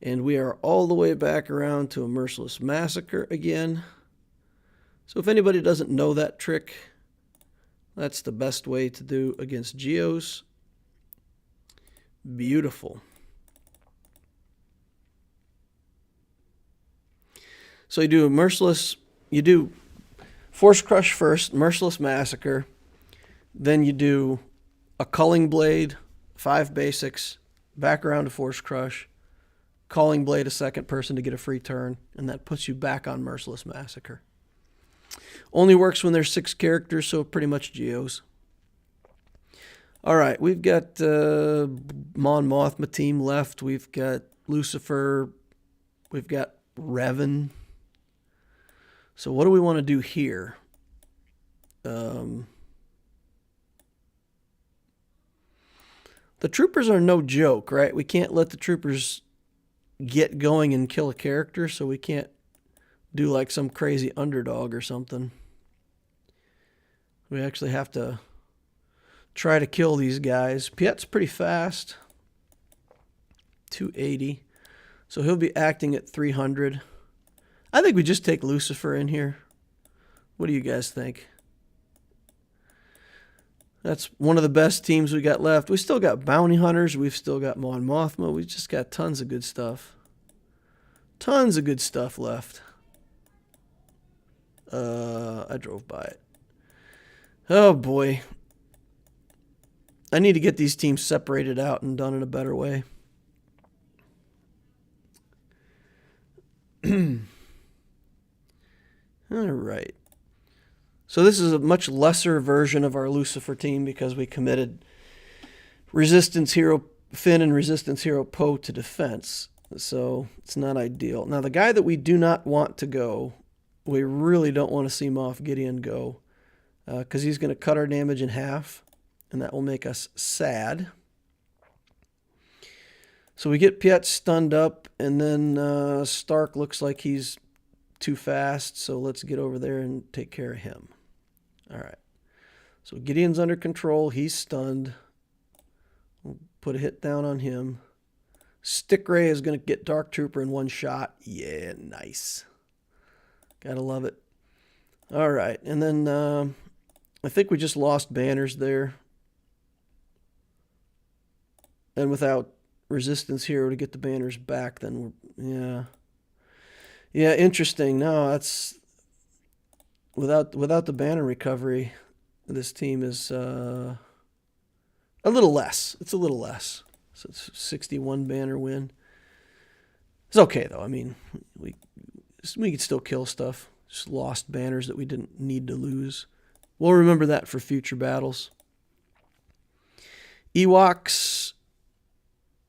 And we are all the way back around to a Merciless Massacre again. So if anybody doesn't know that trick, that's the best way to do against Geos. Beautiful. So you do a Merciless, you do Force Crush first, Merciless Massacre. Then you do a Culling Blade, 5 basics, back around to Force Crush, Culling Blade a second person to get a free turn, and that puts you back on Merciless Massacre. Only works when there's 6 characters, so pretty much Geos. All right, we've got Mon Mothma team left. We've got Lucifer. We've got Revan. So what do we want to do here? The troopers are no joke, right? We can't let the troopers get going and kill a character, so we can't do like some crazy underdog or something. We actually have to try to kill these guys. Piet's pretty fast. 280. So he'll be acting at 300. I think we just take Lucifer in here. What do you guys think? That's one of the best teams we got left. We still got bounty hunters. We've still got Mon Mothma. We've just got tons of good stuff. Tons of good stuff left. I drove by it. Oh boy. I need to get these teams separated out and done in a better way. All right. So this is a much lesser version of our Lucifer team because we committed Resistance Hero Finn and Resistance Hero Poe to defense. So it's not ideal. Now the guy that we do not want to go, we really don't want to see Moff Gideon go because he's going to cut our damage in half and that will make us sad. So we get Piet stunned up and then Stark looks like he's too fast. So let's get over there and take care of him. All right. So Gideon's under control. He's stunned. We'll put a hit down on him. Stick Ray is going to get Dark Trooper in one shot. Yeah, nice. Gotta love it. All right. And then I think we just lost banners there. And without Resistance Hero to get the banners back, then we're, yeah, interesting. No, that's without the banner recovery, this team is a little less. It's a little less. So it's 61 banner win. It's okay though. I mean, we could still kill stuff. Just lost banners that we didn't need to lose. We'll remember that for future battles. Ewoks.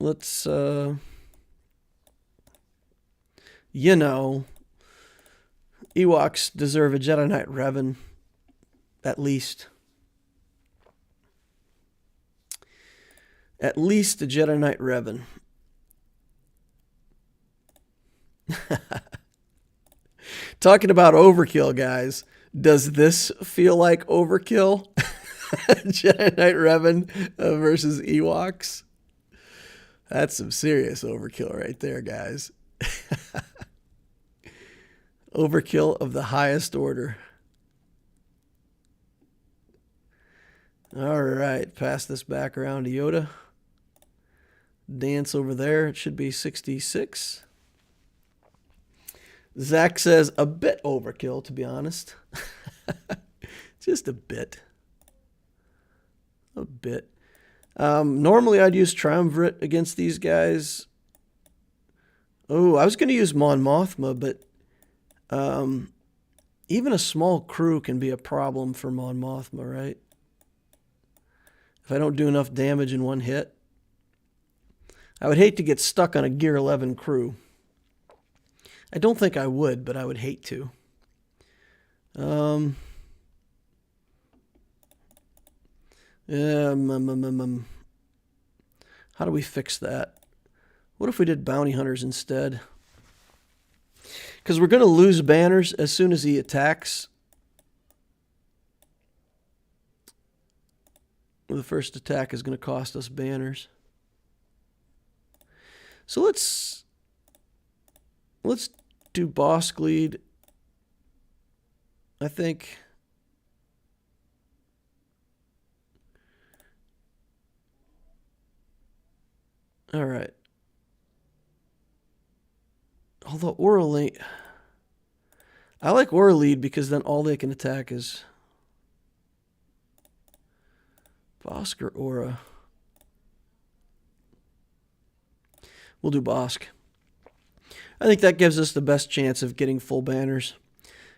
Let's, you know, Ewoks deserve a Jedi Knight Revan, at least. At least a Jedi Knight Revan. Talking about overkill, guys. Does this feel like overkill? Jedi Knight Revan versus Ewoks? That's some serious overkill right there, guys. Overkill of the highest order. All right, pass this back around to Yoda. Dance over there. It should be 66. Zach says a bit overkill, to be honest. Just a bit. A bit. Normally I'd use Triumvirate against these guys. Oh, I was going to use Mon Mothma, but even a small crew can be a problem for Mon Mothma, right? If I don't do enough damage in one hit. I would hate to get stuck on a Gear 11 crew. I don't think I would, but I would hate to. How do we fix that? What if we did bounty hunters instead? Because we're going to lose banners as soon as he attacks. The first attack is going to cost us banners. So let's do boss lead. I think. All right. Although Aura Lead, I like Aura Lead because then all they can attack is Bosk or Aura. We'll do Bosk. I think that gives us the best chance of getting full banners.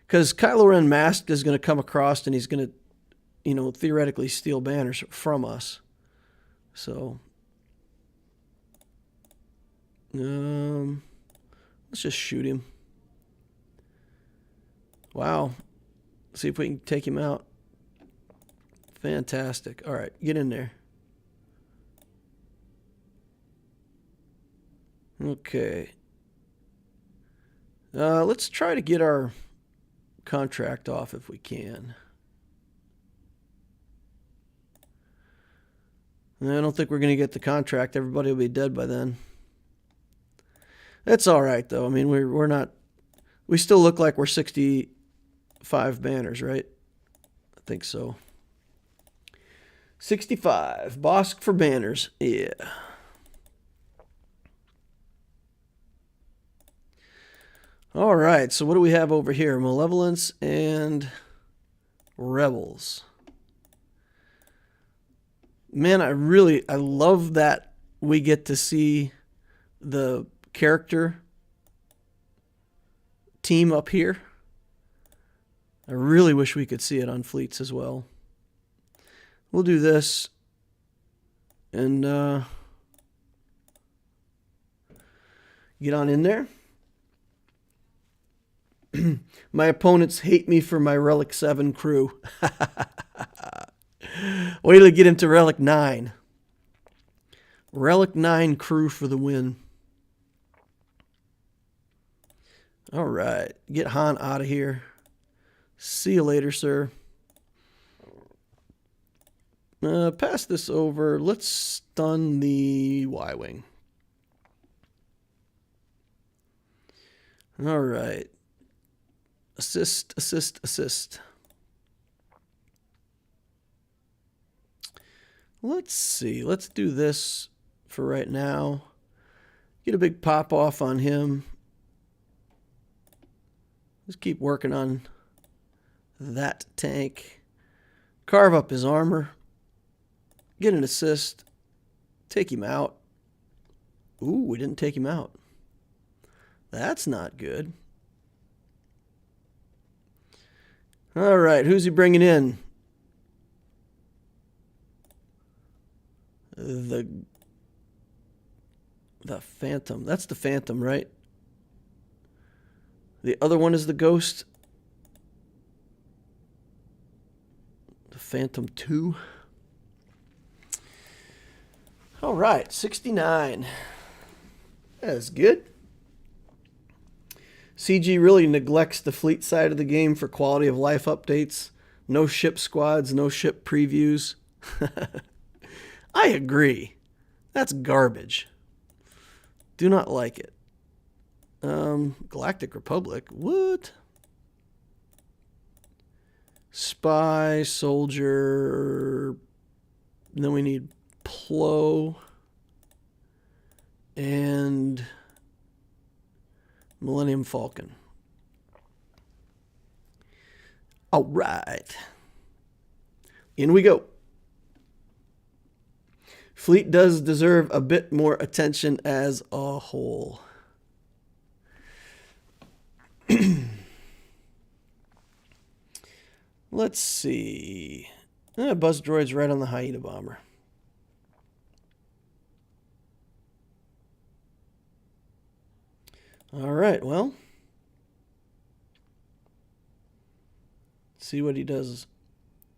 Because Kylo Ren Masked is going to come across and he's going to, theoretically steal banners from us. So, let's just shoot him. Wow. See if we can take him out. Fantastic. All right, get in there. Okay. Let's try to get our contract off if we can. I don't think we're going to get the contract. Everybody will be dead by then. That's all right, though. I mean, we're not... We still look like we're 65 banners, right? I think so. 65. Bosk for banners. Yeah. All right, so what do we have over here? Malevolence and Rebels. Man, I love that we get to see the character team up here. I really wish we could see it on fleets as well. We'll do this and get on in there. My opponents hate me for my Relic 7 crew. Wait till I get into Relic 9. Relic 9 crew for the win. All right. Get Han out of here. See you later, sir. Pass this over. Let's stun the Y-Wing. All right. Assist, assist, assist. Let's see. Let's do this for right now. Get a big pop off on him. Let's keep working on that tank. Carve up his armor. Get an assist. Take him out. Ooh, we didn't take him out. That's not good. All right, who's he bringing in? The Phantom. That's the Phantom, right? The other one is the Ghost. The Phantom 2. All right, 69. That's good. CG really neglects the fleet side of the game for quality of life updates. No ship squads, no ship previews. I agree. That's garbage. Do not like it. Galactic Republic. What? Spy, soldier. And then we need Plo and Millennium Falcon. All right. In we go. Fleet does deserve a bit more attention as a whole. Let's see. Buzz droid's right on the Hyena bomber. All right, well. See what he does.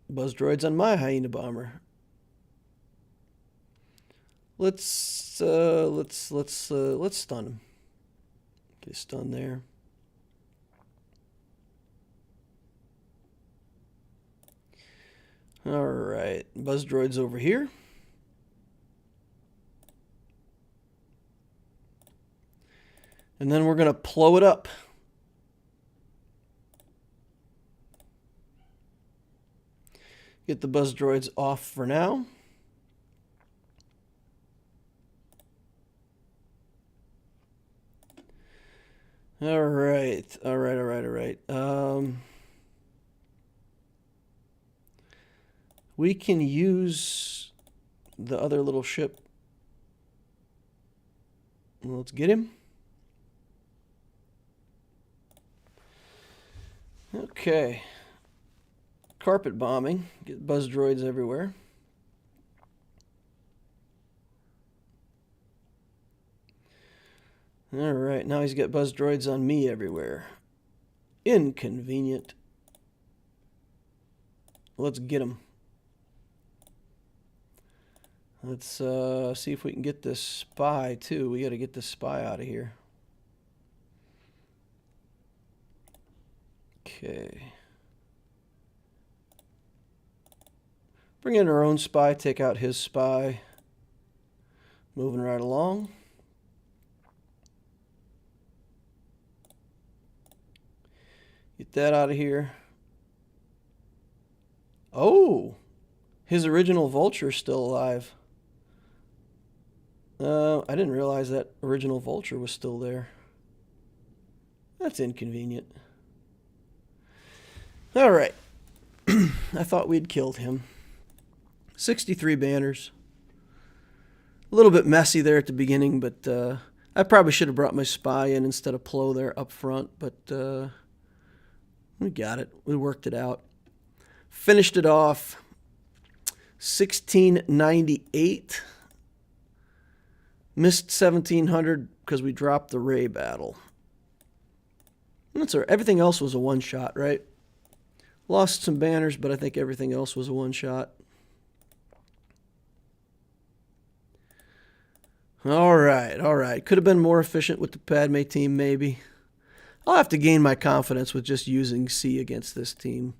Buzz droid's on my Hyena bomber. Let's stun him. Okay, stun there. All right, Buzz droid's over here. And then we're going to plow it up. Get the Buzz droids off for now. All right. We can use the other little ship. Let's get him. Okay. Carpet bombing. Get Buzz droids everywhere. Alright, now he's got buzz droids on me everywhere. Inconvenient. Let's get him. Let's see if we can get this spy too. We got to get this spy out of here. Okay. Bring in our own spy, take out his spy. Moving right along. Get that out of here. Oh! His original vulture's still alive. I didn't realize that original vulture was still there. That's inconvenient. Alright. I thought we'd killed him. 63 banners. A little bit messy there at the beginning, but I probably should have brought my spy in instead of Plo there up front, but we got it. We worked it out. Finished it off. 1698. Missed 1700 because we dropped the Ray battle. That's all right. Everything else was a one-shot, right? Lost some banners, but I think everything else was a one-shot. All right, all right. Could have been more efficient with the Padme team, maybe. I'll have to gain my confidence with just using C against this team.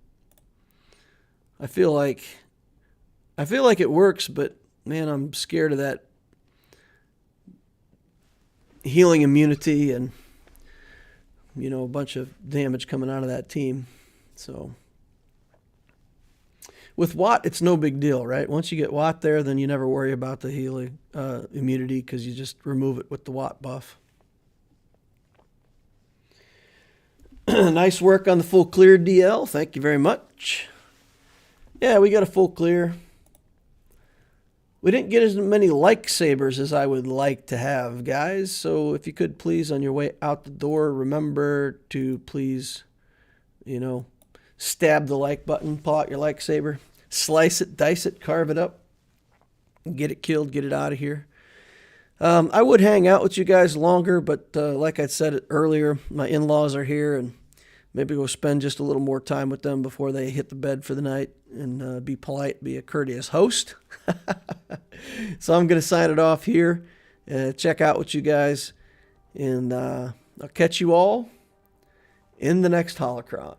I feel like it works, but man, I'm scared of that healing immunity and, you know, a bunch of damage coming out of that team. So with Watt, it's no big deal, right? Once you get Watt there, then you never worry about the healing immunity because you just remove it with the Watt buff. Nice work on the full clear, DL. Thank you very much. Yeah, we got a full clear. We didn't get as many lightsabers as I would like to have, guys. So if you could please, on your way out the door, remember to please, you know, stab the like button, pull out your lightsaber, slice it, dice it, carve it up, get it killed, get it out of here. I would hang out with you guys longer, but like I said earlier, my in-laws are here, and maybe we'll spend just a little more time with them before they hit the bed for the night and be polite, be a courteous host. So I'm going to sign it off here. Check out with you guys, and I'll catch you all in the next holocron.